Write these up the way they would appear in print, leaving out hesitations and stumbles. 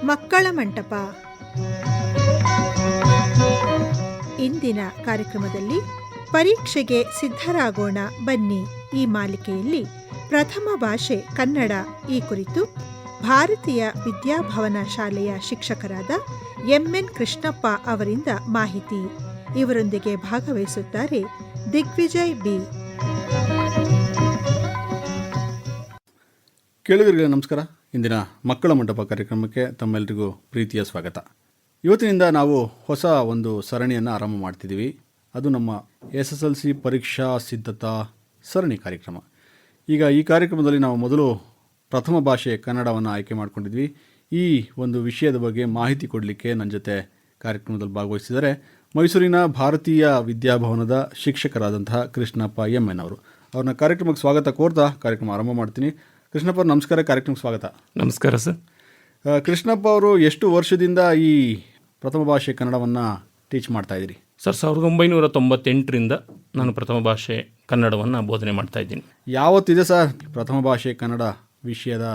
ಮಕ್ಕಳ ಮಂಟಪ. ಇಂದಿನ ಕಾರ್ಯಕ್ರಮದಲ್ಲಿ ಪರೀಕ್ಷೆಗೆ ಸಿದ್ಧರಾಗೋಣ ಬನ್ನಿ ಈ ಮಾಲಿಕೆಯಲ್ಲಿ ಪ್ರಥಮ ಭಾಷೆ ಕನ್ನಡ ಈ ಕುರಿತು ಭಾರತೀಯ ವಿದ್ಯಾಭವನ ಶಾಲೆಯ ಶಿಕ್ಷಕರಾದ ಎಂ.ಎನ್. ಕೃಷ್ಣಪ್ಪ ಅವರಿಂದ ಮಾಹಿತಿ. ಇವರೊಂದಿಗೆ ಭಾಗವಹಿಸುತ್ತಾರೆ ದಿಗ್ವಿಜಯ್ ಬಿ. ಕೇಳುಗರಿಗೆ ನಮಸ್ಕಾರ. ಇಂದಿನ ಮಕ್ಕಳ ಮಂಟಪ ಕಾರ್ಯಕ್ರಮಕ್ಕೆ ತಮ್ಮೆಲ್ಲರಿಗೂ ಪ್ರೀತಿಯ ಸ್ವಾಗತ. ಇವತ್ತಿನಿಂದ ನಾವು ಹೊಸ ಒಂದು ಸರಣಿಯನ್ನು ಆರಂಭ ಮಾಡ್ತಿದ್ದೀವಿ. ಅದು ನಮ್ಮ SSLC ಪರೀಕ್ಷಾ ಸಿದ್ಧತಾ ಸರಣಿ ಕಾರ್ಯಕ್ರಮ. ಈಗ ಈ ಕಾರ್ಯಕ್ರಮದಲ್ಲಿ ನಾವು ಮೊದಲು ಪ್ರಥಮ ಭಾಷೆ ಕನ್ನಡವನ್ನು ಆಯ್ಕೆ ಮಾಡಿಕೊಂಡಿದ್ವಿ. ಈ ಒಂದು ವಿಷಯದ ಬಗ್ಗೆ ಮಾಹಿತಿ ಕೊಡಲಿಕ್ಕೆ ನನ್ನ ಜೊತೆ ಕಾರ್ಯಕ್ರಮದಲ್ಲಿ ಭಾಗವಹಿಸಿದರೆ ಮೈಸೂರಿನ ಭಾರತೀಯ ವಿದ್ಯಾಭವನದ ಶಿಕ್ಷಕರಾದಂತಹ ಕೃಷ್ಣಪ್ಪ ಎಂ.ಎನ್. ಅವರು. ಅವ್ರನ್ನ ಕಾರ್ಯಕ್ರಮಕ್ಕೆ ಸ್ವಾಗತ ಕೋರ್ತಾ ಕಾರ್ಯಕ್ರಮ ಆರಂಭ ಮಾಡ್ತೀನಿ. ಕೃಷ್ಣಪ್ಪ ನಮಸ್ಕಾರ, ಕಾರ್ಯಕ್ರಮಕ್ಕೆ ಸ್ವಾಗತ. ನಮಸ್ಕಾರ ಸರ್. ಕೃಷ್ಣಪ್ಪ ಅವರು ಎಷ್ಟು ವರ್ಷದಿಂದ ಈ ಪ್ರಥಮ ಭಾಷೆ ಕನ್ನಡವನ್ನು ಟೀಚ್ ಮಾಡ್ತಾ ಇದ್ದೀರಿ? ಸರ್, 1998ರಿಂದ ನಾನು ಪ್ರಥಮ ಭಾಷೆ ಕನ್ನಡವನ್ನು ಬೋಧನೆ ಮಾಡ್ತಾ ಇದ್ದೀನಿ. ಯಾವತ್ತಿದೆ ಸರ್ ಪ್ರಥಮ ಭಾಷೆ ಕನ್ನಡ ವಿಷಯದ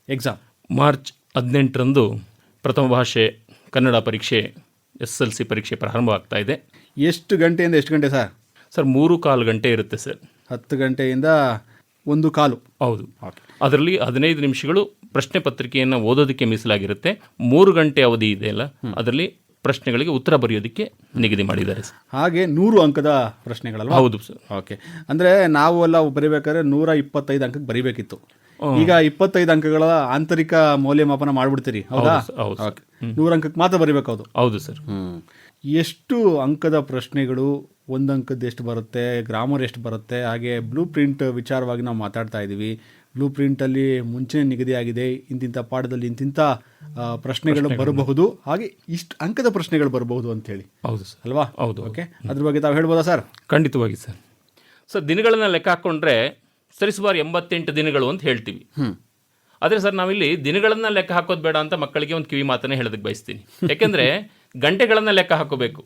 ಎಕ್ಸಾಮ್? ಮಾರ್ಚ್ 18ರಂದು ಪ್ರಥಮ ಭಾಷೆ ಕನ್ನಡ ಪರೀಕ್ಷೆ SSLC ಪರೀಕ್ಷೆ ಪ್ರಾರಂಭವಾಗ್ತಾ ಇದೆ. ಎಷ್ಟು ಗಂಟೆಯಿಂದ ಎಷ್ಟು ಗಂಟೆ ಸರ್? ಸರ್, 3.25 ಗಂಟೆ ಇರುತ್ತೆ ಸರ್. 10 ಗಂಟೆಯಿಂದ 1:15. ಹೌದು. ಅದರಲ್ಲಿ 15 ನಿಮಿಷಗಳು ಪ್ರಶ್ನೆ ಪತ್ರಿಕೆಯನ್ನು ಓದೋದಕ್ಕೆ ಮೀಸಲಾಗಿರುತ್ತೆ. 3 ಗಂಟೆ ಅವಧಿ ಇದೆಯಲ್ಲ, ಅದರಲ್ಲಿ ಪ್ರಶ್ನೆಗಳಿಗೆ ಉತ್ತರ ಬರೆಯೋದಕ್ಕೆ ನಿಗದಿ ಮಾಡಿದ್ದಾರೆ ಸರ್. ಹಾಗೆ 100 ಅಂಕದ ಪ್ರಶ್ನೆಗಳಲ್ಲ? ಹೌದು ಸರ್. ಓಕೆ. ಅಂದರೆ ನಾವು ಎಲ್ಲ ಬರೀಬೇಕಾದ್ರೆ 125 ಅಂಕಕ್ಕೆ ಬರೀಬೇಕಿತ್ತು. ಈಗ 25 ಅಂಕಗಳ ಆಂತರಿಕ ಮೌಲ್ಯಮಾಪನ ಮಾಡಿಬಿಡ್ತೀರಿ, ಹೌದಾ? 100 ಅಂಕಕ್ಕೆ ಮಾತ್ರ ಬರೀಬೇಕು. ಹೌದು ಸರ್. ಎಷ್ಟು ಅಂಕದ ಪ್ರಶ್ನೆಗಳು, 1 ಅಂಕದ್ದು ಎಷ್ಟು ಬರುತ್ತೆ, ಗ್ರಾಮರ್ ಎಷ್ಟು ಬರುತ್ತೆ, ಹಾಗೆ ಬ್ಲೂ ಪ್ರಿಂಟ್ ವಿಚಾರವಾಗಿ ನಾವು ಮಾತಾಡ್ತಾ ಇದ್ದೀವಿ. ಬ್ಲೂ ಪ್ರಿಂಟಲ್ಲಿ ಮುಂಚೆ ನಿಗದಿಯಾಗಿದೆ, ಇಂತಿಂಥ ಪಾಠದಲ್ಲಿ ಇಂತಿಂಥ ಪ್ರಶ್ನೆಗಳು ಬರಬಹುದು, ಹಾಗೆ ಇಷ್ಟು ಅಂಕದ ಪ್ರಶ್ನೆಗಳು ಬರಬಹುದು ಅಂತೇಳಿ. ಹೌದು ಸರ್. ಅಲ್ವಾ? ಹೌದು. ಓಕೆ, ಅದ್ರ ಬಗ್ಗೆ ತಾವು ಹೇಳ್ಬೋದಾ ಸರ್? ಖಂಡಿತವಾಗಿ ಸರ್. ಸರ್, ದಿನಗಳನ್ನು ಲೆಕ್ಕ ಹಾಕ್ಕೊಂಡ್ರೆ ಸರಿಸುಮಾರು 88 ದಿನಗಳು ಅಂತ ಹೇಳ್ತೀವಿ. ಆದರೆ ಸರ್, ನಾವಿಲ್ಲಿ ದಿನಗಳನ್ನು ಲೆಕ್ಕ ಹಾಕೋದು ಬೇಡ ಅಂತ ಮಕ್ಕಳಿಗೆ ಒಂದು ಕಿವಿ ಮಾತನ್ನೇ ಹೇಳೋದಕ್ಕೆ ಬಯಸ್ತೀನಿ. ಯಾಕೆಂದರೆ ಗಂಟೆಗಳನ್ನು ಲೆಕ್ಕ ಹಾಕೋಬೇಕು.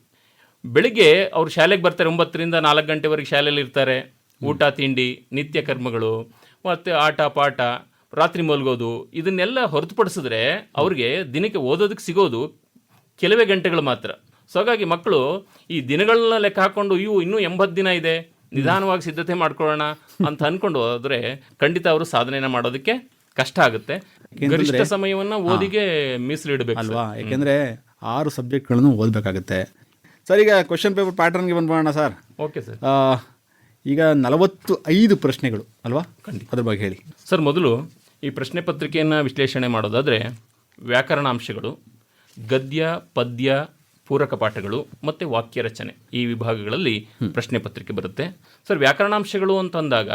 ಬೆಳಿಗ್ಗೆ ಅವ್ರು ಶಾಲೆಗೆ ಬರ್ತಾರೆ, 9ರಿಂದ 4 ಗಂಟೆವರೆಗೆ ಶಾಲೆಯಲ್ಲಿ ಇರ್ತಾರೆ. ಊಟ ತಿಂಡಿ, ನಿತ್ಯ ಕರ್ಮಗಳು, ಮತ್ತು ಆಟ ಪಾಠ, ರಾತ್ರಿ ಮಲಗೋದು, ಇದನ್ನೆಲ್ಲ ಹೊರತುಪಡಿಸಿದ್ರೆ ಅವ್ರಿಗೆ ದಿನಕ್ಕೆ ಓದೋದಕ್ಕೆ ಸಿಗೋದು ಕೆಲವೇ ಗಂಟೆಗಳು ಮಾತ್ರ. ಸೊ ಹಾಗಾಗಿ ಮಕ್ಕಳು ಈ ದಿನಗಳನ್ನ ಲೆಕ್ಕ ಹಾಕ್ಕೊಂಡು ಇನ್ನೂ 80 ದಿನ ಇದೆ, ನಿಧಾನವಾಗಿ ಸಿದ್ಧತೆ ಮಾಡ್ಕೊಳ್ಳೋಣ ಅಂತ ಅಂದ್ಕೊಂಡು ಹೋದರೆ ಖಂಡಿತ ಅವರು ಸಾಧನೆನ ಮಾಡೋದಕ್ಕೆ ಕಷ್ಟ ಆಗುತ್ತೆ. ಗರಿಷ್ಠ ಸಮಯವನ್ನು ಓದಿಗೆ ಮೀಸಲಿಡಬೇಕು ಅಲ್ವಾ? ಯಾಕೆಂದರೆ 6 ಸಬ್ಜೆಕ್ಟ್ಗಳನ್ನು ಓದಬೇಕಾಗುತ್ತೆ ಸರ್. ಈಗ ಕ್ವಶನ್ ಪೇಪರ್ ಪ್ಯಾಟರ್ನ್ಗೆ ಬಂದ್ಬೋಣ ಸರ್. Okay sir. ಈಗ 45 ಪ್ರಶ್ನೆಗಳು ಅಲ್ವಾ? ಅದ್ರ ಬಗ್ಗೆ ಹೇಳಿ ಸರ್. ಮೊದಲು ಈ ಪ್ರಶ್ನೆ ಪತ್ರಿಕೆಯನ್ನು ವಿಶ್ಲೇಷಣೆ ಮಾಡೋದಾದರೆ ವ್ಯಾಕರಣಾಂಶಗಳು, ಗದ್ಯ ಪದ್ಯ ಪೂರಕ ಪಾಠಗಳು ಮತ್ತು ವಾಕ್ಯ ರಚನೆ, ಈ ವಿಭಾಗಗಳಲ್ಲಿ ಪ್ರಶ್ನೆ ಪತ್ರಿಕೆ ಬರುತ್ತೆ ಸರ್. ವ್ಯಾಕರಣಾಂಶಗಳು ಅಂತಂದಾಗ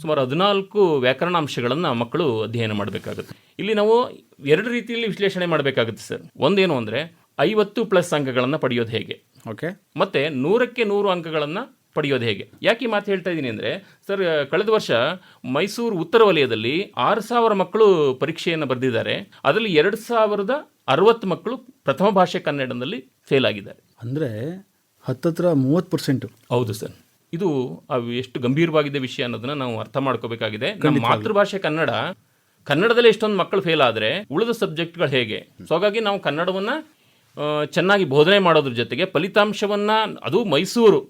ಸುಮಾರು 14 ವ್ಯಾಕರಣಾಂಶಗಳನ್ನು ಮಕ್ಕಳು ಅಧ್ಯಯನ ಮಾಡಬೇಕಾಗುತ್ತೆ. ಇಲ್ಲಿ ನಾವು 2 ರೀತಿಯಲ್ಲಿ ವಿಶ್ಲೇಷಣೆ ಮಾಡಬೇಕಾಗುತ್ತೆ ಸರ್. ಒಂದೇನು ಅಂದರೆ 50+ ಅಂಕಗಳನ್ನು ಪಡೆಯೋದು ಹೇಗೆ, ಓಕೆ, ಮತ್ತು 100ಕ್ಕೆ 100 ಅಂಕಗಳನ್ನು ಪಡೆಯೋದು ಹೇಗೆ. ಯಾಕೆ ಈ ಮಾತು ಹೇಳ್ತಾ ಇದ್ದೀನಿ ಅಂದರೆ ಸರ್, ಕಳೆದ ವರ್ಷ ಮೈಸೂರು ಉತ್ತರ ವಲಯದಲ್ಲಿ 6000 ಮಕ್ಕಳು ಪರೀಕ್ಷೆಯನ್ನು ಬರೆದಿದ್ದಾರೆ. ಅದರಲ್ಲಿ 2060 ಮಕ್ಕಳು ಪ್ರಥಮ ಭಾಷೆ ಕನ್ನಡದಲ್ಲಿ ಫೇಲ್ ಆಗಿದ್ದಾರೆ. ಅಂದರೆ 30%. ಹೌದು ಸರ್. ಇದು ಎಷ್ಟು ಗಂಭೀರವಾಗಿದೆ ವಿಷಯ ಅನ್ನೋದನ್ನ ನಾವು ಅರ್ಥ ಮಾಡ್ಕೋಬೇಕಾಗಿದೆ. ನಮ್ಮ ಮಾತೃಭಾಷೆ ಕನ್ನಡದಲ್ಲಿ ಎಷ್ಟೊಂದು ಮಕ್ಕಳು ಫೇಲ್ ಆದರೆ ಉಳಿದ ಸಬ್ಜೆಕ್ಟ್ಗಳು ಹೇಗೆ? ಸೊ ಹಾಗಾಗಿ ನಾವು ಕನ್ನಡವನ್ನು ಚೆನ್ನಾಗಿ ಬೋಧನೆ ಮಾಡೋದ್ರ ಜೊತೆಗೆ ಫಲಿತಾಂಶವನ್ನು, ಅದು ಮೈಸೂರು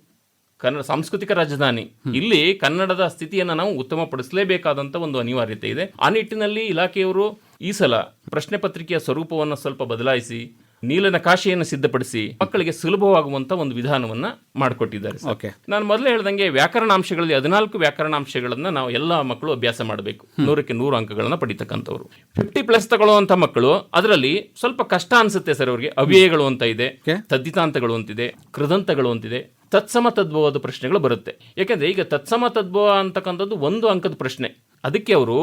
ಕನ್ನಡ ಸಾಂಸ್ಕೃತಿಕ ರಾಜಧಾನಿ, ಇಲ್ಲಿ ಕನ್ನಡದ ಸ್ಥಿತಿಯನ್ನು ನಾವು ಉತ್ತಮಪಡಿಸಲೇಬೇಕಾದಂಥ ಒಂದು ಅನಿವಾರ್ಯತೆ ಇದೆ. ಆ ನಿಟ್ಟಿನಲ್ಲಿ ಇಲಾಖೆಯವರು ಈ ಸಲ ಪ್ರಶ್ನೆ ಪತ್ರಿಕೆಯ ಸ್ವರೂಪವನ್ನು ಸ್ವಲ್ಪ ಬದಲಾಯಿಸಿ ನೀಲನಕಾಶೆಯನ್ನು ಸಿದ್ಧಪಡಿಸಿ ಮಕ್ಕಳಿಗೆ ಸುಲಭವಾಗುವಂಥ ಒಂದು ವಿಧಾನವನ್ನು ಮಾಡಿಕೊಟ್ಟಿದ್ದಾರೆ. ಓಕೆ, ನಾನು ಮೊದಲೇ ಹೇಳ್ದಂಗೆ ವ್ಯಾಕರಣಾಂಶಗಳಲ್ಲಿ 14 ವ್ಯಾಕರಣಾಂಶಗಳನ್ನು ನಾವು ಎಲ್ಲ ಮಕ್ಕಳು ಅಭ್ಯಾಸ ಮಾಡಬೇಕು. 100ಕ್ಕೆ 100 ಅಂಕಗಳನ್ನು ಪಡಿತಕ್ಕಂಥವ್ರು. 50+ ತಗೊಳ್ಳುವಂಥ ಮಕ್ಕಳು ಅದರಲ್ಲಿ ಸ್ವಲ್ಪ ಕಷ್ಟ ಅನಿಸುತ್ತೆ ಸರ್ ಅವ್ರಿಗೆ. ಅವ್ಯಯಗಳು ಅಂತ ಇದೆ, ತದ್ದಿತಾಂತಗಳು ಅಂತಿದೆ, ಕೃದಂತಗಳು ಅಂತಿದೆ, ತತ್ಸಮ ತದ್ಭವದ ಪ್ರಶ್ನೆಗಳು ಬರುತ್ತೆ. ಯಾಕೆಂದರೆ ಈಗ ತತ್ಸಮ ತದ್ಭವ ಅಂತಕ್ಕಂಥದ್ದು 1 ಅಂಕದ ಪ್ರಶ್ನೆ. ಅದಕ್ಕೆ ಅವರು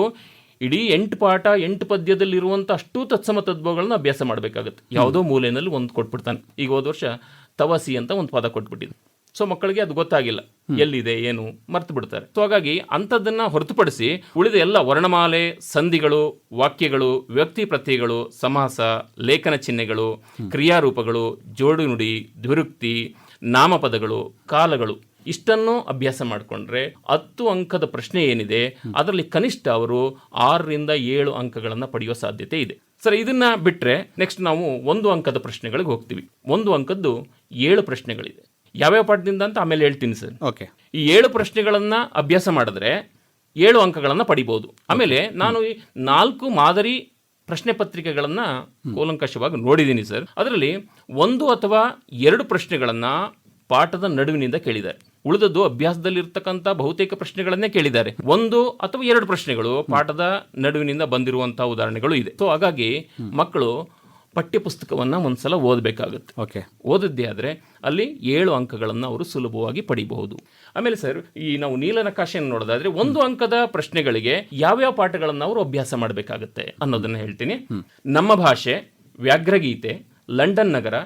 ಇಡೀ 8 ಪಾಠ 8 ಪದ್ಯದಲ್ಲಿರುವಂಥ ಅಷ್ಟು ತತ್ಸಮ ತದ್ಭವಗಳನ್ನ ಅಭ್ಯಾಸ ಮಾಡಬೇಕಾಗುತ್ತೆ. ಯಾವುದೋ ಮೂಲೆಯಲ್ಲಿ ಒಂದು ಕೊಟ್ಬಿಡ್ತಾನೆ. ಈಗ ಹೋದ ವರ್ಷ ತವಸಿ ಅಂತ ಒಂದು ಪದ ಕೊಟ್ಬಿಟ್ಟಿದ್ದು. ಸೊ ಮಕ್ಕಳಿಗೆ ಅದು ಗೊತ್ತಾಗಿಲ್ಲ, ಎಲ್ಲಿದೆ ಏನು ಮರ್ತು ಬಿಡ್ತಾರೆ. ಸೊ ಹಾಗಾಗಿ ಅಂಥದ್ದನ್ನು ಹೊರತುಪಡಿಸಿ ಉಳಿದ ಎಲ್ಲ ವರ್ಣಮಾಲೆ, ಸಂಧಿಗಳು, ವಾಕ್ಯಗಳು, ವ್ಯಕ್ತಿ ಪ್ರತ್ಯಯಗಳು, ಸಮಾಸ, ಲೇಖನ ಚಿಹ್ನೆಗಳು, ಕ್ರಿಯಾರೂಪಗಳು, ಜೋಡು ನುಡಿ, ದ್ವಿರುಕ್ತಿ, ನಾಮಪದಗಳು, ಕಾಲಗಳು, ಇಷ್ಟನ್ನು ಅಭ್ಯಾಸ ಮಾಡಿಕೊಂಡ್ರೆ 10 ಅಂಕದ ಪ್ರಶ್ನೆ ಏನಿದೆ ಅದರಲ್ಲಿ ಕನಿಷ್ಠ ಅವರು 6ರಿಂದ 7 ಅಂಕಗಳನ್ನು ಪಡೆಯುವ ಸಾಧ್ಯತೆ ಇದೆ. ಸರ್ ಇದನ್ನ ಬಿಟ್ಟರೆ ನೆಕ್ಸ್ಟ್ ನಾವು 1 ಅಂಕದ ಪ್ರಶ್ನೆಗಳಿಗೆ ಹೋಗ್ತೀವಿ. 1 ಅಂಕದ್ದು 7 ಪ್ರಶ್ನೆಗಳಿದೆ. ಯಾವ್ಯಾವ ಪಾಠದಿಂದ ಅಂತ ಆಮೇಲೆ ಹೇಳ್ತೀನಿ ಸರ್. ಓಕೆ. ಈ 7 ಪ್ರಶ್ನೆಗಳನ್ನು ಅಭ್ಯಾಸ ಮಾಡಿದ್ರೆ 7 ಅಂಕಗಳನ್ನು ಪಡಿಬೋದು. ಆಮೇಲೆ ನಾನು ಈ 4 ಮಾದರಿ ಪ್ರಶ್ನೆ ಪತ್ರಿಕೆಗಳನ್ನು ಕೂಲಂಕಷವಾಗಿ ನೋಡಿದ್ದೀನಿ ಸರ್. ಅದರಲ್ಲಿ 1 ಅಥವಾ 2 ಪ್ರಶ್ನೆಗಳನ್ನು ಪಾಠದ ನಡುವಿನಿಂದ ಕೇಳಿದ್ದಾರೆ. ಉಳಿದದ್ದು ಅಭ್ಯಾಸದಲ್ಲಿರ್ತಕ್ಕಂಥ ಬಹುತೇಕ ಪ್ರಶ್ನೆಗಳನ್ನೇ ಕೇಳಿದ್ದಾರೆ. 1 ಅಥವಾ 2 ಪ್ರಶ್ನೆಗಳು ಪಾಠದ ನಡುವಿನಿಂದ ಬಂದಿರುವಂತಹ ಉದಾಹರಣೆಗಳು ಇದೆ. ಸೊ ಹಾಗಾಗಿ ಮಕ್ಕಳು ಪಠ್ಯ ಪುಸ್ತಕವನ್ನು ಒಂದ್ಸಲ ಓದಬೇಕಾಗುತ್ತೆ. ಓಕೆ. ಓದಿದ್ದೇ ಆದರೆ ಅಲ್ಲಿ 7 ಅಂಕಗಳನ್ನು ಅವರು ಸುಲಭವಾಗಿ ಪಡಿಬಹುದು. ಆಮೇಲೆ ಸರ್ ಈ ನಾವು ನೀಲನಕಾಶೆಯನ್ನು ನೋಡೋದಾದ್ರೆ 1 ಅಂಕದ ಪ್ರಶ್ನೆಗಳಿಗೆ ಯಾವ್ಯಾವ ಪಾಠಗಳನ್ನು ಅವರು ಅಭ್ಯಾಸ ಮಾಡಬೇಕಾಗುತ್ತೆ ಅನ್ನೋದನ್ನ ಹೇಳ್ತೀನಿ. ನಮ್ಮ ಭಾಷೆ, ವ್ಯಾಘ್ರಗೀತೆ, ಲಂಡನ್ ನಗರ,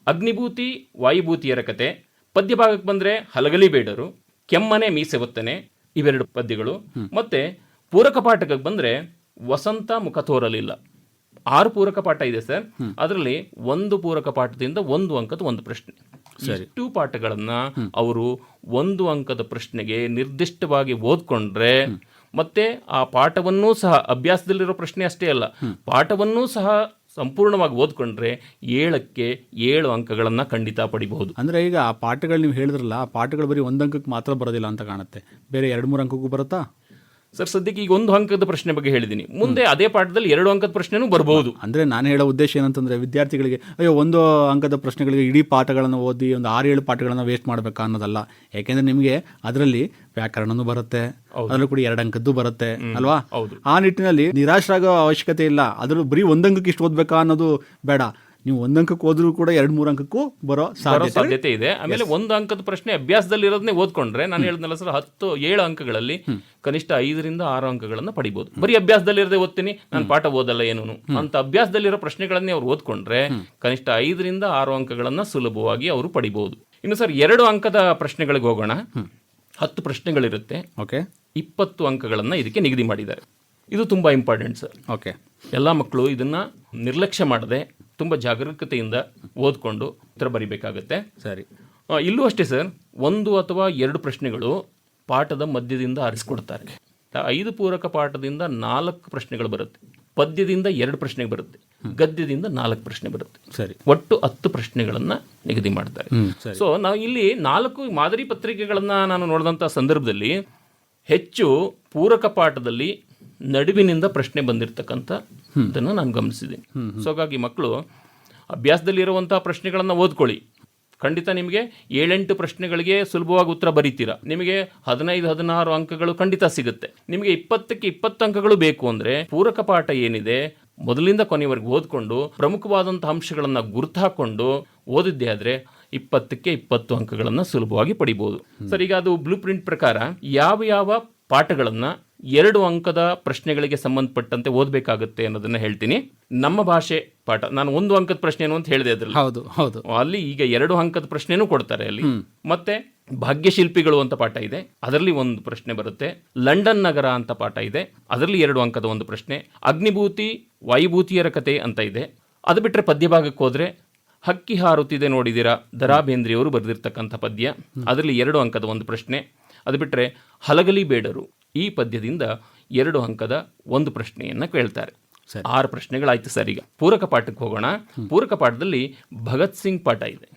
ಅಗ್ನಿಭೂತಿ ವಾಯುಭೂತಿಯರ ಕತೆ, ಪದ್ಯ ಭಾಗಕ್ಕೆ ಬಂದರೆ ಹಲಗಲಿ ಬೇಡರು, ಕೆಮ್ಮನೆ ಮೀಸೆ ಒತ್ತನೆ ಇವೆರಡು ಪದ್ಯಗಳು, ಮತ್ತೆ ಪೂರಕ ಪಾಠಕ್ಕೆ ಬಂದರೆ ವಸಂತ ಮುಖ ತೋರಲಿಲ್ಲ. 6 ಪೂರಕ ಪಾಠ ಇದೆ ಸರ್. ಅದರಲ್ಲಿ 1 ಪೂರಕ ಪಾಠದಿಂದ 1 ಅಂಕದ 1 ಪ್ರಶ್ನೆ. ಇಷ್ಟು ಪಾಠಗಳನ್ನ ಅವರು 1 ಅಂಕದ ಪ್ರಶ್ನೆಗೆ ನಿರ್ದಿಷ್ಟವಾಗಿ ಓದ್ಕೊಂಡ್ರೆ ಮತ್ತೆ ಆ ಪಾಠವನ್ನೂ ಸಹ ಅಭ್ಯಾಸದಲ್ಲಿರೋ ಪ್ರಶ್ನೆ ಅಷ್ಟೇ ಅಲ್ಲ, ಪಾಠವನ್ನೂ ಸಹ ಸಂಪೂರ್ಣವಾಗಿ ಓದ್ಕೊಂಡ್ರೆ 7ಕ್ಕೆ 7 ಅಂಕಗಳನ್ನು ಖಂಡಿತ ಪಡಿಬಹುದು. ಅಂದರೆ ಈಗ ಆ ಪಾಠಗಳು ನೀವು ಹೇಳಿದ್ರಲ್ಲ, ಆ ಪಾಠಗಳು ಬರೀ 1 ಅಂಕಕ್ಕೆ ಮಾತ್ರ ಬರೋದಿಲ್ಲ ಅಂತ ಕಾಣುತ್ತೆ, ಬೇರೆ 2-3 ಅಂಕಕ್ಕೂ ಬರುತ್ತಾ ಸರ್? ಸದ್ಯಕ್ಕೆ ಈಗ 1 ಅಂಕದ ಪ್ರಶ್ನೆ ಬಗ್ಗೆ ಹೇಳಿದ್ದೀನಿ. ಮುಂದೆ ಅದೇ ಪಾಠದಲ್ಲಿ 2 ಅಂಕದ ಪ್ರಶ್ನೆನೂ ಬರಬಹುದು. ಅಂದರೆ ನಾನು ಹೇಳೋ ಉದ್ದೇಶ ಏನಂತಂದರೆ ವಿದ್ಯಾರ್ಥಿಗಳಿಗೆ ಅಯ್ಯೋ 1 ಅಂಕದ ಪ್ರಶ್ನೆಗಳಿಗೆ ಇಡೀ ಪಾಠಗಳನ್ನು ಓದಿ ಒಂದು 6-7 ಪಾಠಗಳನ್ನು ವೇಸ್ಟ್ ಮಾಡಬೇಕಾ ಅನ್ನೋದಲ್ಲ. ಯಾಕೆಂದರೆ ನಿಮಗೆ ಅದರಲ್ಲಿ ವ್ಯಾಕರಣನೂ ಬರುತ್ತೆ, ಅದರಲ್ಲೂ ಕೂಡ 2 ಅಂಕದ್ದು ಬರುತ್ತೆ ಅಲ್ವಾ? ಆ ನಿಟ್ಟಿನಲ್ಲಿ ನಿರಾಶರಾಗೋ ಅವಶ್ಯಕತೆ ಇಲ್ಲ. ಅದರಲ್ಲೂ ಬರೀ 1 ಅಂಕಕ್ಕೆ ಇಷ್ಟು ಓದಬೇಕಾ ಅನ್ನೋದು ಬೇಡ. ನೀವು 1 ಅಂಕಕ್ಕೆ ಹೋದ್ರೂ ಕೂಡ 2-3 ಅಂಕಕ್ಕೂ ಬರೋ ಸಾಧ್ಯತೆ ಇದೆ. ಆಮೇಲೆ 1 ಅಂಕದ ಪ್ರಶ್ನೆ ಅಭ್ಯಾಸದಲ್ಲಿ ಇರೋದನ್ನೇ ಓದ್ಕೊಂಡ್ರೆ ನಾನು ಹೇಳಿದ್ನಲ್ಲ ಸರ್, 7 ಅಂಕಗಳಲ್ಲಿ ಕನಿಷ್ಠ 5ರಿಂದ 6 ಅಂಕಗಳನ್ನು ಪಡಿಬಹುದು. ಬರೀ ಅಭ್ಯಾಸದಲ್ಲಿ ಇರದೆ ಓದ್ತೀನಿ ನಾನು ಪಾಠ ಓದಲ್ಲ ಏನೂ ಅಂತ ಅಭ್ಯಾಸದಲ್ಲಿರೋ ಪ್ರಶ್ನೆಗಳನ್ನೇ ಅವ್ರು ಓದ್ಕೊಂಡ್ರೆ ಕನಿಷ್ಠ 5ರಿಂದ 6 ಅಂಕಗಳನ್ನು ಸುಲಭವಾಗಿ ಅವರು ಪಡಿಬಹುದು. ಇನ್ನು ಸರ್ 2 ಅಂಕದ ಪ್ರಶ್ನೆಗಳಿಗೆ ಹೋಗೋಣ. 10 ಪ್ರಶ್ನೆಗಳಿರುತ್ತೆ. ಓಕೆ. 20 ಅಂಕಗಳನ್ನು ಇದಕ್ಕೆ ನಿಗದಿ ಮಾಡಿದ್ದಾರೆ. ಇದು ತುಂಬಾ ಇಂಪಾರ್ಟೆಂಟ್ ಸರ್. ಓಕೆ. ಎಲ್ಲ ಮಕ್ಕಳು ಇದನ್ನ ನಿರ್ಲಕ್ಷ್ಯ ಮಾಡದೆ ತುಂಬ ಜಾಗರೂಕತೆಯಿಂದ ಓದ್ಕೊಂಡು ಉತ್ತರ ಬರಿಬೇಕಾಗತ್ತೆ. ಸರಿ. ಇಲ್ಲೂ ಅಷ್ಟೇ ಸರ್, 1 ಅಥವಾ 2 ಪ್ರಶ್ನೆಗಳು ಪಾಠದ ಮಧ್ಯದಿಂದ ಆರಿಸ್ಕೊಡ್ತಾರೆ. 5 ಪೂರಕ ಪಾಠದಿಂದ 4 ಪ್ರಶ್ನೆಗಳು ಬರುತ್ತೆ, ಪದ್ಯದಿಂದ 2 ಪ್ರಶ್ನೆ ಬರುತ್ತೆ, ಗದ್ಯದಿಂದ 4 ಪ್ರಶ್ನೆ ಬರುತ್ತೆ. ಸರಿ. ಒಟ್ಟು 10 ಪ್ರಶ್ನೆಗಳನ್ನ ನಿಗದಿ ಮಾಡ್ತಾರೆ. ಸೊ ನಾವು ಇಲ್ಲಿ 4 ಮಾದರಿ ಪತ್ರಿಕೆಗಳನ್ನ ನಾನು ನೋಡಿದಂಥ ಸಂದರ್ಭದಲ್ಲಿ ಹೆಚ್ಚು ಪೂರಕ ಪಾಠದಲ್ಲಿ ನಡುವಿನಿಂದ ಪ್ರಶ್ನೆ ಬಂದಿರತಕ್ಕಂಥದ್ದನ್ನು ನಾನು ಗಮನಿಸಿದ್ದೀನಿ. ಸೊ ಹಾಗಾಗಿ ಮಕ್ಕಳು ಅಭ್ಯಾಸದಲ್ಲಿರುವಂಥ ಪ್ರಶ್ನೆಗಳನ್ನು ಓದ್ಕೊಳ್ಳಿ. ಖಂಡಿತ ನಿಮಗೆ 7-8 ಪ್ರಶ್ನೆಗಳಿಗೆ ಸುಲಭವಾಗಿ ಉತ್ತರ ಬರೀತೀರಾ. ನಿಮಗೆ 15-16 ಅಂಕಗಳು ಖಂಡಿತ ಸಿಗುತ್ತೆ. ನಿಮಗೆ 20ಕ್ಕೆ 20 ಅಂಕಗಳು ಬೇಕು ಅಂದರೆ ಪೂರಕ ಪಾಠ ಏನಿದೆ ಮೊದಲಿಂದ ಕೊನೆಯವರೆಗೆ ಓದ್ಕೊಂಡು ಪ್ರಮುಖವಾದಂಥ ಅಂಶಗಳನ್ನು ಗುರುತು ಹಾಕ್ಕೊಂಡು ಓದಿದ್ದೇ ಆದರೆ 20ಕ್ಕೆ 20 ಅಂಕಗಳನ್ನು ಸುಲಭವಾಗಿ ಪಡಿಬೋದು. ಸರ್, ಈಗ ಅದು ಬ್ಲೂ ಪ್ರಿಂಟ್ ಪ್ರಕಾರ ಯಾವ ಪಾಠಗಳನ್ನು 2 ಅಂಕದ ಪ್ರಶ್ನೆಗಳಿಗೆ ಸಂಬಂಧಪಟ್ಟಂತೆ ಓದಬೇಕಾಗುತ್ತೆ ಅನ್ನೋದನ್ನ ಹೇಳ್ತೀನಿ. ನಮ್ಮ ಭಾಷೆ ಪಾಠ ನಾನು 1 ಅಂಕದ ಪ್ರಶ್ನೆ ಏನು ಅಂತ ಹೇಳಿದೆ ಅದರಲ್ಲಿ. ಹೌದು. ಅಲ್ಲಿ ಈಗ 2 ಅಂಕದ ಪ್ರಶ್ನೆನೂ ಕೊಡ್ತಾರೆ ಅಲ್ಲಿ. ಮತ್ತೆ ಭಾಗ್ಯಶಿಲ್ಪಿಗಳು ಅಂತ ಪಾಠ ಇದೆ, ಅದರಲ್ಲಿ 1 ಪ್ರಶ್ನೆ ಬರುತ್ತೆ. ಲಂಡನ್ ನಗರ ಅಂತ ಪಾಠ ಇದೆ, ಅದರಲ್ಲಿ 2 ಅಂಕದ 1 ಪ್ರಶ್ನೆ. ಅಗ್ನಿಭೂತಿ ವಾಯುಭೂತಿಯರ ಕತೆ ಅಂತ ಇದೆ. ಅದು ಬಿಟ್ಟರೆ ಪದ್ಯ ಭಾಗಕ್ಕೆ ಹೋದ್ರೆ ಹಕ್ಕಿ ಹಾರುತ್ತಿದೆ ನೋಡಿದಿರಾ, ದರಾ ಬೇಂದ್ರೆಯವರು ಬರೆದಿರ್ತಕ್ಕಂಥ ಪದ್ಯ, ಅದರಲ್ಲಿ 2 ಅಂಕದ 1 ಪ್ರಶ್ನೆ. ಅದು ಬಿಟ್ಟರೆ ಹಲಗಲಿ ಬೇಡರು ಈ ಪದ್ಯದಿಂದ 2 ಅಂಕದ 1 ಪ್ರಶ್ನೆಯನ್ನು ಕೇಳ್ತಾರೆ. 6 ಪ್ರಶ್ನೆಗಳಾಯ್ತು ಸರ್. ಈಗ ಪೂರಕ ಪಾಠಕ್ಕೆ ಹೋಗೋಣ. ಪೂರಕ ಪಾಠದಲ್ಲಿ ಭಗತ್ ಸಿಂಗ್ ಪಾಠ ಇದೆ.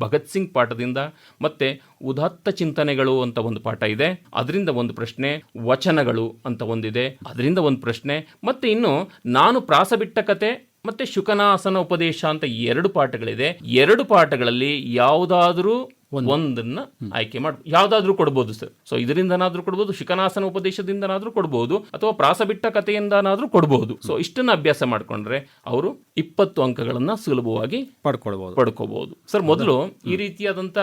ಭಗತ್ ಸಿಂಗ್ ಪಾಠದಿಂದ ಮತ್ತೆ ಉದಾತ್ತ ಚಿಂತನೆಗಳು ಅಂತ 1 ಪಾಠ ಇದೆ, ಅದರಿಂದ 1 ಪ್ರಶ್ನೆ. ವಚನಗಳು ಅಂತ ಒಂದಿದೆ, ಅದರಿಂದ 1 ಪ್ರಶ್ನೆ. ಮತ್ತೆ ಇನ್ನು ನಾನು ಪ್ರಾಸ ಬಿಟ್ಟ ಕತೆ ಮತ್ತೆ ಶುಕನಾಸನ ಉಪದೇಶ ಅಂತ 2 ಪಾಠಗಳಿದೆ. 2 ಪಾಠಗಳಲ್ಲಿ ಯಾವುದಾದ್ರೂ ಒಂದನ್ನ ಆಯ್ಕೆ ಮಾಡಿ ಯಾವುದಾದ್ರೂ ಕೊಡ್ಬೋದು ಸರ್. ಸೊ ಇದರಿಂದನಾದ್ರೂ ಕೊಡ್ಬೋದು, ಶುಕನಾಸನ ಉಪದೇಶದಿಂದನಾದ್ರೂ ಕೊಡ್ಬೋದು, ಅಥವಾ ಪ್ರಾಸ ಬಿಟ್ಟ ಕಥೆಯಿಂದನಾದ್ರೂ ಕೊಡ್ಬೋದು. ಸೊ ಇಷ್ಟನ್ನ ಅಭ್ಯಾಸ ಮಾಡ್ಕೊಂಡ್ರೆ ಅವರು 20 ಅಂಕಗಳನ್ನ ಸುಲಭವಾಗಿ ಪಡ್ಕೋಬಹುದು ಸರ್. ಮೊದಲು ಈ ರೀತಿಯಾದಂಥ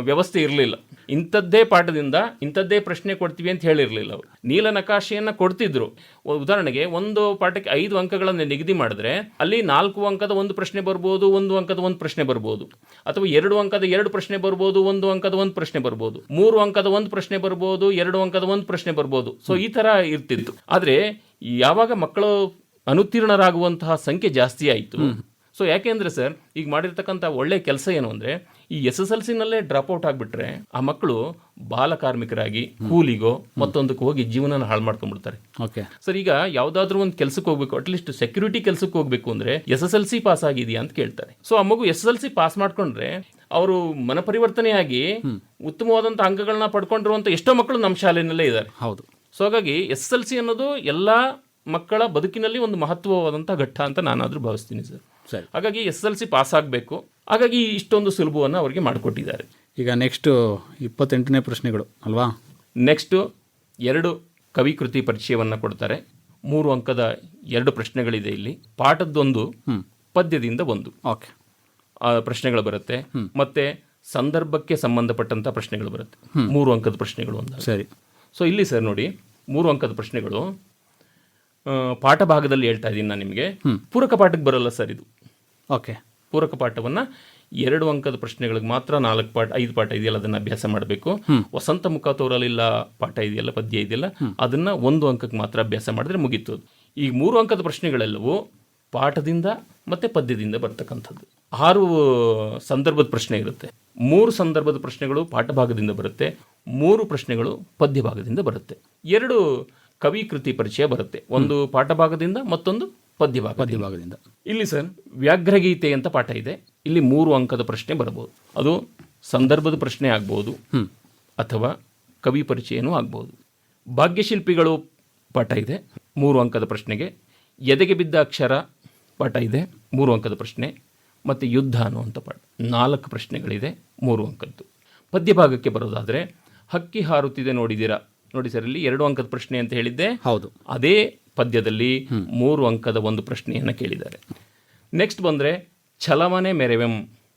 ವ್ಯವಸ್ಥೆ ಇರಲಿಲ್ಲ. ಇಂಥದ್ದೇ ಪಾಠದಿಂದ ಇಂಥದ್ದೇ ಪ್ರಶ್ನೆ ಕೊಡ್ತೀವಿ ಅಂತ ಹೇಳಿರಲಿಲ್ಲ ಅವರು. ನೀಲನಕಾಶೆಯನ್ನು ಕೊಡ್ತಿದ್ರು. ಉದಾಹರಣೆಗೆ 1 ಪಾಠಕ್ಕೆ 5 ಅಂಕಗಳನ್ನು ನಿಗದಿ ಮಾಡಿದ್ರೆ ಅಲ್ಲಿ 4 ಅಂಕದ 1 ಪ್ರಶ್ನೆ ಬರ್ಬೋದು, 1 ಅಂಕದ 1 ಪ್ರಶ್ನೆ ಬರ್ಬೋದು, ಅಥವಾ 2 ಅಂಕದ 2 ಪ್ರಶ್ನೆ ಬರ್ಬೋದು, 1 ಅಂಕದ 1 ಪ್ರಶ್ನೆ ಬರ್ಬೋದು, 3 ಅಂಕದ 1 ಪ್ರಶ್ನೆ ಬರ್ಬೋದು, 2 ಅಂಕದ 1 ಪ್ರಶ್ನೆ ಬರ್ಬೋದು. ಸೊ ಈ ಥರ ಇರ್ತಿತ್ತು. ಆದರೆ ಯಾವಾಗ ಮಕ್ಕಳು ಅನುತ್ತೀರ್ಣರಾಗುವಂತಹ ಸಂಖ್ಯೆ ಜಾಸ್ತಿ ಆಯಿತು. ಸೊ ಯಾಕೆಂದರೆ ಸರ್, ಈಗ ಮಾಡಿರ್ತಕ್ಕಂಥ ಒಳ್ಳೆಯ ಕೆಲಸ ಏನು ಅಂದರೆ ಈ SSLC ನಲ್ಲೇ ಡ್ರಾಪ್ ಔಟ್ ಆಗಿಬಿಟ್ರೆ ಆ ಮಕ್ಕಳು ಬಾಲ ಕಾರ್ಮಿಕರಾಗಿ ಕೂಲಿಗೋ ಮತ್ತೊಂದಕ್ಕೆ ಹೋಗಿ ಜೀವನ ಹಾಳು ಮಾಡ್ಕೊಂಡ್ಬಿಡ್ತಾರೆ. ಓಕೆ ಸರ್, ಈಗ ಯಾವುದಾದ್ರೂ ಒಂದು ಕೆಲಸಕ್ಕೆ ಹೋಗ್ಬೇಕು, ಅಟ್ಲೀಸ್ಟ್ ಸೆಕ್ಯೂರಿಟಿ ಕೆಲಸಕ್ಕೆ ಹೋಗ್ಬೇಕು ಅಂದ್ರೆ SSLC ಪಾಸ್ ಆಗಿದೆಯಾ ಅಂತ ಕೇಳ್ತಾರೆ. ಸೊ ಆ ಮಗು SSLC ಪಾಸ್ ಮಾಡ್ಕೊಂಡ್ರೆ ಅವರು ಮನಪರಿವರ್ತನೆಯಾಗಿ ಉತ್ತಮವಾದಂಥ ಅಂಕಗಳನ್ನ ಪಡ್ಕೊಂಡಿರುವಂಥ ಎಷ್ಟೋ ಮಕ್ಕಳು ನಮ್ಮ ಶಾಲೆಯಲ್ಲೇ ಇದ್ದಾರೆ. ಹೌದು. ಸೊ ಹಾಗಾಗಿ SSLC ಅನ್ನೋದು ಎಲ್ಲ ಮಕ್ಕಳ ಬದುಕಿನಲ್ಲಿ ಒಂದು ಮಹತ್ವವಾದಂಥ ಘಟ್ಟ ಅಂತ ನಾನಾದರೂ ಭಾವಿಸ್ತೀನಿ ಸರ್. ಸರಿ. ಹಾಗಾಗಿ SSLC ಪಾಸ್ ಆಗಬೇಕು. ಹಾಗಾಗಿ ಇಷ್ಟೊಂದು ಸುಲಭವನ್ನು ಅವರಿಗೆ ಮಾಡಿಕೊಟ್ಟಿದ್ದಾರೆ. ಈಗ ನೆಕ್ಸ್ಟು 28ನೇ ಪ್ರಶ್ನೆಗಳು ಅಲ್ವಾ? ನೆಕ್ಸ್ಟು 2 ಕವಿಕೃತಿ ಪರಿಚಯವನ್ನು ಕೊಡ್ತಾರೆ. 3 ಅಂಕದ 2 ಪ್ರಶ್ನೆಗಳಿದೆ ಇಲ್ಲಿ. ಪಾಠದ್ದೊಂದು, ಪದ್ಯದಿಂದ 1 ಓಕೆ ಪ್ರಶ್ನೆಗಳು ಬರುತ್ತೆ. ಮತ್ತೆ ಸಂದರ್ಭಕ್ಕೆ ಸಂಬಂಧಪಟ್ಟಂಥ ಪ್ರಶ್ನೆಗಳು ಬರುತ್ತೆ. 3 ಅಂಕದ ಪ್ರಶ್ನೆಗಳು ಅಂತ. ಸರಿ. ಸೊ ಇಲ್ಲಿ ಸರ್ ನೋಡಿ, 3 ಅಂಕದ ಪ್ರಶ್ನೆಗಳು ಪಾಠ ಭಾಗದಲ್ಲಿ ಹೇಳ್ತಾ ಇದ್ದೀನಿ ನಾನು ನಿಮಗೆ. ಪೂರಕ ಪಾಠಕ್ಕೆ ಬರಲ್ಲ ಸರ್ ಇದು. ಓಕೆ. ಪೂರಕ ಪಾಠವನ್ನು 2 ಅಂಕದ ಪ್ರಶ್ನೆಗಳಿಗೆ ಮಾತ್ರ 4 ಪಾಠ 5 ಪಾಠ ಇದೆಯಲ್ಲ ಅದನ್ನು ಅಭ್ಯಾಸ ಮಾಡಬೇಕು. ವಸಂತ ಮುಖ ತೋರಲಿಲ್ಲ ಪಾಠ ಇದೆಯಲ್ಲ, ಪದ್ಯ ಇದೆಯಲ್ಲ, ಅದನ್ನು 1 ಅಂಕಕ್ಕೆ ಮಾತ್ರ ಅಭ್ಯಾಸ ಮಾಡಿದ್ರೆ ಮುಗೀತು. ಈ 3 ಅಂಕದ ಪ್ರಶ್ನೆಗಳೆಲ್ಲವೂ ಪಾಠದಿಂದ ಮತ್ತು ಪದ್ಯದಿಂದ ಬರ್ತಕ್ಕಂಥದ್ದು. 6 ಸಂದರ್ಭದ ಪ್ರಶ್ನೆ ಇರುತ್ತೆ. 3 ಸಂದರ್ಭದ ಪ್ರಶ್ನೆಗಳು ಪಾಠ ಭಾಗದಿಂದ ಬರುತ್ತೆ, 3 ಪ್ರಶ್ನೆಗಳು ಪದ್ಯ ಭಾಗದಿಂದ ಬರುತ್ತೆ. 2 ಕವಿಕೃತಿ ಪರಿಚಯ ಬರುತ್ತೆ, ಒಂದು ಪಾಠ ಭಾಗದಿಂದ ಮತ್ತೊಂದು ಪದ್ಯ ಭಾಗದಿಂದ. ಇಲ್ಲಿ ಸರ್ ವ್ಯಾಘ್ರಗೀತೆ ಅಂತ ಪಾಠ ಇದೆ. ಇಲ್ಲಿ 3 ಅಂಕದ ಪ್ರಶ್ನೆ ಬರಬಹುದು. ಅದು ಸಂದರ್ಭದ ಪ್ರಶ್ನೆ ಆಗ್ಬೋದು ಅಥವಾ ಕವಿ ಪರಿಚಯನೂ ಆಗ್ಬೋದು. ಭಾಗ್ಯಶಿಲ್ಪಿಗಳು ಪಾಠ ಇದೆ, 3 ಅಂಕದ ಪ್ರಶ್ನೆಗೆ. ಎದೆಗೆ ಬಿದ್ದ ಅಕ್ಷರ ಪಾಠ ಇದೆ, 3 ಅಂಕದ ಪ್ರಶ್ನೆ. ಮತ್ತು ಯುದ್ಧ ಅನ್ನುವಂಥ ಪಾಠ 4 ಪ್ರಶ್ನೆಗಳಿದೆ, 3 ಅಂಕದ್ದು. ಪದ್ಯ ಭಾಗಕ್ಕೆ ಬರೋದಾದರೆ ಹಕ್ಕಿ ಹಾರುತ್ತಿದೆ ನೋಡಿದ್ದೀರಾ, ನೋಡಿ ಸರ್, ಇಲ್ಲಿ 2 ಅಂಕದ ಪ್ರಶ್ನೆ ಅಂತ ಹೇಳಿದ್ದೆ. ಹೌದು. ಅದೇ ಪದ್ಯದಲ್ಲಿ 3 ಅಂಕದ ಒಂದು ಪ್ರಶ್ನೆಯನ್ನು ಕೇಳಿದ್ದಾರೆ. ನೆಕ್ಸ್ಟ್ ಬಂದರೆ ಛಲಮನೆ ಮೆರೆವೆಂ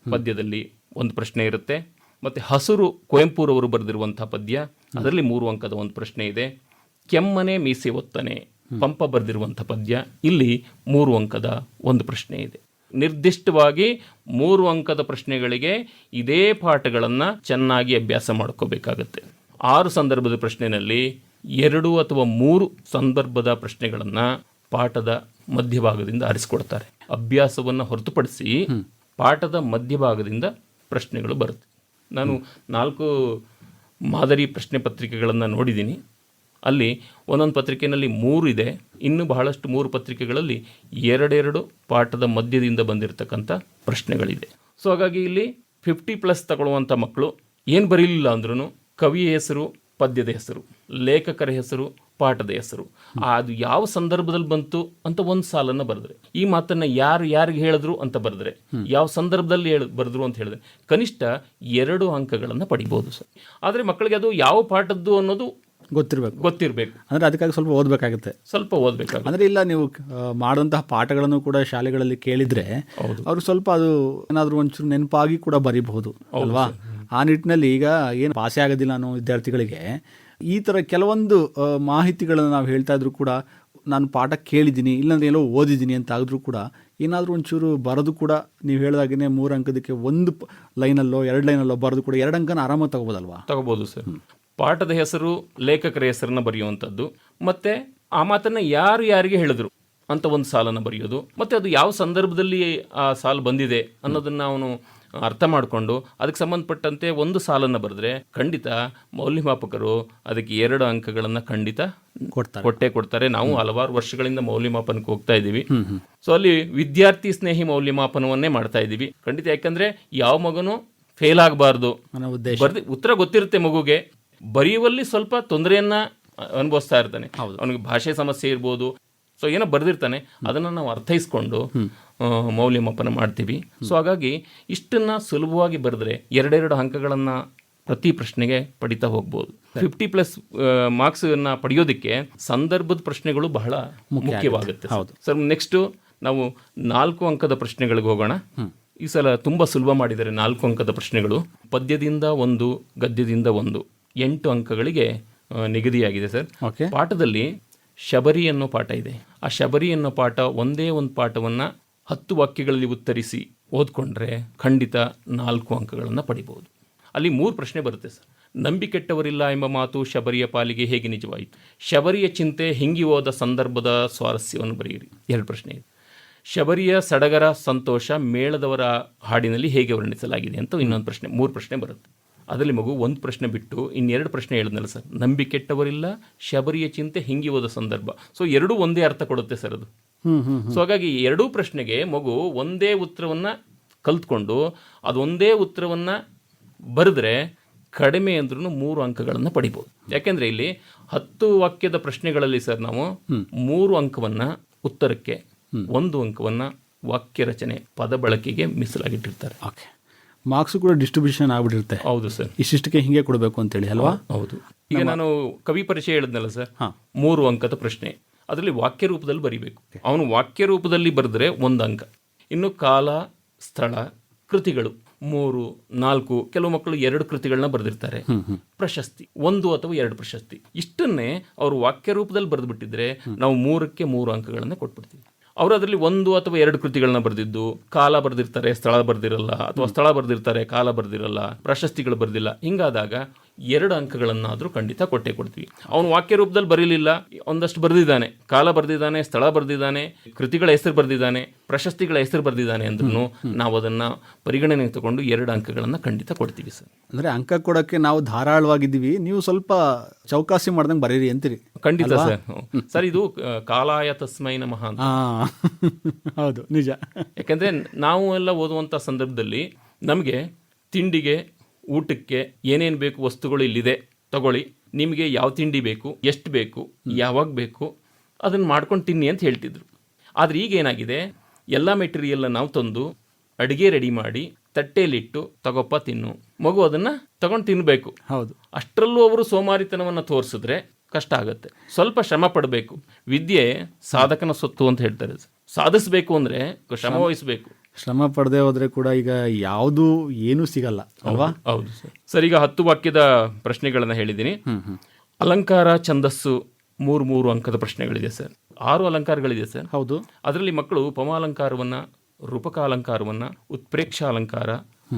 ಪದ್ಯದಲ್ಲಿ 1 ಪ್ರಶ್ನೆ ಇರುತ್ತೆ. ಮತ್ತು ಹಸುರು ಕುವೆಂಪುರವರು ಬರೆದಿರುವಂಥ ಪದ್ಯ, ಅದರಲ್ಲಿ 3 ಅಂಕದ ಒಂದು ಪ್ರಶ್ನೆ ಇದೆ. ಕೆಮ್ಮನೆ ಮೀಸೆ ಒತ್ತನೆ ಪಂಪ ಬರೆದಿರುವಂಥ ಪದ್ಯ, ಇಲ್ಲಿ 3 ಅಂಕದ ಒಂದು ಪ್ರಶ್ನೆ ಇದೆ. ನಿರ್ದಿಷ್ಟವಾಗಿ 3 ಅಂಕದ ಪ್ರಶ್ನೆಗಳಿಗೆ ಇದೇ ಪಾಠಗಳನ್ನು ಚೆನ್ನಾಗಿ ಅಭ್ಯಾಸ ಮಾಡ್ಕೋಬೇಕಾಗತ್ತೆ. 6 ಸಂದರ್ಭದ ಪ್ರಶ್ನೆಯಲ್ಲಿ 2 ಅಥವಾ 3 ಸಂದರ್ಭದ ಪ್ರಶ್ನೆಗಳನ್ನು ಪಾಠದ ಮಧ್ಯಭಾಗದಿಂದ ಆರಿಸಿಕೊಡ್ತಾರೆ. ಅಭ್ಯಾಸವನ್ನು ಹೊರತುಪಡಿಸಿ ಪಾಠದ ಮಧ್ಯಭಾಗದಿಂದ ಪ್ರಶ್ನೆಗಳು ಬರುತ್ತೆ. ನಾನು 4 ಮಾದರಿ ಪ್ರಶ್ನೆ ಪತ್ರಿಕೆಗಳನ್ನು ನೋಡಿದ್ದೀನಿ. ಅಲ್ಲಿ ಒಂದೊಂದು ಪತ್ರಿಕೆಯಲ್ಲಿ 3 ಇದೆ, ಇನ್ನು ಬಹಳಷ್ಟು 3 ಪತ್ರಿಕೆಗಳಲ್ಲಿ 2 ಪಾಠದ ಮಧ್ಯದಿಂದ ಬಂದಿರತಕ್ಕಂಥ ಪ್ರಶ್ನೆಗಳಿದೆ. ಸೊ ಹಾಗಾಗಿ ಇಲ್ಲಿ 50+ ತಗೊಳ್ಳುವಂಥ ಮಕ್ಕಳು ಏನು ಬರೀಲಿಲ್ಲ ಅಂದ್ರೂ ಕವಿಯ ಹೆಸರು, ಪದ್ಯದ ಹೆಸರು, ಲೇಖಕರ ಹೆಸರು, ಪಾಠದ ಹೆಸರು, ಅದು ಯಾವ ಸಂದರ್ಭದಲ್ಲಿ ಬಂತು ಅಂತ ಒಂದು ಸಾಲನ್ನು ಬರೆದ್ರೆ, ಈ ಮಾತನ್ನು ಯಾರಿಗೆ ಹೇಳಿದ್ರು ಅಂತ ಬರೆದ್ರೆ, ಯಾವ ಸಂದರ್ಭದಲ್ಲಿ ಬರೆದ್ರು ಅಂತ ಹೇಳಿದ್ರೆ ಕನಿಷ್ಠ 2 ಅಂಕಗಳನ್ನು ಪಡಿಬೋದು ಸರ್. ಆದರೆ ಮಕ್ಕಳಿಗೆ ಅದು ಯಾವ ಪಾಠದ್ದು ಅನ್ನೋದು ಗೊತ್ತಿರಬೇಕು. ಅಂದರೆ ಅದಕ್ಕಾಗಿ ಸ್ವಲ್ಪ ಓದಬೇಕಾಗುತ್ತೆ. ಅಂದರೆ ಇಲ್ಲ ನೀವು ಮಾಡುವಂತಹ ಪಾಠಗಳನ್ನು ಕೂಡ ಶಾಲೆಗಳಲ್ಲಿ ಕೇಳಿದರೆ ಅವರು ಸ್ವಲ್ಪ ಅದು ಏನಾದರೂ ಒಂಚೂರು ನೆನಪಾಗಿ ಕೂಡ ಬರೀಬಹುದು ಅಲ್ವಾ? ಆ ನಿಟ್ಟಿನಲ್ಲಿ ಈಗ ಏನು ಪಾಸೇ ಆಗೋದಿಲ್ಲ ಅನ್ನೋ ವಿದ್ಯಾರ್ಥಿಗಳಿಗೆ ಈ ಥರ ಕೆಲವೊಂದು ಮಾಹಿತಿಗಳನ್ನು ನಾವು ಹೇಳ್ತಾ ಇದ್ರು ಕೂಡ, ನಾನು ಪಾಠ ಕೇಳಿದ್ದೀನಿ ಇಲ್ಲಾಂದ್ರೆ ಎಲ್ಲೋ ಓದಿದ್ದೀನಿ ಅಂತ ಆಗಿದ್ರು ಕೂಡ ಏನಾದರೂ ಒಂಚೂರು ಬರೋದು ಕೂಡ ನೀವು ಹೇಳಿದಾಗೇ 3 ಅಂಕದಕ್ಕೆ 1 ಲೈನಲ್ಲೋ 2 ಲೈನಲ್ಲೋ ಬರೋದು ಕೂಡ 2 ಅಂಕನ ಆರಾಮಾಗಿ ತಗೋಬೋದು ಸರ್. ಪಾಠದ ಹೆಸರು, ಲೇಖಕರ ಹೆಸರನ್ನ ಬರೆಯುವಂಥದ್ದು, ಮತ್ತು ಆ ಮಾತನ್ನು ಯಾರಿಗೆ ಹೇಳಿದ್ರು ಅಂತ ಒಂದು ಸಾಲನ್ನು ಬರೆಯೋದು, ಮತ್ತು ಅದು ಯಾವ ಸಂದರ್ಭದಲ್ಲಿ ಆ ಸಾಲು ಬಂದಿದೆ ಅನ್ನೋದನ್ನು ಅವನು ಅರ್ಥ ಮಾಡಿಕೊಂಡು ಅದಕ್ಕೆ ಸಂಬಂಧಪಟ್ಟಂತೆ ಒಂದು ಸಾಲನ್ನು ಬರೆದ್ರೆ ಖಂಡಿತ ಮೌಲ್ಯಮಾಪಕರು ಅದಕ್ಕೆ 2 ಅಂಕಗಳನ್ನು ಖಂಡಿತ ಕೊಡ್ತಾರೆ. ನಾವು ಹಲವಾರು ವರ್ಷಗಳಿಂದ ಮೌಲ್ಯಮಾಪನಕ್ಕೆ ಹೋಗ್ತಾ ಇದ್ದೀವಿ. ಸೊ ಅಲ್ಲಿ ವಿದ್ಯಾರ್ಥಿ ಸ್ನೇಹಿ ಮೌಲ್ಯಮಾಪನವನ್ನೇ ಮಾಡ್ತಾ ಇದ್ದೀವಿ ಖಂಡಿತ. ಯಾಕಂದರೆ ಯಾವ ಮಗನು ಫೇಲ್ ಆಗಬಾರ್ದು, ಉತ್ತರ ಗೊತ್ತಿರುತ್ತೆ ಮಗುಗೆ, ಬರೆಯುವಲ್ಲಿ ಸ್ವಲ್ಪ ತೊಂದರೆಯನ್ನು ಅನುಭವಿಸ್ತಾ ಇರ್ತಾನೆ, ಅವನಿಗೆ ಭಾಷೆ ಸಮಸ್ಯೆ ಇರ್ಬೋದು, ಸೊ ಏನೋ ಬರೆದಿರ್ತಾನೆ, ಅದನ್ನು ನಾವು ಅರ್ಥೈಸ್ಕೊಂಡು ಮೌಲ್ಯಮಾಪನ ಮಾಡ್ತೀವಿ. ಸೊ ಹಾಗಾಗಿ ಇಷ್ಟನ್ನು ಸುಲಭವಾಗಿ ಬರೆದ್ರೆ 2 ಅಂಕಗಳನ್ನು ಪ್ರತಿ ಪ್ರಶ್ನೆಗೆ ಪಡಿತಾ ಹೋಗ್ಬೋದು. 50+ ಮಾರ್ಕ್ಸನ್ನು ಪಡೆಯೋದಕ್ಕೆ ಸಂದರ್ಭದ ಪ್ರಶ್ನೆಗಳು ಬಹಳ ಮುಖ್ಯವಾಗುತ್ತೆ ಸರ್. ನೆಕ್ಸ್ಟು ನಾವು 4 ಅಂಕದ ಪ್ರಶ್ನೆಗಳಿಗೆ ಹೋಗೋಣ. ಈ ಸಲ ತುಂಬ ಸುಲಭ ಮಾಡಿದ್ದಾರೆ 4 ಅಂಕದ ಪ್ರಶ್ನೆಗಳು. ಪದ್ಯದಿಂದ 1, ಗದ್ಯದಿಂದ 1, 8 ಅಂಕಗಳಿಗೆ ನಿಗದಿಯಾಗಿದೆ ಸರ್. ಪಾಠದಲ್ಲಿ ಶಬರಿ ಅನ್ನೋ ಪಾಠ ಇದೆ. ಆ ಶಬರಿ ಅನ್ನೋ ಪಾಠ ಒಂದೇ ಒಂದು ಪಾಠವನ್ನು 10 ವಾಕ್ಯಗಳಲ್ಲಿ ಉತ್ತರಿಸಿ ಓದ್ಕೊಂಡ್ರೆ ಖಂಡಿತ 4 ಅಂಕಗಳನ್ನು ಪಡಿಬೋದು. ಅಲ್ಲಿ 3 ಪ್ರಶ್ನೆ ಬರುತ್ತೆ ಸರ್. ನಂಬಿಕೆಟ್ಟವರಿಲ್ಲ ಎಂಬ ಮಾತು ಶಬರಿಯ ಪಾಲಿಗೆ ಹೇಗೆ ನಿಜವಾಯಿತು? ಶಬರಿಯ ಚಿಂತೆ ಹಿಂಗಿ ಹೋದ ಸಂದರ್ಭದ ಸ್ವಾರಸ್ಯವನ್ನು ಬರೆಯಿರಿ. 2 ಪ್ರಶ್ನೆ ಇದೆ. ಶಬರಿಯ ಸಡಗರ ಸಂತೋಷ ಮೇಳದವರ ಹಾಡಿನಲ್ಲಿ ಹೇಗೆ ವರ್ಣಿಸಲಾಗಿದೆ ಅಂತ ಇನ್ನೊಂದು ಪ್ರಶ್ನೆ, 3 ಪ್ರಶ್ನೆ ಬರುತ್ತೆ. ಅದರಲ್ಲಿ ಮಗು ಒಂದು ಪ್ರಶ್ನೆ ಬಿಟ್ಟು ಇನ್ನೆರಡು ಪ್ರಶ್ನೆ ಹೇಳಿದ್ನಲ್ಲ ಸರ್, ನಂಬಿಕೆಟ್ಟವರಿಲ್ಲ, ಶಬರಿಯ ಚಿಂತೆ ಹಿಂಗಿ ಹೋದ ಸಂದರ್ಭ. ಸೊ ಎರಡೂ ಒಂದೇ ಅರ್ಥ ಕೊಡುತ್ತೆ ಸರ್ ಅದು. ಸೊ ಹಾಗಾಗಿ ಎರಡೂ ಪ್ರಶ್ನೆಗೆ ಮಗು ಒಂದೇ ಉತ್ತರವನ್ನು ಕಲ್ತ್ಕೊಂಡು ಅದೊಂದೇ ಉತ್ತರವನ್ನು ಬರೆದ್ರೆ ಕಡಿಮೆ ಅಂದ್ರೂ 3 ಅಂಕಗಳನ್ನು ಪಡಿಬೋದು. ಯಾಕೆಂದರೆ ಇಲ್ಲಿ 10 ವಾಕ್ಯದ ಪ್ರಶ್ನೆಗಳಲ್ಲಿ ಸರ್ ನಾವು 3 ಅಂಕವನ್ನು ಉತ್ತರಕ್ಕೆ, 1 ಅಂಕವನ್ನು ವಾಕ್ಯ ರಚನೆ ಪದ ಬಳಕೆಗೆ ಮೀಸಲಾಗಿಟ್ಟಿರ್ತಾರೆ. ಓಕೆ, ಮಾರ್ಕ್ಸು ಕೂಡ ಡಿಸ್ಟ್ರಿಬ್ಯೂಷನ್ ಆಗ್ಬಿಟ್ಟಿರುತ್ತೆ. ಹೌದು ಸರ್, ಇಷ್ಟಿಷ್ಟಕ್ಕೆ ಹಿಂಗೆ ಕೊಡಬೇಕು ಅಂತೇಳಿ ಅಲ್ವಾ? ಹೌದು. ಈಗ ನಾನು ಕವಿ ಪರಿಚಯ ಹೇಳಿದ್ನಲ್ಲ ಸರ್, 3 ಅಂಕದ ಪ್ರಶ್ನೆ, ಅದರಲ್ಲಿ ವಾಕ್ಯ ರೂಪದಲ್ಲಿ ಬರೀಬೇಕು. ಅವನು ವಾಕ್ಯ ರೂಪದಲ್ಲಿ ಬರೆದ್ರೆ 1 ಅಂಕ. ಇನ್ನು ಕಾಲ, ಸ್ಥಳ, ಕೃತಿಗಳು 3, 4, ಕೆಲವು ಮಕ್ಕಳು 2 ಕೃತಿಗಳನ್ನ ಬರೆದಿರ್ತಾರೆ, ಪ್ರಶಸ್ತಿ 1 ಅಥವಾ 2 ಪ್ರಶಸ್ತಿ. ಇಷ್ಟನ್ನೇ ಅವರು ವಾಕ್ಯ ರೂಪದಲ್ಲಿ ಬರೆದ್ಬಿಟ್ಟಿದ್ರೆ ನಾವು 3ಕ್ಕೆ 3 ಅಂಕಗಳನ್ನು ಕೊಟ್ಬಿಡ್ತೀವಿ. ಅವರು ಅದರಲ್ಲಿ 1 ಅಥವಾ 2 ಕೃತಿಗಳನ್ನ ಬರೆದಿದ್ದು, ಕಾಲ ಬರೆದಿರ್ತಾರೆ, ಸ್ಥಳ ಬರೆದಿರಲ್ಲ, ಅಥವಾ ಸ್ಥಳ ಬರೆದಿರ್ತಾರೆ, ಕಾಲ ಬರೆದಿರಲ್ಲ, ಪ್ರಶಸ್ತಿಗಳು ಬರೆದಿಲ್ಲ, ಹಿಂಗಾದಾಗ 2 ಅಂಕಗಳನ್ನಾದರೂ ಖಂಡಿತ ಕೊಟ್ಟೇ ಕೊಡ್ತೀವಿ. ಅವನು ವಾಕ್ಯ ರೂಪದಲ್ಲಿ ಬರೀಲಿಲ್ಲ, ಒಂದಷ್ಟು ಬರೆದಿದ್ದಾನೆ, ಕಾಲ ಬರೆದಿದ್ದಾನೆ, ಸ್ಥಳ ಬರೆದಿದ್ದಾನೆ, ಕೃತಿಗಳ ಹೆಸರು ಬರೆದಿದ್ದಾನೆ, ಪ್ರಶಸ್ತಿಗಳ ಹೆಸರು ಬರೆದಿದ್ದಾನೆ ಅಂದ್ರೂ ನಾವು ಅದನ್ನು ಪರಿಗಣನೆಗೆ ತಗೊಂಡು 2 ಅಂಕಗಳನ್ನು ಖಂಡಿತ ಕೊಡ್ತೀವಿ ಸರ್. ಅಂದರೆ ಅಂಕ ಕೊಡೋಕ್ಕೆ ನಾವು ಧಾರಾಳವಾಗಿದ್ದೀವಿ, ನೀವು ಸ್ವಲ್ಪ ಚೌಕಾಸಿ ಮಾಡ್ದಂಗೆ ಬರೀರಿ ಅಂತೀರಿ. ಖಂಡಿತ ಸರ್. ಸರ್ ಇದು ಕಾಲಾಯ ತಸ್ಮೈ ನಮಃ ಅಂತ. ಹೌದು, ನಿಜ. ಯಾಕೆಂದರೆ ನಾವು ಎಲ್ಲ ಓದುವಂಥ ಸಂದರ್ಭದಲ್ಲಿ ನಮಗೆ ತಿಂಡಿಗೆ, ಊಟಕ್ಕೆ ಏನೇನು ಬೇಕು ವಸ್ತುಗಳು ಇಲ್ಲಿದೆ ತಗೊಳ್ಳಿ, ನಿಮಗೆ ಯಾವ ತಿಂಡಿ ಬೇಕು, ಎಷ್ಟು ಬೇಕು, ಯಾವಾಗ ಬೇಕು ಅದನ್ನು ಮಾಡ್ಕೊಂಡು ತಿನ್ನಿ ಅಂತ ಹೇಳ್ತಿದ್ರು. ಆದರೆ ಈಗ ಏನಾಗಿದೆ, ಎಲ್ಲ ಮೆಟೀರಿಯಲ್ನ ನಾವು ತಂದು ಅಡುಗೆ ರೆಡಿ ಮಾಡಿ ತಟ್ಟೆಯಲ್ಲಿಟ್ಟು ತಗೊಪ್ಪ ತಿನ್ನು, ಮಗು ಅದನ್ನು ತಗೊಂಡು ತಿನ್ನಬೇಕು. ಹೌದು. ಅಷ್ಟರಲ್ಲೂ ಅವರು ಸೋಮಾರಿತನವನ್ನು ತೋರಿಸಿದ್ರೆ ಕಷ್ಟ ಆಗುತ್ತೆ. ಸ್ವಲ್ಪ ಶ್ರಮ ಪಡಬೇಕು. ವಿದ್ಯೆ ಸಾಧಕನ ಸೊತ್ತು ಅಂತ ಹೇಳ್ತಾರೆ. ಸಾಧಿಸಬೇಕು ಅಂದರೆ ಶ್ರಮ ವಹಿಸಬೇಕು. ಶ್ರಮ ಪಡದೆ ಹೋದ್ರೆ ಕೂಡ ಈಗ ಯಾವುದು ಏನೂ ಸಿಗಲ್ಲ ಅಲ್ವಾ? ಹೌದು ಸರ್. ಸರ್, ಈಗ 10 ವಾಕ್ಯದ ಪ್ರಶ್ನೆಗಳನ್ನು ಹೇಳಿದ್ದೀನಿ. ಅಲಂಕಾರ, ಛಂದಸ್ಸು 3 ಅಂಕದ ಪ್ರಶ್ನೆಗಳಿದೆ ಸರ್. 6 ಅಲಂಕಾರಗಳಿದೆ ಸರ್. ಹೌದು. ಅದರಲ್ಲಿ ಮಕ್ಕಳು ಉಪಮಾಲಂಕಾರವನ್ನು, ರೂಪಕಾಲಂಕಾರವನ್ನು, ಉತ್ಪ್ರೇಕ್ಷ ಅಲಂಕಾರ,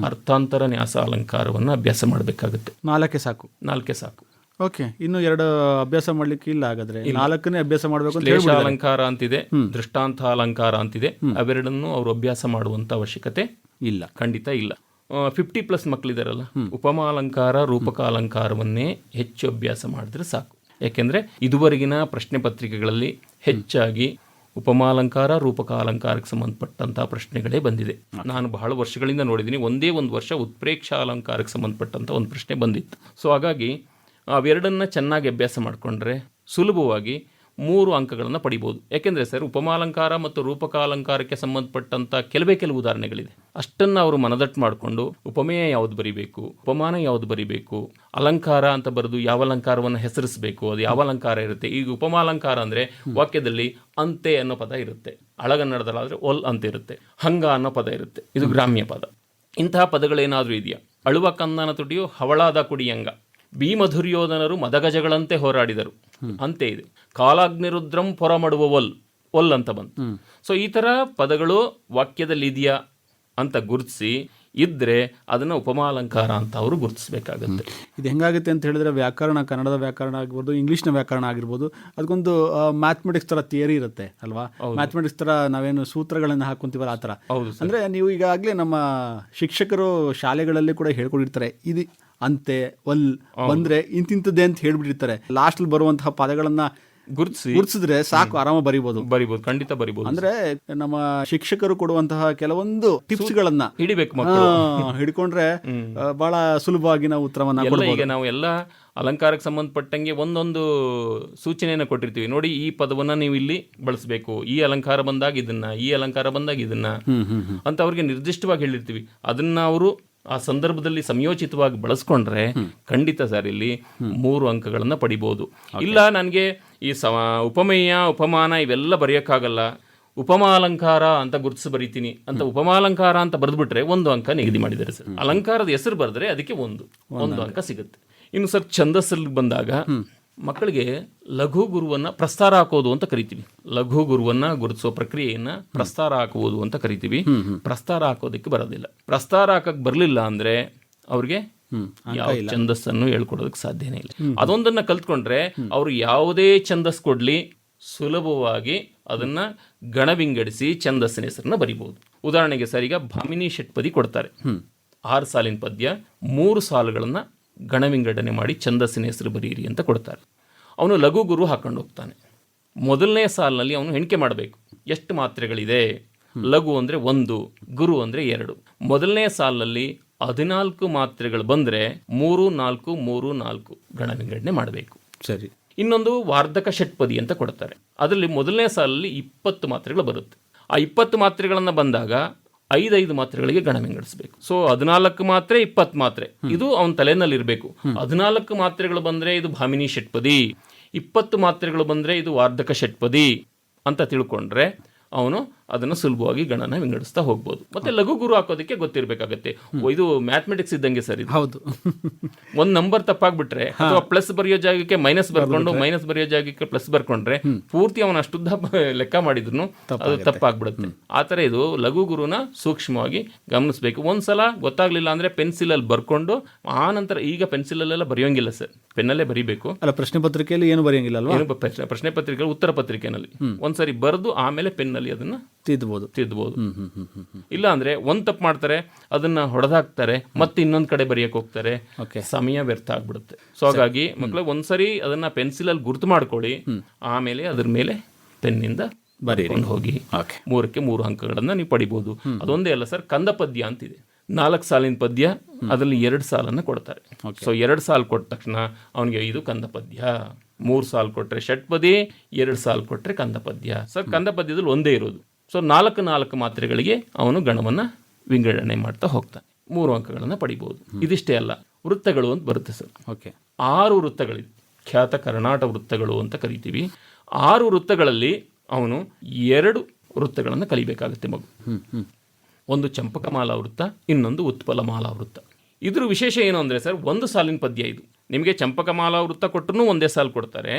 ಅರ್ಥಾಂತರ ನ್ಯಾಸ ಅಲಂಕಾರವನ್ನು ಅಭ್ಯಾಸ ಮಾಡಬೇಕಾಗುತ್ತೆ. 4 ಸಾಕು. 4 ಸಾಕು. ಓಕೆ, ಇನ್ನು 2 ಅಭ್ಯಾಸ ಮಾಡ್ಲಿಕ್ಕೆ ಇಲ್ಲ. ಹಾಗಾದ್ರೆ 4ನೇ ಅಭ್ಯಾಸ ಮಾಡಬೇಕು. ಕ್ಲೇಶ ಅಲಂಕಾರ ಅಂತಿದೆ, ದೃಷ್ಟಾಂತ ಅಲಂಕಾರ ಅಂತಿದೆ. ಅವೆರಡನ್ನು ಅವರು ಅಭ್ಯಾಸ ಮಾಡುವಂತ ಅವಶ್ಯಕತೆ ಇಲ್ಲ, ಖಂಡಿತ ಇಲ್ಲ. 50+ ಮಕ್ಕಳಿದಾರಲ್ಲ, ಉಪಮಾಲಂಕಾರ, ರೂಪಕಾಲಂಕಾರವನ್ನೇ ಹೆಚ್ಚು ಅಭ್ಯಾಸ ಮಾಡಿದ್ರೆ ಸಾಕು. ಯಾಕೆಂದ್ರೆ ಇದುವರೆಗಿನ ಪ್ರಶ್ನೆ ಪತ್ರಿಕೆಗಳಲ್ಲಿ ಹೆಚ್ಚಾಗಿ ಉಪಮಾಲಂಕಾರ, ರೂಪಕಾಲಂಕಾರಕ್ಕೆ ಸಂಬಂಧಪಟ್ಟಂತಹ ಪ್ರಶ್ನೆಗಳೇ ಬಂದಿದೆ. ನಾನು ಬಹಳ ವರ್ಷಗಳಿಂದ ನೋಡಿದ್ದೀನಿ. ಒಂದೇ ಒಂದು ವರ್ಷ ಉತ್ಪ್ರೇಕ್ಷ ಅಲಂಕಾರಕ್ಕೆ ಸಂಬಂಧಪಟ್ಟಂಥ ಒಂದು ಪ್ರಶ್ನೆ ಬಂದಿತ್ತು. ಸೊ ಹಾಗಾಗಿ ಅವೆರಡನ್ನು ಚೆನ್ನಾಗಿ ಅಭ್ಯಾಸ ಮಾಡಿಕೊಂಡ್ರೆ ಸುಲಭವಾಗಿ 3 ಅಂಕಗಳನ್ನು ಪಡಿಬೋದು. ಯಾಕೆಂದರೆ ಸರ್, ಉಪಮಾಲಂಕಾರ ಮತ್ತು ರೂಪಕಾಲಂಕಾರಕ್ಕೆ ಸಂಬಂಧಪಟ್ಟಂಥ ಕೆಲವು ಉದಾಹರಣೆಗಳಿದೆ. ಅಷ್ಟನ್ನು ಅವರು ಮನದಟ್ಟು ಮಾಡಿಕೊಂಡು ಉಪಮೇಯ ಯಾವುದು ಬರಿಬೇಕು, ಉಪಮಾನ ಯಾವುದು ಬರಿಬೇಕು, ಅಲಂಕಾರ ಅಂತ ಬರೆದು ಯಾವ ಅಲಂಕಾರವನ್ನು ಹೆಸರಿಸಬೇಕು, ಅದು ಯಾವ ಅಲಂಕಾರ ಇರುತ್ತೆ. ಈಗ ಉಪಮಾಲಂಕಾರ ಅಂದರೆ ವಾಕ್ಯದಲ್ಲಿ ಅಂತೆ ಅನ್ನೋ ಪದ ಇರುತ್ತೆ, ಹಳಗನ್ನಡದಲ್ಲಾದರೆ ಒಲ್ ಅಂತ ಇರುತ್ತೆ, ಹಂಗ ಅನ್ನೋ ಪದ ಇರುತ್ತೆ, ಇದು ಗ್ರಾಮ್ಯ ಪದ. ಇಂತಹ ಪದಗಳೇನಾದರೂ ಇದೆಯಾ? ಅಳುವ ಕಂದನ ತುಟಿಯು ಹವಳಾದ ಕುಡಿಯಂಗ, ಭೀಮಧುರ್ಯೋಧನರು ಮದಗಜಗಳಂತೆ ಹೋರಾಡಿದರು ಅಂತೆ ಇದೆ. ಕಾಲಾಗ್ನಿರುದ್ರಂ ಪೊರಮಡುವ ಒಲ್ ಅಂತ ಬಂತು. ಸೊ ಈ ಥರ ಪದಗಳು ವಾಕ್ಯದಲ್ಲಿ ಇದೆಯಾ ಅಂತ ಗುರುತಿಸಿ ಇದ್ದರೆ ಅದನ್ನು ಉಪಮಾಲಂಕಾರ ಅಂತ ಅವರು ಗುರುತಿಸಬೇಕಾಗುತ್ತೆ. ಇದು ಹೆಂಗಾಗುತ್ತೆ ಅಂತ ಹೇಳಿದ್ರೆ, ವ್ಯಾಕರಣ, ಕನ್ನಡದ ವ್ಯಾಕರಣ ಆಗಿರ್ಬೋದು, ಇಂಗ್ಲೀಷ್ನ ವ್ಯಾಕರಣ ಆಗಿರ್ಬೋದು, ಅದಕ್ಕೊಂದು ಮ್ಯಾಥಮೆಟಿಕ್ಸ್ ಥರ ಥಿಯರಿ ಇರುತ್ತೆ ಅಲ್ವಾ? ಮ್ಯಾಥಮೆಟಿಕ್ಸ್ ಥರ ನಾವೇನು ಸೂತ್ರಗಳನ್ನು ಹಾಕೊಂತೀವಲ್ಲ ಆ ಥರ. ಅಂದರೆ ನೀವು ಈಗಾಗಲೇ ನಮ್ಮ ಶಿಕ್ಷಕರು ಶಾಲೆಗಳಲ್ಲಿ ಕೂಡ ಹೇಳ್ಕೊಂಡಿರ್ತಾರೆ, ಇದು ಅಂತೆ ಒಲ್ ಬಂದರೆ ಇಂತಿಂಥದ್ದೇ ಅಂತ ಹೇಳ್ಬಿಟ್ಟಿರ್ತಾರೆ. ಲಾಸ್ಟಲ್ಲಿ ಬರುವಂತಹ ಪದಗಳನ್ನು ಗುರುತಿಸಿದ್ರೆ ಸಾಕು, ಆರಾಮ ಬರಿಬೋದು. ಖಂಡಿತ ಬರಿಬೋದು. ಅಂದ್ರೆ ನಮ್ಮ ಶಿಕ್ಷಕರು ಕೊಡುವಂತಹ ಕೆಲವೊಂದು ಟಿಪ್ಸ್ ಗಳನ್ನ ಹಿಡಿಬೇಕು, ಹಿಡ್ಕೊಂಡ್ರೆ ಬಹಳ ಸುಲಭವಾಗಿ ನಾವು ಉತ್ತರವನ್ನ ಕೊಡಬಹುದು. ಈಗ ನಾವು ಎಲ್ಲ ಅಲಂಕಾರಕ್ಕೆ ಸಂಬಂಧಪಟ್ಟಂಗೆ ಒಂದೊಂದು ಸೂಚನೆಯನ್ನು ಕೊಟ್ಟಿರ್ತೀವಿ. ನೋಡಿ, ಈ ಪದವನ್ನ ನೀವು ಇಲ್ಲಿ ಬಳಸಬೇಕು, ಈ ಅಲಂಕಾರ ಬಂದಾಗ ಇದನ್ನ, ಈ ಅಲಂಕಾರ ಬಂದಾಗ ಇದನ್ನ ಅಂತ ಅವ್ರಿಗೆ ನಿರ್ದಿಷ್ಟವಾಗಿ ಹೇಳಿರ್ತೀವಿ. ಅದನ್ನ ಅವರು ಆ ಸಂದರ್ಭದಲ್ಲಿ ಸಂಯೋಚಿತವಾಗಿ ಬಳಸ್ಕೊಂಡ್ರೆ ಖಂಡಿತ ಸರ್ ಇಲ್ಲಿ 3 ಅಂಕಗಳನ್ನು ಪಡಿಬೋದು. ಇಲ್ಲ, ನನಗೆ ಈ ಉಪಮೇಯ, ಉಪಮಾನ ಇವೆಲ್ಲ ಬರೆಯೋಕ್ಕಾಗಲ್ಲ, ಉಪಮಾಲಂಕಾರ ಅಂತ ಗುರುತಿಸಿ ಬರೀತೀನಿ ಅಂತ ಉಪಮಾಲಂಕಾರ ಅಂತ ಬರೆದ್ಬಿಟ್ರೆ 1 ಅಂಕ ನಿಗದಿ ಮಾಡಿದ್ದಾರೆ ಸರ್. ಅಲಂಕಾರದ ಹೆಸರು ಬರೆದ್ರೆ ಅದಕ್ಕೆ ಒಂದು ಅಂಕ ಸಿಗುತ್ತೆ. ಇನ್ನು ಸರ್, ಛಂದಸ್ಸಲ್ಲಿ ಬಂದಾಗ ಮಕ್ಕಳಿಗೆ ಲಘು ಗುರುವನ್ನು ಪ್ರಸ್ತಾರ ಹಾಕೋದು ಅಂತ ಕರಿತೀವಿ. ಲಘು ಗುರುವನ್ನು ಗುರುತಿಸೋ ಪ್ರಕ್ರಿಯೆಯನ್ನು ಪ್ರಸ್ತಾರ ಹಾಕುವುದು ಅಂತ ಕರಿತೀವಿ. ಪ್ರಸ್ತಾರ ಹಾಕೋದಕ್ಕೆ ಬರೋದಿಲ್ಲ. ಪ್ರಸ್ತಾರ ಹಾಕಕ್ಕೆ ಬರಲಿಲ್ಲ ಅಂದರೆ ಅವ್ರಿಗೆ ಯಾವ ಛಂದಸ್ಸನ್ನು ಹೇಳ್ಕೊಡೋದಕ್ಕೆ ಸಾಧ್ಯನೇ ಇಲ್ಲ. ಅದೊಂದನ್ನು ಕಲ್ತ್ಕೊಂಡ್ರೆ ಅವರು ಯಾವುದೇ ಛಂದಸ್ ಕೊಡ್ಲಿ ಸುಲಭವಾಗಿ ಅದನ್ನ ಗಣವಿಂಗಡಿಸಿ ಛಂದಸ್ಸಿನ ಹೆಸರನ್ನ ಬರಿಬಹುದು. ಉದಾಹರಣೆಗೆ ಸರ್, ಈಗ ಭಾಮಿನಿ ಷಟ್ಪದಿ ಕೊಡ್ತಾರೆ, 6 ಸಾಲಿನ ಪದ್ಯ, 3 ಸಾಲುಗಳನ್ನ ಗಣವಿಂಗಡಣೆ ಮಾಡಿ ಛಂದಸ್ಸಿನ ಹೆಸರು ಬರೀರಿ ಅಂತ ಕೊಡ್ತಾರೆ. ಅವನು ಲಘು ಗುರು ಹಾಕೊಂಡು ಹೋಗ್ತಾನೆ. ಮೊದಲನೇ ಸಾಲಿನಲ್ಲಿ ಅವನು ಎಣಿಕೆ ಮಾಡಬೇಕು, ಎಷ್ಟು ಮಾತ್ರೆಗಳಿದೆ. ಲಘು ಅಂದರೆ 1, ಗುರು ಅಂದರೆ 2. ಮೊದಲನೇ ಸಾಲಿನಲ್ಲಿ 14 ಮಾತ್ರೆಗಳು ಬಂದರೆ 3, 4, 3, 4 ಗಣವಿಂಗಡಣೆ ಮಾಡಬೇಕು. ಸರಿ. ಇನ್ನೊಂದು ವಾರ್ಧಕ ಷಟ್ಪದಿ ಅಂತ ಕೊಡ್ತಾರೆ. ಅದರಲ್ಲಿ ಮೊದಲನೇ ಸಾಲಲ್ಲಿ 20 ಮಾತ್ರೆಗಳು ಬರುತ್ತೆ. ಆ 20 ಮಾತ್ರೆಗಳನ್ನು ಬಂದಾಗ 5 ಮಾತ್ರೆಗಳಿಗೆ ಗಣವಿಂಗಡಿಸಬೇಕು. ಸೊ 14 ಮಾತ್ರೆ, 20 ಮಾತ್ರೆ, ಇದು ಅವನ ತಲೆನಲ್ಲಿ ಇರಬೇಕು. 14 ಮಾತ್ರೆಗಳು ಬಂದರೆ ಇದು ಭಾಮಿನಿ ಷಟ್ಪದಿ, 20 ಮಾತ್ರೆಗಳು ಬಂದರೆ ಇದು ವಾರ್ಧಕ ಷಟ್ಪದಿ ಅಂತ ತಿಳ್ಕೊಂಡ್ರೆ ಅವನು ಅದನ್ನು ಸುಲಭವಾಗಿ ಗಣನ ವಿಂಗಡಿಸ್ತಾ ಹೋಗ್ಬೋದು. ಮತ್ತೆ ಲಘು ಗುರು ಹಾಕೋದಕ್ಕೆ ಗೊತ್ತಿರಬೇಕಾಗತ್ತೆ. ಇದು ಮ್ಯಾಥಮೆಟಿಕ್ಸ್ ಇದ್ದಂಗೆ ಸರ್. ಇದು ಹೌದು. ಒಂದು ನಂಬರ್ ತಪ್ಪಾಗ್ಬಿಟ್ರೆ ಅಥವಾ ಪ್ಲಸ್ ಬರೆಯೋ ಜಾಗಕ್ಕೆ ಮೈನಸ್ ಬರ್ಕೊಂಡು ಮೈನಸ್ ಬರೆಯೋ ಜಾಗಕ್ಕೆ ಪ್ಲಸ್ ಬರ್ಕೊಂಡ್ರೆ ಪೂರ್ತಿ ಅವನ ಅಷ್ಟುದ್ದ ಲೆಕ್ಕ ಮಾಡಿದ್ರು ಅದು ತಪ್ಪಾಗ್ಬಿಡುತ್ತೆ. ಆ ಥರ ಇದು ಲಘು ಗುರುನ ಸೂಕ್ಷ್ಮವಾಗಿ ಗಮನಿಸಬೇಕು. ಒಂದ್ಸಲ ಗೊತ್ತಾಗ್ಲಿಲ್ಲ ಅಂದ್ರೆ ಪೆನ್ಸಿಲಲ್ಲಿ ಬರ್ಕೊಂಡು ಆ ನಂತರ, ಈಗ ಪೆನ್ಸಿಲಲ್ಲೆಲ್ಲ ಬರೆಯೋಂಗಿಲ್ಲ ಸರ್, ಪೆನ್ನಲ್ಲೇ ಬರೀಬೇಕು. ಅಲ್ಲ, ಪ್ರಶ್ನೆ ಪತ್ರಿಕೆಯಲ್ಲಿ ಏನು ಬರೆಯಂಗಿಲ್ಲ ಅಲ್ವಾ? ಪ್ರಶ್ನೆ ಪತ್ರಿಕೆ, ಉತ್ತರ ಪತ್ರಿಕೆನಲ್ಲಿ ಒಂದ್ಸರಿ ಬರೆದು ಆಮೇಲೆ ಪೆನ್ನಲ್ಲಿ ಅದನ್ನ ತಿದ್ದಬಹುದು. ಇಲ್ಲ ಅಂದ್ರೆ ಒಂದ್ ತಪ್ಪು ಮಾಡ್ತಾರೆ, ಅದನ್ನ ಹೊಡೆದಾಕ್ತಾರೆ, ಮತ್ತೆ ಇನ್ನೊಂದ್ ಕಡೆ ಬರೆಯಕ್ಕೆ ಹೋಗ್ತಾರೆ, ಸಮಯ ವ್ಯರ್ಥ ಆಗ್ಬಿಡುತ್ತೆ. ಸೊ ಹಾಗಾಗಿ ಮಕ್ಕಳು ಒಂದ್ಸರಿ ಅದನ್ನ ಪೆನ್ಸಿಲಲ್ಲಿ ಗುರ್ತು ಮಾಡ್ಕೊಳ್ಳಿ, ಆಮೇಲೆ ಅದ್ರ ಮೇಲೆ ಪೆನ್ನಿಂದ ಬರೆಕೊಂಡು ಹೋಗಿ 3ಕ್ಕೆ 3 ಅಂಕಗಳನ್ನ ನೀವು ಪಡಿಬಹುದು. ಅದೊಂದೇ ಅಲ್ಲ ಸರ್, ಕಂದ ಪದ್ಯ ಅಂತಿದೆ. 4 ಸಾಲಿನ ಪದ್ಯ, ಅದರಲ್ಲಿ 2 ಸಾಲನ್ನು ಕೊಡ್ತಾರೆ. ಸೊ 2 ಸಾಲು ಕೊಟ್ಟ ತಕ್ಷಣ ಅವನಿಗೆ 5 ಕಂದ ಪದ್ಯ, 3 ಸಾಲು ಕೊಟ್ರೆ ಷಟ್ಪದಿ, 2 ಸಾಲು ಕೊಟ್ರೆ ಕಂದ ಪದ್ಯ. ಸರ್ ಕಂದ ಪದ್ಯದಲ್ಲಿ ಒಂದೇ ಇರೋದು. ಸೊ 4 ಮಾತ್ರೆಗಳಿಗೆ ಅವನು ಗಣವನ್ನು ವಿಂಗಡಣೆ ಮಾಡ್ತಾ ಹೋಗ್ತಾನೆ, 3 ಅಂಕಗಳನ್ನು ಪಡಿಬಹುದು. ಇದಿಷ್ಟೇ ಅಲ್ಲ, ವೃತ್ತಗಳು ಅಂತ ಬರುತ್ತೆ ಸರ್. 6 ವೃತ್ತಗಳಿವೆ, ಖ್ಯಾತ ಕರ್ನಾಟ ವೃತ್ತಗಳು ಅಂತ ಕರಿತೀವಿ. 6 ವೃತ್ತಗಳಲ್ಲಿ ಅವನು 2 ವೃತ್ತಗಳನ್ನು ಕಲಿಬೇಕಾಗುತ್ತೆ ಮಗು. ಒಂದು ಚಂಪಕಮಾಲಾ ವೃತ್ತ, ಇನ್ನೊಂದು ಉತ್ಪಲಮಾಲಾ ವೃತ್ತ. ಇದ್ರ ವಿಶೇಷ ಏನು ಅಂದರೆ ಸರ್, 1 ಸಾಲಿನ ಪದ್ಯ ಇದು. ನಿಮಗೆ ಚಂಪಕಮಾಲಾ ವೃತ್ತ ಕೊಟ್ಟರು ಒಂದೇ ಸಾಲು ಕೊಡ್ತಾರೆ,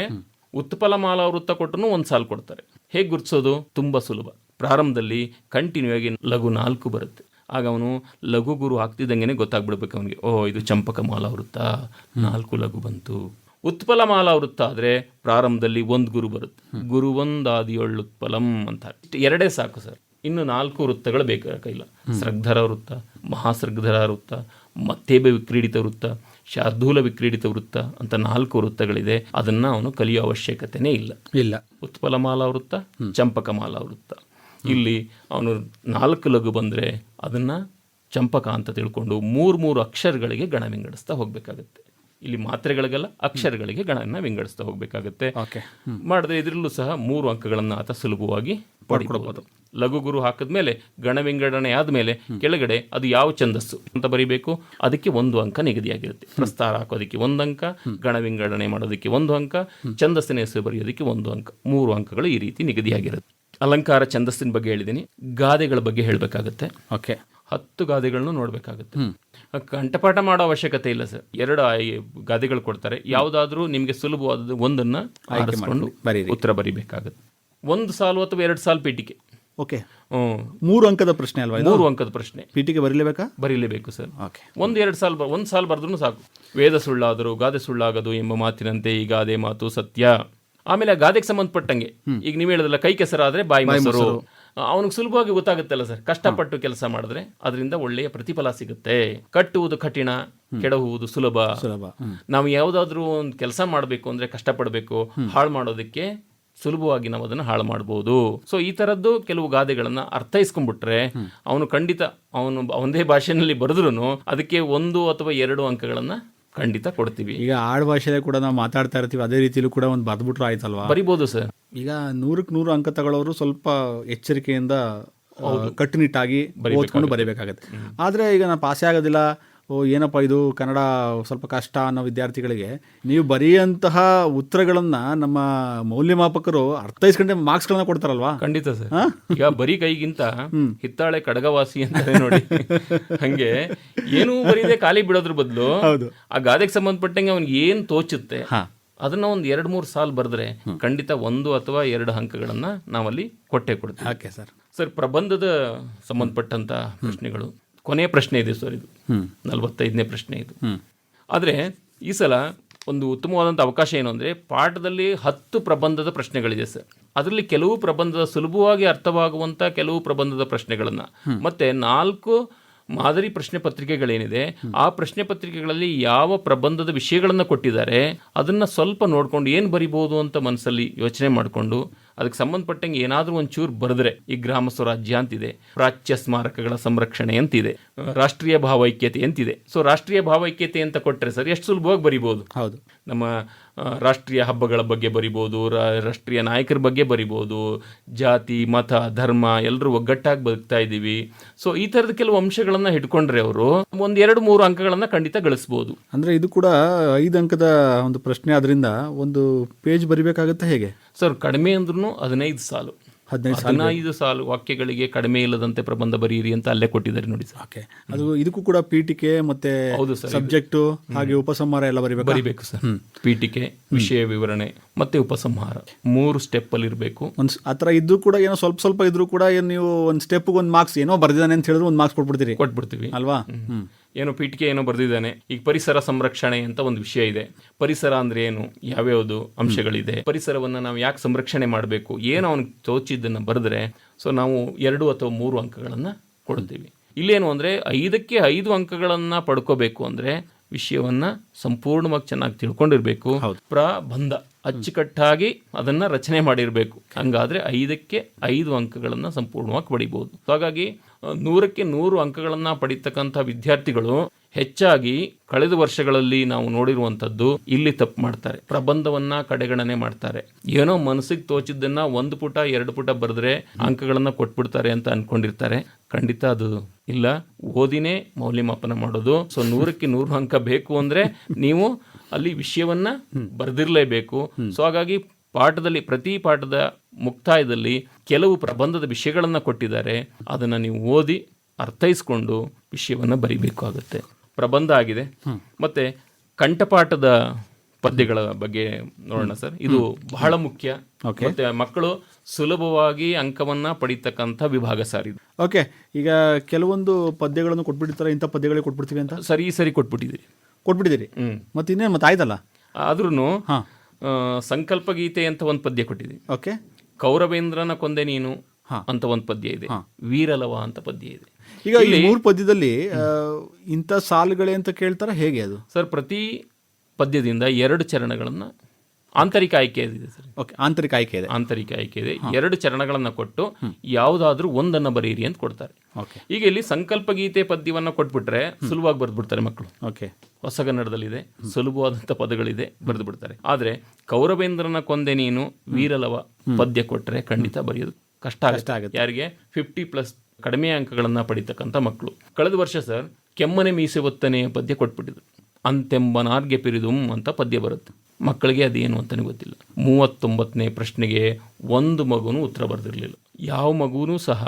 ಉತ್ಪಲಮಾಲಾ ವೃತ್ತ ಕೊಟ್ಟರು 1 ಸಾಲು ಕೊಡ್ತಾರೆ. ಹೇಗೆ ಗುರ್ತಿಸೋದು? ತುಂಬ ಸುಲಭ. ಪ್ರಾರಂಭದಲ್ಲಿ ಕಂಟಿನ್ಯೂ ಆಗಿ ಲಘು 4 ಬರುತ್ತೆ. ಆಗ ಅವನು ಲಘು ಗುರು ಹಾಕ್ತಿದ್ದಂಗೆ ಗೊತ್ತಾಗ್ಬಿಡ್ಬೇಕು ಅವನಿಗೆ, ಇದು ಚಂಪಕಮಾಲಾ ವೃತ್ತ, 4 ಲಘು ಬಂತು. ಉತ್ಪಲಮಾಲಾ ವೃತ್ತ ಆದರೆ ಪ್ರಾರಂಭದಲ್ಲಿ 1 ಗುರು ಬರುತ್ತೆ, ಗುರು 1 ಆದಿಯೊಳ್ಳು ಉತ್ಪಲಂ ಅಂತ. 2 ಸಾಕು ಸರ್, ಇನ್ನು 4 ವೃತ್ತಗಳು ಬೇಕಾಗಿಲ್ಲ. ಸ್ರಗ್ಧರ ವೃತ್ತ, ಮಹಾಸ್ರಗ್ಧರ ವೃತ್ತ, ಮತ್ತೇಬ ವಿಕ್ರೀಡಿತ ವೃತ್ತ, ಶಾರ್ದೂಲ ವಿಕ್ರೀಡಿತ ವೃತ್ತ ಅಂತ 4 ವೃತ್ತಗಳಿದೆ. ಅದನ್ನ ಅವನು ಕಲಿಯೋ ಅವಶ್ಯಕತೆನೇ ಇಲ್ಲ. ಉತ್ಪಲಮಾಲಾ ವೃತ್ತ, ಚಂಪಕಮಾಲಾ ವೃತ್ತ, ಇಲ್ಲಿ ಅವನು 4 ಲಘು ಬಂದರೆ ಅದನ್ನ ಚಂಪಕ ಅಂತ ತಿಳ್ಕೊಂಡು 3 ಅಕ್ಷರಗಳಿಗೆ ಗಣ ವಿಂಗಡಿಸ್ತಾ ಹೋಗ್ಬೇಕಾಗತ್ತೆ. ಇಲ್ಲಿ ಮಾತ್ರೆಗಳಿಗೆಲ್ಲ ಅಕ್ಷರಗಳಿಗೆ ಗಣನ ವಿಂಗಡಿಸ್ತಾ ಹೋಗ್ಬೇಕಾಗತ್ತೆ. ಮಾಡಿದ್ರೆ ಇದರಲ್ಲೂ ಸಹ 3 ಅಂಕಗಳನ್ನು ಆತ ಸುಲಭವಾಗಿ ಪಡ್ಕೊಳ್ಬಹುದು. ಲಘು ಗುರು ಹಾಕಿದ್ಮೇಲೆ ಗಣ ವಿಂಗಡಣೆ ಆದಮೇಲೆ ಕೆಳಗಡೆ ಅದು ಯಾವ ಛಂದಸ್ಸು ಅಂತ ಬರೀಬೇಕು, ಅದಕ್ಕೆ 1 ಅಂಕ ನಿಗದಿಯಾಗಿರುತ್ತೆ. ಪ್ರಸ್ತಾರ ಹಾಕೋದಕ್ಕೆ 1 ಅಂಕ, ಗಣ ವಿಂಗಡಣೆ ಮಾಡೋದಕ್ಕೆ 1 ಅಂಕ, ಛಂದಸ್ಸಿನ ಹೆಸರು ಬರೆಯೋದಕ್ಕೆ 1 ಅಂಕ, 3 ಅಂಕಗಳು ಈ ರೀತಿ ನಿಗದಿಯಾಗಿರುತ್ತೆ. ಅಲಂಕಾರ ಛಂದಸ್ಸಿನ ಬಗ್ಗೆ ಹೇಳಿದ್ದೀನಿ. ಗಾದೆಗಳ ಬಗ್ಗೆ ಹೇಳಬೇಕಾಗುತ್ತೆ. 10 ಗಾದೆಗಳನ್ನು ನೋಡಬೇಕಾಗುತ್ತೆ. ಕಂಠಪಾಠ ಮಾಡೋ ಅವಶ್ಯಕತೆ ಇಲ್ಲ ಸರ್. 2 ಗಾದೆಗಳು ಕೊಡ್ತಾರೆ, ಯಾವುದಾದ್ರೂ ನಿಮಗೆ ಸುಲಭವಾದದ್ದು ಒಂದನ್ನು ಆರಿಸಿಕೊಂಡು ಉತ್ತರ ಬರೀಬೇಕಾಗುತ್ತೆ. 1 ಸಾಲು ಅಥವಾ 2 ಸಾಲು ಪೀಠಿಕೆ. 3 ಅಂಕದ ಪ್ರಶ್ನೆ ಅಲ್ವಾ? 3 ಅಂಕದ ಪ್ರಶ್ನೆ. ಪೀಠಿಕೆ ಬರೀಲೇಬೇಕು ಸರ್. 1-2 ಸಾಲು ಬರೆದ್ರೂ ಸಾಕು. ವೇದ ಸುಳ್ಳಾದರೂ ಗಾದೆ ಸುಳ್ಳಾಗದು ಎಂಬ ಮಾತಿನಂತೆ ಈ ಗಾದೆ ಮಾತು ಸತ್ಯ. ಆಮೇಲೆ ಆ ಗಾದೆಗೆ ಸಂಬಂಧಪಟ್ಟಂಗೆ, ಈಗ ನೀವು ಹೇಳಿದ್ರಲ್ಲ, ಕೈ ಕೆಸರಾದ್ರೆ ಬಾಯಿ ಮೊಸರು, ಅವನಿಗೆ ಸುಲಭವಾಗಿ ಗೊತ್ತಾಗುತ್ತಲ್ಲ ಸರ್. ಕಷ್ಟಪಟ್ಟು ಕೆಲಸ ಮಾಡಿದ್ರೆ ಅದರಿಂದ ಒಳ್ಳೆಯ ಪ್ರತಿಫಲ ಸಿಗುತ್ತೆ. ಕಟ್ಟುವುದು ಕಠಿಣ, ಕೆಡಹುವುದು ಸುಲಭ. ನಾವು ಯಾವುದಾದ್ರೂ ಒಂದು ಕೆಲಸ ಮಾಡಬೇಕು ಅಂದ್ರೆ ಕಷ್ಟಪಡಬೇಕು, ಹಾಳು ಮಾಡೋದಕ್ಕೆ ಸುಲಭವಾಗಿ ನಾವು ಅದನ್ನು ಹಾಳು ಮಾಡ್ಬೋದು. ಸೊ ಈ ಥರದ್ದು ಕೆಲವು ಗಾದೆಗಳನ್ನು ಅರ್ಥೈಸ್ಕೊಂಡ್ಬಿಟ್ರೆ ಅವನು ಖಂಡಿತ ಅವನದೇ ಭಾಷೆಯಲ್ಲಿ ಬರೆದ್ರೂ ಅದಕ್ಕೆ 1 ಅಥವಾ 2 ಅಂಕಗಳನ್ನು ಖಂಡಿತ ಕೊಡ್ತೀವಿ. ಈಗ ಆಡ್ ಭಾಷೆಯಲ್ಲಿ ಕೂಡ ನಾವು ಮಾತಾಡ್ತಾ ಇರ್ತೀವಿ, ಅದೇ ರೀತಿಲೂ ಕೂಡ ಒಂದು ಬರ್ದ್ಬಿಟ್ರು ಆಯ್ತಲ್ವಾ? ಬರಿಬೋದು ಸರ್. ಈಗ 100ಕ್ಕೆ 100 ಅಂಕ ತಗೊಳ್ಳೋರು ಸ್ವಲ್ಪ ಎಚ್ಚರಿಕೆಯಿಂದ ಕಟ್ಟುನಿಟ್ಟಾಗಿ ಓದ್ಕೊಂಡು ಬರೀಬೇಕಾಗತ್ತೆ. ಆದರೆ ಈಗ ನಾನು ಪಾಸೇ ಆಗೋದಿಲ್ಲ, ಏನಪ್ಪ ಇದು ಕನ್ನಡ ಸ್ವಲ್ಪ ಕಷ್ಟ ಅನ್ನೋ ವಿದ್ಯಾರ್ಥಿಗಳಿಗೆ ನೀವು ಬರೆಯುವಂತಹ ಉತ್ತರಗಳನ್ನ ನಮ್ಮ ಮೌಲ್ಯಮಾಪಕರು ಅರ್ಥೈಸ್ಕೊಂಡೆ ಮಾರ್ಕ್ಸ್ಗಳನ್ನ ಕೊಡ್ತಾರಲ್ವಾ? ಖಂಡಿತ ಸರ್. ಈಗ ಬರೀ ಕೈಗಿಂತ ಹಿತ್ತಾಳೆ ಕಡಗವಾಸಿ ಅಂತಾರೆ ನೋಡಿ, ಹಂಗೆ ಏನೂ ಬರೀದೆ ಖಾಲಿ ಬಿಡೋದ್ರ ಬದಲು ಆ ಗಾದೆಗೆ ಸಂಬಂಧಪಟ್ಟಂಗೆ ಅವ್ನಿಗೆ ಏನ್ ತೋಚುತ್ತೆ ಅದನ್ನ ಒಂದು 2-3 ಸಾಲು ಬರೆದ್ರೆ ಖಂಡಿತ 1 ಅಥವಾ 2 ಅಂಕಗಳನ್ನ ನಾವಲ್ಲಿ ಕೊಡ್ತೀವಿ. ಸರ್ ಪ್ರಬಂಧದ ಸಂಬಂಧಪಟ್ಟಂತ ಪ್ರಶ್ನೆಗಳು ಕೊನೆಯ ಪ್ರಶ್ನೆ ಇದೆ ಸರ್, ಇದು 45ನೇ ಪ್ರಶ್ನೆ ಇದು. ಆದರೆ ಈ ಸಲ ಒಂದು ಉತ್ತಮವಾದಂಥ ಅವಕಾಶ ಏನು ಅಂದರೆ, ಪಾಠದಲ್ಲಿ 10 ಪ್ರಬಂಧದ ಪ್ರಶ್ನೆಗಳಿದೆ ಸರ್. ಅದರಲ್ಲಿ ಕೆಲವು ಪ್ರಬಂಧದ ಸುಲಭವಾಗಿ ಅರ್ಥವಾಗುವಂಥ ಕೆಲವು ಪ್ರಬಂಧದ ಪ್ರಶ್ನೆಗಳನ್ನು ಮತ್ತು 4 ಮಾದರಿ ಪ್ರಶ್ನೆ ಪತ್ರಿಕೆಗಳೇನಿದೆ ಆ ಪ್ರಶ್ನೆ ಪತ್ರಿಕೆಗಳಲ್ಲಿ ಯಾವ ಪ್ರಬಂಧದ ವಿಷಯಗಳನ್ನು ಕೊಟ್ಟಿದ್ದಾರೆ ಅದನ್ನು ಸ್ವಲ್ಪ ನೋಡ್ಕೊಂಡು ಏನು ಬರಿಬೋದು ಅಂತ ಮನಸ್ಸಲ್ಲಿ ಯೋಚನೆ ಮಾಡಿಕೊಂಡು ಅದಕ್ಕೆ ಸಂಬಂಧಪಟ್ಟಂಗೆ ಏನಾದರೂ ಒಂಚೂರು ಬರೆದ್ರೆ, ಈ ಗ್ರಾಮ ಸ್ವರಾಜ್ಯ ಅಂತಿದೆ, ಪ್ರಾಚ್ಯ ಸ್ಮಾರಕಗಳ ಸಂರಕ್ಷಣೆ ಅಂತಿದೆ, ರಾಷ್ಟ್ರೀಯ ಭಾವೈಕ್ಯತೆ ಅಂತಿದೆ. ಸೊ ರಾಷ್ಟ್ರೀಯ ಭಾವೈಕ್ಯತೆ ಅಂತ ಕೊಟ್ಟರೆ ಸರ್ ಎಷ್ಟು ಸುಲಭವಾಗಿ ಬರಿಬೋದು. ಹೌದು, ನಮ್ಮ ರಾಷ್ಟ್ರೀಯ ಹಬ್ಬಗಳ ಬಗ್ಗೆ ಬರಿಬೋದು, ರಾಷ್ಟ್ರೀಯ ನಾಯಕರ ಬಗ್ಗೆ ಬರಿಬೋದು, ಜಾತಿ ಮತ ಧರ್ಮ ಎಲ್ಲರೂ ಒಗ್ಗಟ್ಟಾಗಿ ಬದುಕ್ತಾ ಇದ್ದೀವಿ. ಸೊ ಈ ಥರದ ಕೆಲವು ಅಂಶಗಳನ್ನು ಹಿಡ್ಕೊಂಡ್ರೆ ಅವರು 1-2-3 ಅಂಕಗಳನ್ನು ಖಂಡಿತ ಗಳಿಸ್ಬೋದು. ಅಂದರೆ ಇದು ಕೂಡ 5 ಅಂಕದ ಒಂದು ಪ್ರಶ್ನೆ, ಅದರಿಂದ ಒಂದು ಪೇಜ್ ಬರಿಬೇಕಾಗುತ್ತೆ ಹೇಗೆ ಸರ್? ಕಡಿಮೆ ಅಂದ್ರೂ 15 ಸಾಲು, 15 ಸಾಲು ವಾಕ್ಯಗಳಿಗೆ ಕಡಿಮೆ ಇಲ್ಲದಂತೆ ಪ್ರಬಂಧ ಬರೀರಿ ಅಂತ ಅಲ್ಲೇ ಕೊಟ್ಟಿದ್ದಾರೆ ನೋಡಿ ಸರ್. ಓಕೆ, ಅದು ಇದಕ್ಕೂ ಕೂಡ ಪೀಠಿಕೆ ಮತ್ತೆ ಹೌದು ಸರ್, ಸಬ್ಜೆಕ್ಟು ಹಾಗೆ ಉಪಸಂಹಾರ ಎಲ್ಲ ಬರಿಬೇಕು ಸರ್. ಪೀಠಿಕೆ, ವಿಷಯ ವಿವರಣೆ ಮತ್ತೆ ಉಪಸಂಹಾರ 3 ಸ್ಟೆಪ್ ಅಲ್ಲಿ ಇರಬೇಕು. ಒಂದು ಆ ಥರ ಇದ್ದು ಕೂಡ ಏನೋ ಸ್ವಲ್ಪ ಇದ್ರೂ ಕೂಡ ಏನು ನೀವು ಒಂದು ಸ್ಟೆಪ್ಗೆ ಒಂದು ಮಾರ್ಕ್ಸ್ ಏನೋ ಬರ್ದಿದ್ದಾನೆ ಅಂತ ಹೇಳಿದ್ರು ಒಂದು ಮಾರ್ಕ್ಸ್ ಕೊಟ್ಬಿಡ್ತೀವಿ ಅಲ್ವಾ? ಏನೋ ಪೀಠಿಕೆ ಏನೋ ಬರೆದಿದ್ದಾನೆ. ಈಗ ಪರಿಸರ ಸಂರಕ್ಷಣೆ ಅಂತ ಒಂದು ವಿಷಯ ಇದೆ. ಪರಿಸರ ಅಂದ್ರೆ ಏನು, ಯಾವ್ಯಾವುದು ಅಂಶಗಳಿದೆ, ಪರಿಸರವನ್ನು ನಾವು ಯಾಕೆ ಸಂರಕ್ಷಣೆ ಮಾಡಬೇಕು, ಏನೋ ಅವ್ನಿಗೆ ತೋಚಿದ್ದನ್ನು ಬರೆದ್ರೆ ಸೊ ನಾವು 2 ಅಥವಾ 3 ಅಂಕಗಳನ್ನು ಕೊಡ್ತೀವಿ. ಇಲ್ಲೇನು ಅಂದರೆ 5ಕ್ಕೆ 5 ಅಂಕಗಳನ್ನು ಪಡ್ಕೋಬೇಕು ಅಂದರೆ ವಿಷಯವನ್ನು ಸಂಪೂರ್ಣವಾಗಿ ಚೆನ್ನಾಗಿ ತಿಳ್ಕೊಂಡಿರಬೇಕು. ಪ್ರಬಂಧ ಅಚ್ಚುಕಟ್ಟಾಗಿ ಅದನ್ನು ರಚನೆ ಮಾಡಿರಬೇಕು. ಹಂಗಾದರೆ 5ಕ್ಕೆ 5 ಅಂಕಗಳನ್ನು ಸಂಪೂರ್ಣವಾಗಿ ಪಡಿಬೋದು. ಹಾಗಾಗಿ 100ಕ್ಕೆ 100 ಅಂಕಗಳನ್ನು ಪಡಿತಕ್ಕಂಥ ವಿದ್ಯಾರ್ಥಿಗಳು ಹೆಚ್ಚಾಗಿ ಕಳೆದ ವರ್ಷಗಳಲ್ಲಿ ನಾವು ನೋಡಿರುವಂಥದ್ದು ಇಲ್ಲಿ ತಪ್ಪು ಮಾಡ್ತಾರೆ. ಪ್ರಬಂಧವನ್ನ ಕಡೆಗಣನೆ ಮಾಡ್ತಾರೆ. ಏನೋ ಮನಸ್ಸಿಗೆ ತೋಚಿದ್ದನ್ನ 1 ಪುಟ 2 ಪುಟ ಬರೆದ್ರೆ ಅಂಕಗಳನ್ನು ಕೊಟ್ಬಿಡ್ತಾರೆ ಅಂತ ಅನ್ಕೊಂಡಿರ್ತಾರೆ. ಖಂಡಿತ ಅದು ಇಲ್ಲ. ಓದಿನೇ ಮೌಲ್ಯಮಾಪನ ಮಾಡೋದು. ಸೊ 100ಕ್ಕೆ 100 ಅಂಕ ಬೇಕು ಅಂದ್ರೆ ನೀವು ಅಲ್ಲಿ ವಿಷಯವನ್ನ ಬರೆದಿರಲೇಬೇಕು. ಸೊ ಹಾಗಾಗಿ ಪಾಠದಲ್ಲಿ, ಪ್ರತಿ ಪಾಠದ ಮುಕ್ತಾಯದಲ್ಲಿ ಕೆಲವು ಪ್ರಬಂಧದ ವಿಷಯಗಳನ್ನು ಕೊಟ್ಟಿದ್ದಾರೆ. ಅದನ್ನು ನೀವು ಓದಿ ಅರ್ಥೈಸ್ಕೊಂಡು ವಿಷಯವನ್ನು ಬರಿಬೇಕಾಗುತ್ತೆ. ಪ್ರಬಂಧ ಆಗಿದೆ. ಮತ್ತೆ ಕಂಠಪಾಠದ ಪದ್ಯಗಳ ಬಗ್ಗೆ ನೋಡೋಣ ಸರ್. ಇದು ಬಹಳ ಮುಖ್ಯ. ಮತ್ತೆ ಮಕ್ಕಳು ಸುಲಭವಾಗಿ ಅಂಕವನ್ನ ಪಡಿತಕ್ಕಂಥ ವಿಭಾಗ ಸರ್ ಇದು. ಓಕೆ, ಈಗ ಕೆಲವೊಂದು ಪದ್ಯಗಳನ್ನು ಕೊಟ್ಬಿಡ್ತಾರೆ, ಇಂಥ ಪದ್ಯಗಳೇ ಕೊಟ್ಬಿಡ್ತೀವಿ ಅಂತ ಸರಿ ಕೊಟ್ಬಿಟ್ಟಿದ್ದೀರಿ. ಮತ್ತೆ ಇನ್ನೇನು ಮತ್ತೆ ಆಯ್ತಲ್ಲ. ಆದ್ರೂ ಸಂಕಲ್ಪ ಗೀತೆ ಅಂತ ಒಂದು ಪದ್ಯ ಕೊಟ್ಟಿದ್ದೀವಿ. ಓಕೆ, ಕೌರವೇಂದ್ರನ ಕೊಂದೆ ನೀನು ಅಂತ ಒಂದು ಪದ್ಯ ಇದೆ. ವೀರಲವ ಅಂತ ಪದ್ಯ ಇದೆ. ಈಗ ಈ 3 ಪದ್ಯದಲ್ಲಿ ಇಂಥ ಸಾಲುಗಳೇ ಅಂತ ಕೇಳ್ತಾರೆ, ಹೇಗೆ ಅದು ಸರ್? ಪ್ರತಿ ಪದ್ಯದಿಂದ 2 ಚರಣಗಳನ್ನು ಆಂತರಿಕ ಆಯ್ಕೆ ಇದೆ ಸರ್. ಓಕೆ, ಆಂತರಿಕ ಆಯ್ಕೆ ಇದೆ. 2 ಚರಣಗಳನ್ನು ಕೊಟ್ಟು ಯಾವುದಾದ್ರೂ ಒಂದನ್ನು ಬರೀರಿ ಅಂತ ಕೊಡ್ತಾರೆ. ಈಗ ಇಲ್ಲಿ ಸಂಕಲ್ಪ ಗೀತೆ ಪದ್ಯವನ್ನು ಕೊಟ್ಬಿಟ್ರೆ ಸುಲಭವಾಗಿ ಬರೆದ್ಬಿಡ್ತಾರೆ ಮಕ್ಕಳು. ಓಕೆ, ಹೊಸಗನ್ನಡದಲ್ಲಿದೆ, ಸುಲಭವಾದಂಥ ಪದಗಳಿದೆ, ಬರೆದು ಬಿಡ್ತಾರೆ. ಆದರೆ ಕೌರವೇಂದ್ರನ ಕೊಂದೆ ನೀನು ವೀರಲವ ಪದ್ಯ ಕೊಟ್ಟರೆ ಖಂಡಿತ ಬರೆಯೋದು ಕಷ್ಟ ಆಗುತ್ತೆ. ಯಾರಿಗೆ 50+ ಕಡಿಮೆ ಅಂಕಗಳನ್ನು ಪಡಿತಕ್ಕಂಥ ಮಕ್ಕಳು. ಕಳೆದ ವರ್ಷ ಸರ್ ಕೆಮ್ಮನೆ ಮೀಸೆ ಒತ್ತನೆ ಪದ್ಯ ಕೊಟ್ಬಿಟ್ಟಿದ್ರು. ಅಂತೆಂಬನಾರ್ಗೆ ಪಿರಿದುಂ ಅಂತ ಪದ್ಯ ಬರುತ್ತೆ. ಮಕ್ಕಳಿಗೆ ಅದೇನು ಅಂತಲೇ ಗೊತ್ತಿಲ್ಲ. 39ನೇ ಪ್ರಶ್ನೆಗೆ ಒಂದು ಮಗುನೂ ಉತ್ತರ ಬರೆದಿರಲಿಲ್ಲ. ಯಾವ ಮಗುನೂ ಸಹ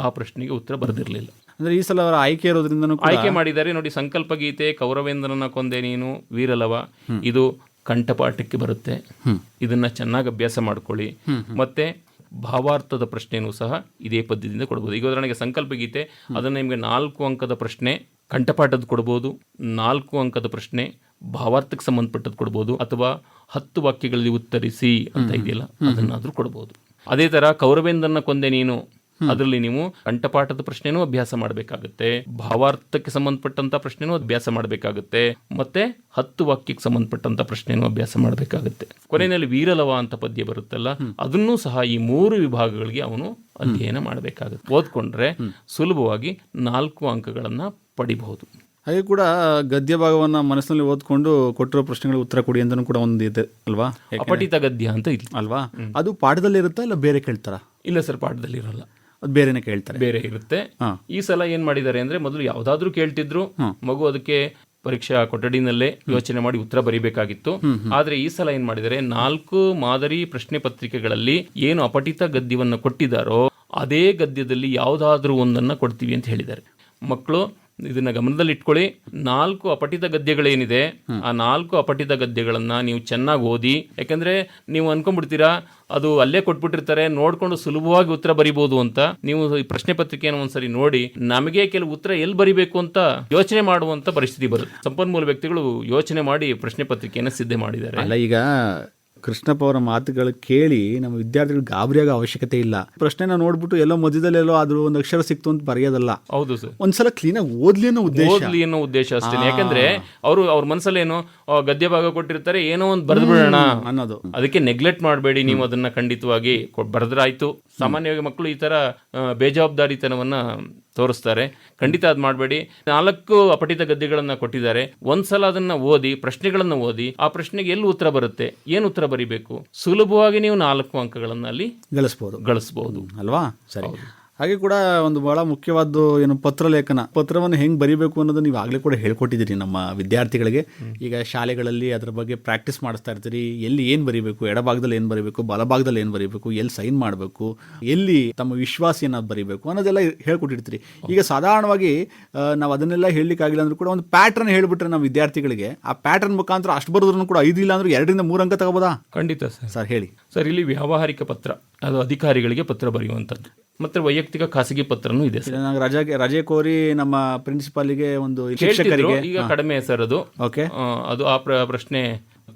ಆ ಪ್ರಶ್ನೆಗೆ ಉತ್ತರ ಬರೆದಿರಲಿಲ್ಲ. ಅಂದರೆ ಈ ಸಲ ಅವರ ಆಯ್ಕೆ ಇರೋದ್ರಿಂದ ಆಯ್ಕೆ ಮಾಡಿದ್ದಾರೆ ನೋಡಿ. ಸಂಕಲ್ಪ ಗೀತೆ, ಕೌರವೇಂದ್ರನ ಕೊಂದೆ ನೀನು, ವೀರಲವ, ಇದು ಕಂಠಪಾಠಕ್ಕೆ ಬರುತ್ತೆ. ಇದನ್ನ ಚೆನ್ನಾಗಿ ಅಭ್ಯಾಸ ಮಾಡ್ಕೊಳ್ಳಿ. ಮತ್ತೆ ಭಾವಾರ್ಥದ ಪ್ರಶ್ನೆನೂ ಸಹ ಇದೇ ಪದ್ಯದಿಂದ ಕೊಡ್ಬೋದು. ಈಗ ಉದಾಹರಣೆಗೆ ಸಂಕಲ್ಪ ಗೀತೆ, ಅದನ್ನು ನಿಮಗೆ 4 ಅಂಕದ ಪ್ರಶ್ನೆ ಕಂಠಪಾಠದ ಕೊಡ್ಬೋದು, 4 ಅಂಕದ ಪ್ರಶ್ನೆ ಭಾವಾರ್ಥಕ್ಕೆ ಸಂಬಂಧಪಟ್ಟದ್ದು ಕೊಡ್ಬೋದು, ಅಥವಾ 10 ವಾಕ್ಯಗಳಲ್ಲಿ ಉತ್ತರಿಸಿ ಅಂತ ಇದೆಯಲ್ಲ ಅದನ್ನಾದ್ರೂ ಕೊಡ್ಬೋದು. ಅದೇ ತರ ಕೌರವೇಂದ್ರನ ಕೊಂದೆ ನೀನು, ಅದರಲ್ಲಿ ನೀವು ಕಂಠಪಾಠದ ಪ್ರಶ್ನೆನೂ ಅಭ್ಯಾಸ ಮಾಡಬೇಕಾಗುತ್ತೆ, ಭಾವಾರ್ಥಕ್ಕೆ ಸಂಬಂಧಪಟ್ಟಂತ ಪ್ರಶ್ನೆನೂ ಅಭ್ಯಾಸ ಮಾಡಬೇಕಾಗುತ್ತೆ, ಮತ್ತೆ 10 ವಾಕ್ಯಕ್ಕೆ ಸಂಬಂಧಪಟ್ಟಂತ ಪ್ರಶ್ನೆನೂ ಅಭ್ಯಾಸ ಮಾಡಬೇಕಾಗುತ್ತೆ. ಕೊನೆಯಲ್ಲಿ ವೀರಲವ ಅಂತ ಪದ್ಯ ಬರುತ್ತಲ್ಲ, ಅದನ್ನೂ ಸಹ ಈ 3 ವಿಭಾಗಗಳಿಗೆ ಅವನು ಅಧ್ಯಯನ ಮಾಡಬೇಕಾಗುತ್ತೆ. ಓದ್ಕೊಂಡ್ರೆ ಸುಲಭವಾಗಿ 4 ಅಂಕಗಳನ್ನ ಪಡಿಬಹುದು. ಹಾಗೆ ಕೂಡ ಗದ್ಯ ಭಾಗವನ್ನ ಮನಸ್ಸಿನಲ್ಲಿ ಓದ್ಕೊಂಡು ಕೊಟ್ಟಿರೋ ಪ್ರಶ್ನೆಗಳಿಗೆ ಉತ್ತರ ಕೊಡಿ ಅಂತಲೂ ಕೂಡ ಒಂದು ಇದೆ ಅಲ್ವಾ? ಅಪಠಿತ ಗದ್ಯ ಅಂತ ಇಲ್ಲ ಅಲ್ವಾ? ಅದು ಪಾಠದಲ್ಲಿ ಇರುತ್ತಾ ಇಲ್ಲ ಬೇರೆ ಕೇಳ್ತಾರ? ಇಲ್ಲ ಸರ್, ಪಾಠದಲ್ಲಿ ಇರಲ್ಲ, ಅದು ಬೇರೆನೇ ಕೇಳ್ತಾರೆ, ಬೇರೆ ಇರುತ್ತೆ. ಈ ಸಲ ಏನ್ ಮಾಡಿದ್ದಾರೆ ಅಂದ್ರೆ, ಮೊದಲು ಯಾವ್ದಾದ್ರು ಕೇಳ್ತಿದ್ರು, ಮಗು ಅದಕ್ಕೆ ಪರೀಕ್ಷಾ ಕೊಠಡಿನಲ್ಲೇ ಯೋಚನೆ ಮಾಡಿ ಉತ್ತರ ಬರೀಬೇಕಾಗಿತ್ತು. ಆದ್ರೆ ಈ ಸಲ ಏನ್ ಮಾಡಿದ್ದಾರೆ, 4 ಮಾದರಿ ಪ್ರಶ್ನೆ ಪತ್ರಿಕೆಗಳಲ್ಲಿ ಏನು ಅಪಠಿತ ಗದ್ಯವನ್ನು ಕೊಟ್ಟಿದ್ದಾರೋ ಅದೇ ಗದ್ಯದಲ್ಲಿ ಯಾವುದಾದ್ರೂ ಒಂದನ್ನ ಕೊಡ್ತೀವಿ ಅಂತ ಹೇಳಿದ್ದಾರೆ. ಮಕ್ಕಳು ಇದನ್ನ ಗಮನದಲ್ಲಿ ಇಟ್ಕೊಳ್ಳಿ. 4 ಅಪಠಿತ ಗದ್ಯಗಳೇನಿದೆ ಆ 4 ಅಪಠಿತ ಗದ್ಯಗಳನ್ನ ನೀವು ಚೆನ್ನಾಗಿ ಓದಿ. ಯಾಕಂದ್ರೆ ನೀವು ಅನ್ಕೊಂಡ್ಬಿಡ್ತೀರಾ ಅದು ಅಲ್ಲೇ ಕೊಟ್ಬಿಟ್ಟಿರ್ತಾರೆ, ನೋಡ್ಕೊಂಡು ಸುಲಭವಾಗಿ ಉತ್ತರ ಬರಿಬಹುದು ಅಂತ. ನೀವು ಈ ಪ್ರಶ್ನೆ ಪತ್ರಿಕೆಯನ್ನು ಒಂದ್ಸರಿ ನೋಡಿ ನಮಗೆ ಕೆಲವು ಉತ್ತರ ಎಲ್ಲಿ ಬರಿಬೇಕು ಅಂತ ಯೋಚನೆ ಮಾಡುವಂತ ಪರಿಸ್ಥಿತಿ ಬರುತ್ತೆ. ಸಂಪನ್ಮೂಲ ವ್ಯಕ್ತಿಗಳು ಯೋಚನೆ ಮಾಡಿ ಪ್ರಶ್ನೆ ಪತ್ರಿಕೆಯನ್ನು ಸಿದ್ಧ ಮಾಡಿದ್ದಾರೆ. ಅಲ್ಲ, ಈಗ ಕೃಷ್ಣಪ್ಪ ಅವರ ಮಾತುಗಳು ಕೇಳಿ ನಮ್ಮ ವಿದ್ಯಾರ್ಥಿಗಳು ಗಾಬರಿಯಾಗೋ ಅವಶ್ಯಕತೆ ಇಲ್ಲ. ಪ್ರಶ್ನೆನ ನೋಡ್ಬಿಟ್ಟು ಎಲ್ಲೋ ಮಧ್ಯದಲ್ಲೆಲ್ಲೋ ಆದ್ರೂ ಒಂದು ಅಕ್ಷರ ಸಿಕ್ತು ಅಂತ ಬರೆಯೋದಲ್ಲ. ಹೌದು ಸರ್, ಒಂದ್ಸಲ ಕ್ಲೀನಾಗಿ ಓದ್ಲಿ ಅನ್ನೋ ಉದ್ದೇಶ ಅಷ್ಟೇ. ಯಾಕಂದ್ರೆ ಅವ್ರ ಮನಸ್ಸಲ್ಲೇನು ಗದ್ಯ ಭಾಗ ಕೊಟ್ಟಿರ್ತಾರೆ, ಏನೋ ಒಂದು ಬರೆದು ಬಿಡೋಣ ಅನ್ನೋದು. ಅದಕ್ಕೆ ನೆಗ್ಲೆಕ್ಟ್ ಮಾಡಬೇಡಿ ನೀವು ಅದನ್ನ. ಖಂಡಿತವಾಗಿ ಬರೆದ್ರಾಯ್ತು. ಸಾಮಾನ್ಯವಾಗಿ ಮಕ್ಕಳು ಈ ತರ ಬೇಜವಾಬ್ದಾರಿತನವನ್ನ ತೋರಿಸ್ತಾರೆ. ಖಂಡಿತ ಅದು ಮಾಡಬೇಡಿ. 4 ಅಪಠಿತ ಗದ್ಯಗಳನ್ನ ಕೊಟ್ಟಿದ್ದಾರೆ. ಒಂದ್ಸಲ ಅದನ್ನ ಓದಿ, ಪ್ರಶ್ನೆಗಳನ್ನ ಓದಿ, ಆ ಪ್ರಶ್ನೆಗೆ ಎಲ್ಲಿ ಉತ್ತರ ಬರುತ್ತೆ, ಏನು ಉತ್ತರ ಬರಿಬೇಕು, ಸುಲಭವಾಗಿ ನೀವು 4 ಅಂಕಗಳನ್ನ ಅಲ್ಲಿ ಗಳಿಸಬಹುದು ಅಲ್ವಾ? ಸರಿ. ಹಾಗೆ ಕೂಡ ಒಂದು ಬಹಳ ಮುಖ್ಯವಾದ್ದು ಏನು, ಪತ್ರಲೇಖನ. ಪತ್ರವನ್ನು ಹೆಂಗೆ ಬರಿಬೇಕು ಅನ್ನೋದು ನೀವು ಆಗಲೇ ಕೂಡ ಹೇಳ್ಕೊಟ್ಟಿದ್ದೀರಿ ನಮ್ಮ ವಿದ್ಯಾರ್ಥಿಗಳಿಗೆ. ಈಗ ಶಾಲೆಗಳಲ್ಲಿ ಅದ್ರ ಬಗ್ಗೆ ಪ್ರಾಕ್ಟೀಸ್ ಮಾಡಿಸ್ತಾ ಇರ್ತೀರಿ. ಎಲ್ಲಿ ಏನು ಬರಿಬೇಕು, ಎಡಭಾಗದಲ್ಲಿ ಏನು ಬರಿಬೇಕು, ಬಲಭಾಗದಲ್ಲಿ ಏನು ಬರಿಬೇಕು, ಎಲ್ಲಿ ಸೈನ್ ಮಾಡಬೇಕು, ಎಲ್ಲಿ ತಮ್ಮ ವಿಶ್ವಾಸ ಏನಾದ್ರು ಬರಿಬೇಕು ಅನ್ನೋದೆಲ್ಲ ಹೇಳ್ಕೊಟ್ಟಿರ್ತೀರಿ. ಈಗ ಸಾಧಾರಣವಾಗಿ ನಾವು ಅದನ್ನೆಲ್ಲ ಹೇಳಲಿಕ್ಕಾಗಿಲ್ಲ ಅಂದ್ರೂ ಕೂಡ ಒಂದು ಪ್ಯಾಟರ್ನ್ ಹೇಳ್ಬಿಟ್ರೆ ನಮ್ಮ ವಿದ್ಯಾರ್ಥಿಗಳಿಗೆ, ಆ ಪ್ಯಾಟರ್ನ್ ಮುಖಾಂತರ ಅಷ್ಟು ಬರೋದ್ರೂ ಕೂಡ 5 ಇಲ್ಲ ಅಂದ್ರೆ 2 ರಿಂದ 3 ಅಂಕ ತಗೋಬೋದಾ? ಖಂಡಿತ ಸರ್, ಹೇಳಿ ಸರ್. ಇಲ್ಲಿ ವ್ಯಾವಹಾರಿಕ ಪತ್ರ, ಅದು ಅಧಿಕಾರಿಗಳಿಗೆ ಪತ್ರ ಬರೆಯುವಂಥದ್ದು. ಮತ್ತೆ ವೈಯಕ್ತಿಕ ಖಾಸಗಿ ಪತ್ರನೂ ಇದೆ ಸರ್. ರಜೆ ಕೋರಿ ನಮ್ಮ ಪ್ರಿನ್ಸಿಪಾಲಿಗೆ ಒಂದು ಶಿಕ್ಷಕರಿಗೆ ಈಗ ಕಡಿಮೆ ಸರ್ ಅದು. ಓಕೆ, ಅದು ಆ ಪ್ರಶ್ನೆ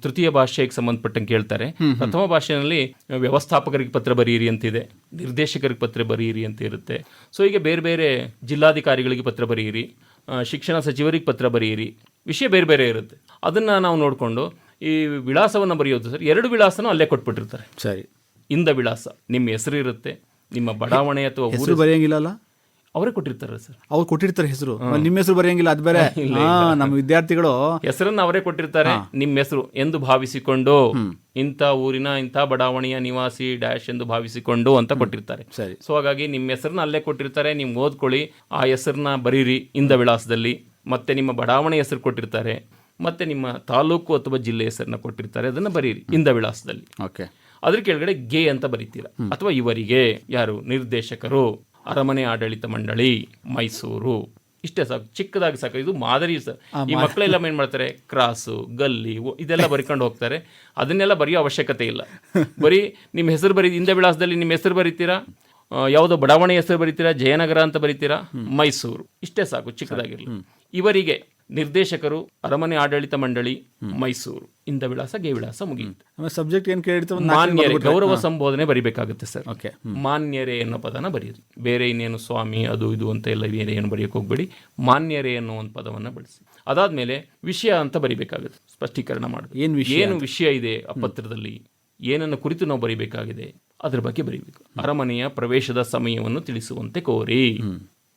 ತೃತೀಯ ಭಾಷೆಗೆ ಸಂಬಂಧಪಟ್ಟಂಗೆ ಕೇಳ್ತಾರೆ. ಪ್ರಥಮ ಭಾಷೆಯಲ್ಲಿ ವ್ಯವಸ್ಥಾಪಕರಿಗೆ ಪತ್ರ ಬರೆಯಿರಿ ಅಂತಿದೆ, ನಿರ್ದೇಶಕರಿಗೆ ಪತ್ರ ಬರೆಯಿರಿ ಅಂತ ಇರುತ್ತೆ. ಸೊ ಈಗ ಬೇರೆ ಬೇರೆ ಜಿಲ್ಲಾಧಿಕಾರಿಗಳಿಗೆ ಪತ್ರ ಬರೆಯಿರಿ, ಶಿಕ್ಷಣ ಸಚಿವರಿಗೆ ಪತ್ರ ಬರೆಯಿರಿ, ವಿಷಯ ಬೇರೆ ಬೇರೆ ಇರುತ್ತೆ. ಅದನ್ನ ನಾವು ನೋಡಿಕೊಂಡು ಈ ವಿಳಾಸವನ್ನು ಬರೆಯೋದು ಸರ್. 2 ವಿಳಾಸನೂ ಅಲ್ಲೇ ಕೊಟ್ಬಿಟ್ಟಿರ್ತಾರೆ. ಸರಿ. ಇಂದ ವಿಳಾಸ, ನಿಮ್ಮ ಹೆಸರು ಇರುತ್ತೆ, ನಿಮ್ಮ ಬಡಾವಣೆ ಅಥವಾ ಹೆಸರು ಬರೆಯಂಗಿಲ್ಲ, ಅವರೇ ಕೊಟ್ಟಿರ್ತಾರೆ ಸರ್. ಅವ್ರು ಕೊಟ್ಟಿರ್ತಾರೆ ಹೆಸರು, ನಿಮ್ಮ ಹೆಸರು ಬರೆಯಂಗಿಲ್ಲ. ಅದು ಬೇರೆ. ನಮ್ಮ ವಿದ್ಯಾರ್ಥಿಗಳು ಹೆಸರನ್ನ ಅವರೇ ಕೊಟ್ಟಿರ್ತಾರೆ. ನಿಮ್ಮ ಹೆಸರು ಎಂದು ಭಾವಿಸಿಕೊಂಡು, ಇಂಥ ಊರಿನ ಇಂಥ ಬಡಾವಣೆಯ ನಿವಾಸಿ ಡ್ಯಾಶ್ ಎಂದು ಭಾವಿಸಿಕೊಂಡು ಅಂತ ಕೊಟ್ಟಿರ್ತಾರೆ. ಸರಿ. ಸೊ ಹಾಗಾಗಿ ನಿಮ್ಮ ಹೆಸರನ್ನ ಅಲ್ಲೇ ಕೊಟ್ಟಿರ್ತಾರೆ, ನೀವು ಓದ್ಕೊಳ್ಳಿ. ಆ ಹೆಸರನ್ನ ಬರೀರಿ ಇಂದ ವಿಳಾಸದಲ್ಲಿ. ಮತ್ತೆ ನಿಮ್ಮ ಬಡಾವಣೆ ಹೆಸರು ಕೊಟ್ಟಿರ್ತಾರೆ, ಮತ್ತೆ ನಿಮ್ಮ ತಾಲೂಕು ಅಥವಾ ಜಿಲ್ಲೆ ಹೆಸರನ್ನ ಕೊಟ್ಟಿರ್ತಾರೆ, ಅದನ್ನ ಬರೀರಿ ಇಂದ ವಿಳಾಸದಲ್ಲಿ. ಓಕೆ. ಅದ್ರ ಕೆಳಗಡೆ ಗೆ ಅಂತ ಬರೀತೀರಾ. ಅಥವಾ ಇವರಿಗೆ, ಯಾರು, ನಿರ್ದೇಶಕರು, ಅರಮನೆ ಆಡಳಿತ ಮಂಡಳಿ, ಮೈಸೂರು, ಇಷ್ಟೇ ಸಾಕು, ಚಿಕ್ಕದಾಗಿ ಸಾಕು. ಇದು ಮಾದರಿ ಸರ್. ಈ ಮಕ್ಕಳೆಲ್ಲ ಏನ್ ಮಾಡ್ತಾರೆ, ಕ್ರಾಸು, ಗಲ್ಲಿ, ಇದೆಲ್ಲ ಬರಿಕೊಂಡು ಹೋಗ್ತಾರೆ. ಅದನ್ನೆಲ್ಲ ಬರೆಯೋ ಅವಶ್ಯಕತೆ ಇಲ್ಲ. ಬರೀ ನಿಮ್ಮ ಹೆಸರು ಬರೀ ಇಂದ ವಿಳಾಸದಲ್ಲಿ ನಿಮ್ಮ ಹೆಸರು ಬರೀತೀರಾ, ಯಾವುದೋ ಬಡಾವಣೆ ಹೆಸರು ಬರೀತೀರಾ, ಜಯನಗರ ಅಂತ ಬರೀತೀರಾ, ಮೈಸೂರು, ಇಷ್ಟೇ ಸಾಕು, ಚಿಕ್ಕದಾಗಿರಲಿ. ಇವರಿಗೆ ನಿರ್ದೇಶಕರು, ಅರಮನೆ ಆಡಳಿತ ಮಂಡಳಿ, ಮೈಸೂರು, ಇಂದ ವಿಳಾಸ, ಗೆ ವಿಳಾಸ, ಮುಗಿಯುತ್ತೆ. ಸಬ್ಜೆಕ್ಟ್ ಏನು ಕೇಳಿರ್ತವೆ, ಮಾನ್ಯರೇ, ಗೌರವ ಸಂಬೋಧನೆ ಬರಿಬೇಕಾಗುತ್ತೆ ಸರ್. ಓಕೆ. ಮಾನ್ಯರೇ ಅನ್ನೋ ಪದನ ಬರೀರಿ. ಬೇರೆ ಇನ್ನೇನು ಸ್ವಾಮಿ ಅದು ಇದು ಅಂತ ಎಲ್ಲ ಬೇರೆ ಏನು ಬರೆಯೋಕೆ ಹೋಗ್ಬೇಡಿ. ಮಾನ್ಯರೇ ಅನ್ನೋ ಒಂದು ಪದವನ್ನು ಬಳಸಿ. ಅದಾದ್ಮೇಲೆ ವಿಷಯ ಅಂತ ಬರಿಬೇಕಾಗುತ್ತೆ. ಸ್ಪಷ್ಟೀಕರಣ ಮಾಡಬೇಕು. ಏನು ವಿಷಯ ಇದೆ ಆ ಪತ್ರದಲ್ಲಿ, ಏನನ್ನು ಕುರಿತು ನಾವು ಬರಿಬೇಕಾಗಿದೆ, ಅದ್ರ ಬಗ್ಗೆ ಬರೀಬೇಕು. ಅರಮನೆಯ ಪ್ರವೇಶದ ಸಮಯವನ್ನು ತಿಳಿಸುವಂತೆ ಕೋರಿ.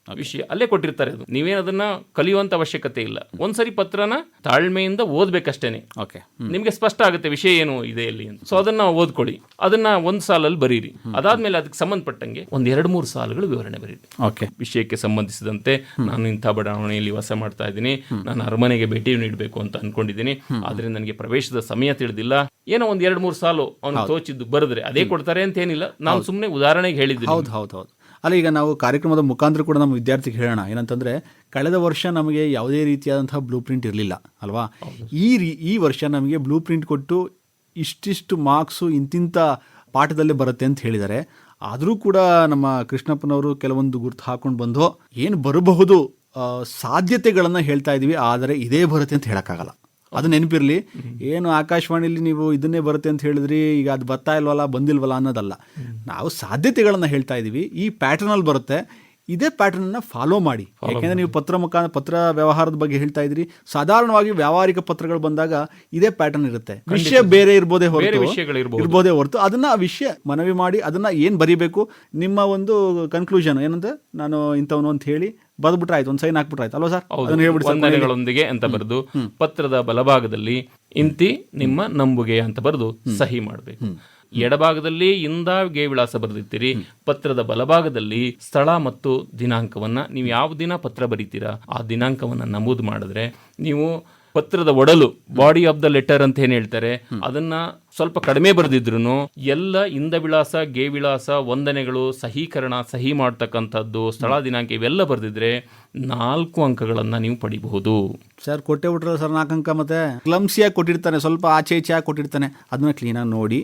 ವಿಷಯ ಅಲ್ಲೇ ಕೊಟ್ಟಿರ್ತಾರೆ. ಅದು ನೀವೇನು ಅದನ್ನ ಕಲಿಯುವಂತ ಅವಶ್ಯಕತೆ ಇಲ್ಲ. ಒಂದ್ಸರಿ ಪತ್ರನ ತಾಳ್ಮೆಯಿಂದ ಓದ್ಬೇಕಷ್ಟೇನೆ. ಓಕೆ. ನಿಮ್ಗೆ ಸ್ಪಷ್ಟ ಆಗುತ್ತೆ ವಿಷಯ ಏನು ಇದೆ ಇಲ್ಲಿ ಅಂತ. ಸೊ ಅದನ್ನ ಓದ್ಕೊಳ್ಳಿ. ಅದನ್ನ 1 ಸಾಲಲ್ಲಿ ಬರೀರಿ. ಅದಾದ್ಮೇಲೆ ಅದಕ್ಕೆ ಸಂಬಂಧಪಟ್ಟಂಗೆ 1-2-3 ಸಾಲುಗಳು ವಿವರಣೆ ಬರೀರಿ. ಓಕೆ. ವಿಷಯಕ್ಕೆ ಸಂಬಂಧಿಸಿದಂತೆ, ನಾನು ಇಂಥ ಬಡಾವಣೆಯಲ್ಲಿ ವಾಸ ಮಾಡ್ತಾ ಇದ್ದೀನಿ, ನಾನು ಅರಮನೆಗೆ ಭೇಟಿ ನೀಡಬೇಕು ಅಂತ ಅನ್ಕೊಂಡಿದ್ದೀನಿ, ಆದ್ರೆ ನನಗೆ ಪ್ರವೇಶದ ಸಮಯ ತಿಳಿದಿಲ್ಲ, ಏನೋ 1-2-3 ಸಾಲು ಅವ್ನು ತೋಚಿದ್ದು ಬರೆದ್ರೆ ಅದೇ ಕೊಡ್ತಾರೆ ಅಂತ ಏನಿಲ್ಲ. ನಾನು ಸುಮ್ಮನೆ ಉದಾಹರಣೆಗೆ ಹೇಳಿದ್ದೀನಿ. ಹೌದು. ಅಲ್ಲ, ಈಗ ನಾವು ಕಾರ್ಯಕ್ರಮದ ಮುಖಾಂತರ ಕೂಡ ನಮ್ಮ ವಿದ್ಯಾರ್ಥಿಗೆ ಹೇಳೋಣ ಏನಂತಂದರೆ, ಕಳೆದ ವರ್ಷ ನಮಗೆ ಯಾವುದೇ ರೀತಿಯಾದಂತಹ ಬ್ಲೂ ಪ್ರಿಂಟ್ ಇರಲಿಲ್ಲ ಅಲ್ವಾ? ಈ ವರ್ಷ ನಮಗೆ ಬ್ಲೂ ಪ್ರಿಂಟ್ ಕೊಟ್ಟು ಇಷ್ಟಿಷ್ಟು ಮಾರ್ಕ್ಸು ಇಂತಿಂಥ ಪಾಠದಲ್ಲೇ ಬರುತ್ತೆ ಅಂತ ಹೇಳಿದ್ದಾರೆ. ಆದರೂ ಕೂಡ ನಮ್ಮ ಕೃಷ್ಣಪ್ಪನವರು ಕೆಲವೊಂದು ಗುರ್ತು ಹಾಕೊಂಡು ಬಂದು ಏನು ಬರಬಹುದು ಸಾಧ್ಯತೆಗಳನ್ನು ಹೇಳ್ತಾ ಇದ್ದೀವಿ, ಆದರೆ ಇದೇ ಬರುತ್ತೆ ಅಂತ ಹೇಳೋಕ್ಕಾಗಲ್ಲ. ಅದು ನೆನಪಿರಲಿ. ಏನು ಆಕಾಶವಾಣಿಯಲ್ಲಿ ನೀವು ಇದನ್ನೇ ಬರುತ್ತೆ ಅಂತ ಹೇಳಿದ್ರಿ, ಈಗ ಅದು ಬರ್ತಾ ಇಲ್ವಲ್ಲ, ಬಂದಿಲ್ವಲ್ಲ ಅನ್ನೋದಲ್ಲ. ನಾವು ಸಾಧ್ಯತೆಗಳನ್ನು ಹೇಳ್ತಾ ಇದ್ದೀವಿ. ಈ ಪ್ಯಾಟರ್ನಲ್ಲಿ ಬರುತ್ತೆ, ಇದೇ ಪ್ಯಾಟರ್ನನ್ನು ಫಾಲೋ ಮಾಡಿ. ಯಾಕೆಂದರೆ ನೀವು ಪತ್ರ ವ್ಯವಹಾರದ ಬಗ್ಗೆ ಹೇಳ್ತಾ ಇದ್ರಿ. ಸಾಧಾರಣವಾಗಿ ವ್ಯಾವಹಾರಿಕ ಪತ್ರಗಳು ಬಂದಾಗ ಇದೇ ಪ್ಯಾಟರ್ನ್ ಇರುತ್ತೆ. ವಿಷಯ ಬೇರೆ ಇರ್ಬೋದೇ ಹೊರತು ಅದನ್ನ ವಿಷಯ ಮನವಿ ಮಾಡಿ ಅದನ್ನ ಏನು ಬರೀಬೇಕು, ನಿಮ್ಮ ಒಂದು ಕನ್ಕ್ಲೂಷನ್ ಏನಂತ, ನಾನು ಇಂಥವನು ಅಂತ ಹೇಳಿ ಬರೆದ್ಬಿಟ್ರೆ ಆಯ್ತು, ಒಂದು ಸೈನ್ ಹಾಕ್ಬಿಟ್ರೆ ಆಯ್ತು ಅಲ್ವಾ ಸರ್? ವಂದನೆಗಳೊಂದಿಗೆ ಅಂತ ಬರೆದು ಪತ್ರದ ಬಲಭಾಗದಲ್ಲಿ ಇಂತಿ ನಿಮ್ಮ ನಂಬುಗೆ ಅಂತ ಬರೆದು ಸಹಿ ಮಾಡಬೇಕು. ಎಡಭಾಗದಲ್ಲಿ ಇಂದ ಗೆ ವಿಳಾಸ ಬರೆದಿರ್ತೀರಿ. ಪತ್ರದ ಬಲಭಾಗದಲ್ಲಿ ಸ್ಥಳ ಮತ್ತು ದಿನಾಂಕವನ್ನ, ನೀವು ಯಾವ ದಿನ ಪತ್ರ ಬರೀತೀರಾ ಆ ದಿನಾಂಕವನ್ನ ನಮೂದು ಮಾಡಿದ್ರೆ ನೀವು ಪತ್ರದ ಒಡಲು, ಬಾಡಿ ಆಫ್ ದ ಲೆಟರ್ ಅಂತ ಏನ್ ಹೇಳ್ತಾರೆ, ಅದನ್ನ ಸ್ವಲ್ಪ ಕಡಿಮೆ ಬರೆದಿದ್ರು ಎಲ್ಲ ಇಂದ ವಿಳಾಸ, ಗೆ ವಿಳಾಸ, ವಂದನೆಗಳು, ಸಹೀಕರಣ, ಸಹಿ ಮಾಡ್ತಕ್ಕಂಥದ್ದು, ಸ್ಥಳ ದಿನಾಂಕ ಇವೆಲ್ಲ ಬರೆದಿದ್ರೆ 4 ಅಂಕಗಳನ್ನ ನೀವು ಪಡಿಬಹುದು. ಸರ್ ಕೊಟ್ಟೆ ಬಿಟ್ರಲ್ಲ ಸರ್ 4 ಅಂಕ, ಮತ್ತೆ ಕ್ಲಮ್ಸಿಯಾಗಿ ಕೊಟ್ಟಿರ್ತಾನೆ, ಸ್ವಲ್ಪ ಆಚೆ ಈಚೆ ಕೊಟ್ಟಿರ್ತಾನೆ, ಅದನ್ನ ಕ್ಲೀನಾಗಿ ನೋಡಿ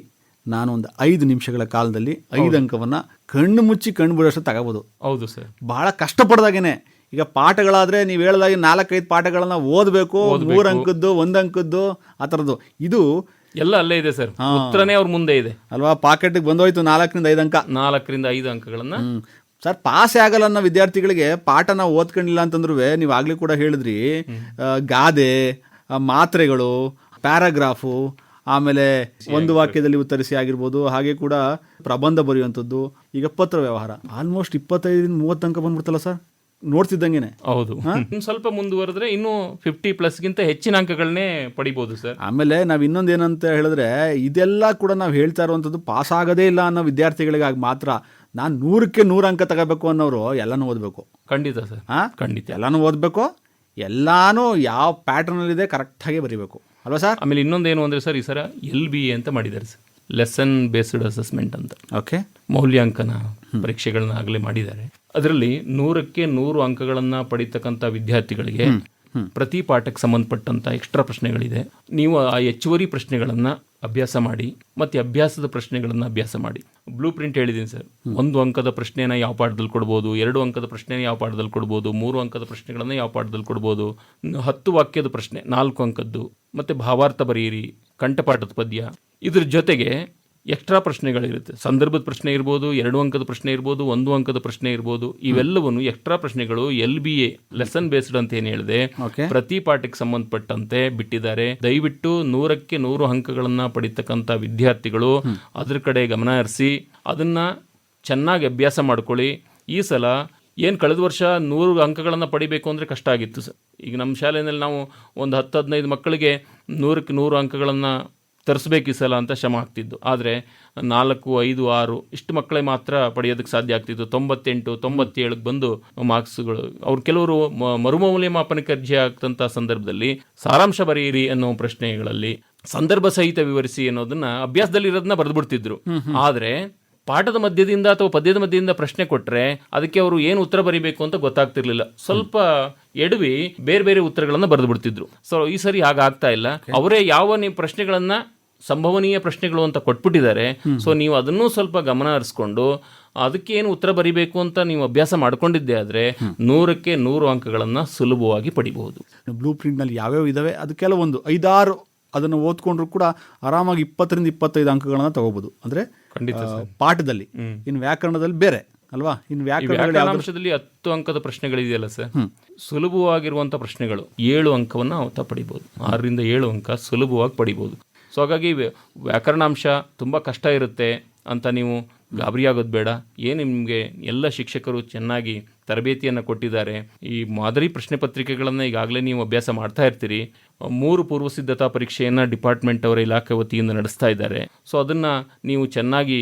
ನಾನು ಒಂದು 5 ನಿಮಿಷಗಳ ಕಾಲದಲ್ಲಿ 5 ಅಂಕವನ್ನು ಕಣ್ಣು ಮುಚ್ಚಿ ಕಣ್ಣು ಬಿಡೋಷ್ಟು ತಗೋಬೋದು. ಹೌದು ಸರ್. ಬಹಳ ಕಷ್ಟಪಡ್ದಾಗೇನೆ. ಈಗ ಪಾಠಗಳಾದರೆ ನೀವು ಹೇಳಿದಾಗೆ 4-5 ಪಾಠಗಳನ್ನ ಓದಬೇಕು, 3 ಅಂಕದ್ದು 1 ಅಂಕದ್ದು ಆ ಥರದ್ದು. ಇದು ಎಲ್ಲ ಅಲ್ಲೇ ಇದೆ ಸರ್, ಉತ್ತರನೇ ಅವ್ರ ಮುಂದೆ ಇದೆ ಅಲ್ವಾ. ಪಾಕೆಟ್ಗೆ ಬಂದೋಯ್ತು 4ರಿಂದ 5 ಅಂಕ. 4ರಿಂದ 5 ಅಂಕಗಳನ್ನ ಸರ್ ಪಾಸೇ ಆಗಲ್ಲ ಅನ್ನೋ ವಿದ್ಯಾರ್ಥಿಗಳಿಗೆ ಪಾಠನ ಓದ್ಕೊಂಡಿಲ್ಲ ಅಂತಂದ್ರೂ ನೀವು ಆಗಲೇ ಕೂಡ ಹೇಳಿದ್ರಿ, ಗಾದೆ, ಮಾತ್ರೆಗಳು, ಪ್ಯಾರಾಗ್ರಾಫು, ಆಮೇಲೆ ಒಂದು ವಾಕ್ಯದಲ್ಲಿ ಉತ್ತರಿಸಿ ಆಗಿರ್ಬೋದು, ಹಾಗೆ ಕೂಡ ಪ್ರಬಂಧ ಬರೆಯುವಂಥದ್ದು, ಈಗ ಪತ್ರ ವ್ಯವಹಾರ ಆಲ್ಮೋಸ್ಟ್ 25-30 ಅಂಕ ಬಂದ್ಬಿಡ್ತಲ್ಲ ಸರ್ ನೋಡ್ತಿದ್ದಂಗೆನೆ. ಹೌದು, ಸ್ವಲ್ಪ ಮುಂದುವರೆದ್ರೆ ಇನ್ನೂ 50+ಗಿಂತ ಹೆಚ್ಚಿನ ಅಂಕಗಳನ್ನೇ ಪಡಿಬಹುದು ಸರ್. ಆಮೇಲೆ ನಾವು ಇನ್ನೊಂದು ಏನಂತ ಹೇಳಿದ್ರೆ, ಇದೆಲ್ಲ ಕೂಡ ನಾವು ಹೇಳ್ತಾ ಇರುವಂಥದ್ದು ಪಾಸ್ ಆಗೋದೇ ಇಲ್ಲ ಅನ್ನೋ ವಿದ್ಯಾರ್ಥಿಗಳಿಗಾಗಿ ಮಾತ್ರ. ನಾನು 100ಕ್ಕೆ 100 ಅಂಕ ತಗೋಬೇಕು ಅನ್ನೋರು ಎಲ್ಲನೂ ಓದಬೇಕು. ಖಂಡಿತ ಸರ್, ಖಂಡಿತ ಎಲ್ಲನೂ ಓದಬೇಕು, ಎಲ್ಲಾನು ಯಾವ ಪ್ಯಾಟರ್ನಲ್ಲಿದೆ ಕರೆಕ್ಟಾಗಿ ಬರೀಬೇಕು ಅಲ್ವಾ ಸರ್. ಆಮೇಲೆ ಇನ್ನೊಂದೇನು ಅಂದರೆ ಸರ್, ಈ ಸರ LBA ಅಂತ ಮಾಡಿದ್ದಾರೆ ಸರ್, ಲೆಸನ್ ಬೇಸ್ಡ್ ಅಸೆಸ್ಮೆಂಟ್ ಅಂತ. ಓಕೆ, ಮೌಲ್ಯಾಂಕನ ಪರೀಕ್ಷೆಗಳನ್ನ ಆಗಲೇ ಮಾಡಿದ್ದಾರೆ. ಅದರಲ್ಲಿ 100ಕ್ಕೆ 100 ಅಂಕಗಳನ್ನ ಪಡಿತಕ್ಕಂಥ ವಿದ್ಯಾರ್ಥಿಗಳಿಗೆ ಪ್ರತಿ ಪಾಠಕ್ಕೆ ಸಂಬಂಧಪಟ್ಟಂತ ಎಕ್ಸ್ಟ್ರಾ ಪ್ರಶ್ನೆಗಳಿದೆ. ನೀವು ಆ ಹೆಚ್ಚುವರಿ ಪ್ರಶ್ನೆಗಳನ್ನ ಅಭ್ಯಾಸ ಮಾಡಿ, ಮತ್ತೆ ಅಭ್ಯಾಸದ ಪ್ರಶ್ನೆಗಳನ್ನ ಅಭ್ಯಾಸ ಮಾಡಿ. ಬ್ಲೂ ಪ್ರಿಂಟ್ ಹೇಳಿದ್ದೀನಿ ಸರ್, 1 ಅಂಕದ ಪ್ರಶ್ನೆನ ಯಾವ ಪಾಠದಲ್ಲಿ ಕೊಡ್ಬೋದು, 2 ಅಂಕದ ಪ್ರಶ್ನೆನ ಯಾವ ಪಾಠದಲ್ಲಿ ಕೊಡ್ಬೋದು, 3 ಅಂಕದ ಪ್ರಶ್ನೆಗಳನ್ನ ಯಾವ ಪಾಠದಲ್ಲಿ ಕೊಡ್ಬೋದು, 10 ವಾಕ್ಯದ ಪ್ರಶ್ನೆ 4 ಅಂಕದ್ದು, ಮತ್ತೆ ಭಾವಾರ್ಥ ಬರೆಯಿರಿ, ಕಂಠಪಾಠದ ಪದ್ಯ. ಇದ್ರ ಜೊತೆಗೆ ಎಕ್ಸ್ಟ್ರಾ ಪ್ರಶ್ನೆಗಳಿರುತ್ತೆ. ಸಂದರ್ಭದ ಪ್ರಶ್ನೆ ಇರ್ಬೋದು, 2 ಅಂಕದ ಪ್ರಶ್ನೆ ಇರ್ಬೋದು, 1 ಅಂಕದ ಪ್ರಶ್ನೆ ಇರ್ಬೋದು. ಇವೆಲ್ಲವನ್ನು ಎಕ್ಸ್ಟ್ರಾ ಪ್ರಶ್ನೆಗಳು LBA ಲೆಸನ್ ಬೇಸ್ಡ್ ಅಂತ ಏನು ಹೇಳಿದೆ, ಪ್ರತಿ ಪಾಠಕ್ಕೆ ಸಂಬಂಧಪಟ್ಟಂತೆ ಬಿಟ್ಟಿದ್ದಾರೆ. ದಯವಿಟ್ಟು 100ಕ್ಕೆ 100 ಅಂಕಗಳನ್ನ ಪಡಿತಕ್ಕಂಥ ವಿದ್ಯಾರ್ಥಿಗಳು ಅದ್ರ ಕಡೆ ಗಮನ ಹರಿಸಿ ಅದನ್ನ ಚೆನ್ನಾಗಿ ಅಭ್ಯಾಸ ಮಾಡ್ಕೊಳ್ಳಿ. ಈ ಸಲ ಏನು ಕಳೆದ ವರ್ಷ 100 ಅಂಕಗಳನ್ನು ಪಡಿಬೇಕು ಅಂದರೆ ಕಷ್ಟ ಆಗಿತ್ತು ಸರ್. ಈಗ ನಮ್ಮ ಶಾಲೆಯಲ್ಲಿ ನಾವು ಒಂದು 10-15 ಮಕ್ಕಳಿಗೆ 100ಕ್ಕೆ 100 ಅಂಕಗಳನ್ನು ತರಿಸ್ಬೇಕು ಈ ಸಲ ಅಂತ ಶ್ರಮ ಆಗ್ತಿದ್ದು. ಆದರೆ 4, 5, 6 ಇಷ್ಟು ಮಕ್ಕಳೇ ಮಾತ್ರ ಪಡೆಯೋದಕ್ಕೆ ಸಾಧ್ಯ ಆಗ್ತಿತ್ತು. 98, 97ಕ್ಕೆ ಬಂದು ಮಾರ್ಕ್ಸ್ಗಳು ಅವ್ರು ಕೆಲವರು ಮರುಮೌಲ್ಯಮಾಪನಕ್ಕೆ ಅರ್ಜಿ ಆಗ್ತಂಥ ಸಂದರ್ಭದಲ್ಲಿ ಸಾರಾಂಶ ಬರೆಯಿರಿ ಅನ್ನೋ ಪ್ರಶ್ನೆಗಳಲ್ಲಿ ಸಂದರ್ಭ ಸಹಿತ ವಿವರಿಸಿ ಅನ್ನೋದನ್ನ ಅಭ್ಯಾಸದಲ್ಲಿ ಇರೋದನ್ನ ಬರೆದ್ಬಿಡ್ತಿದ್ರು. ಆದರೆ ಪಾಠದ ಮಧ್ಯದಿಂದ ಅಥವಾ ಪದ್ಯದ ಮಧ್ಯದಿಂದ ಪ್ರಶ್ನೆ ಕೊಟ್ಟರೆ ಅದಕ್ಕೆ ಅವರು ಏನು ಉತ್ತರ ಬರೀಬೇಕು ಅಂತ ಗೊತ್ತಾಗ್ತಿರ್ಲಿಲ್ಲ. ಸ್ವಲ್ಪ ಎಡವಿ ಬೇರೆ ಬೇರೆ ಉತ್ತರಗಳನ್ನು ಬರೆದು ಬಿಡ್ತಿದ್ರು. ಸೊ ಈ ಸರಿ ಹಾಗಾಗ್ತಾ ಇಲ್ಲ. ಅವರೇ ಯಾವ ನೀವು ಪ್ರಶ್ನೆಗಳನ್ನ ಸಂಭವನೀಯ ಪ್ರಶ್ನೆಗಳು ಅಂತ ಕೊಟ್ಬಿಟ್ಟಿದ್ದಾರೆ. ಸೊ ನೀವು ಅದನ್ನೂ ಸ್ವಲ್ಪ ಗಮನ ಹರಿಸ್ಕೊಂಡು ಅದಕ್ಕೆ ಏನು ಉತ್ತರ ಬರೀಬೇಕು ಅಂತ ನೀವು ಅಭ್ಯಾಸ ಮಾಡ್ಕೊಂಡಿದ್ದೆ ಆದರೆ 100ಕ್ಕೆ 100 ಅಂಕಗಳನ್ನು ಸುಲಭವಾಗಿ ಪಡಿಬಹುದು. ಬ್ಲೂ ಪ್ರಿಂಟ್ನಲ್ಲಿ ಯಾವ್ಯಾವ ಇದಾವೆ ಅದು ಕೆಲವೊಂದು 5-6 ಅದನ್ನು ಓದ್ಕೊಂಡ್ರು ಕೂಡ ಆರಾಮಾಗಿ 20-25 ಅಂಕಗಳನ್ನ ತಗೋಬಹುದು. ಅಂದ್ರೆ ಪಾಠದಲ್ಲಿ. ಇನ್ನು ವ್ಯಾಕರಣದಲ್ಲಿ ಬೇರೆ ಅಲ್ವಾ. ಇನ್ನು ವ್ಯಾಕರಣಾಂಶದಲ್ಲಿ 10 ಅಂಕದ ಪ್ರಶ್ನೆಗಳಿದೆಯಲ್ಲ ಸರ್, ಸುಲಭವಾಗಿರುವಂಥ ಪ್ರಶ್ನೆಗಳು 7 ಅಂಕವನ್ನು ಅವತ್ತ ಪಡಿಬಹುದು. 6ರಿಂದ 7 ಅಂಕ ಸುಲಭವಾಗಿ ಪಡಿಬಹುದು. ಸೊ ಹಾಗಾಗಿ ವ್ಯಾಕರಣಾಂಶ ತುಂಬ ಕಷ್ಟ ಇರುತ್ತೆ ಅಂತ ನೀವು ಗಾಬರಿ ಆಗೋದು ಬೇಡ. ಏನು ನಿಮಗೆ ಎಲ್ಲ ಶಿಕ್ಷಕರು ಚೆನ್ನಾಗಿ ತರಬೇತಿಯನ್ನು ಕೊಟ್ಟಿದ್ದಾರೆ. ಈ ಮಾದರಿ ಪ್ರಶ್ನೆ ಪತ್ರಿಕೆಗಳನ್ನು ಈಗಾಗಲೇ ನೀವು ಅಭ್ಯಾಸ ಮಾಡ್ತಾ ಇರ್ತೀರಿ. 3 ಪೂರ್ವ ಸಿದ್ಧತಾ ಪರೀಕ್ಷೆಯನ್ನು ಡಿಪಾರ್ಟ್ಮೆಂಟ್ ಅವರ ಇಲಾಖೆ ವತಿಯಿಂದ ನಡೆಸ್ತಾ ಇದ್ದಾರೆ. ಸೊ ಅದನ್ನು ನೀವು ಚೆನ್ನಾಗಿ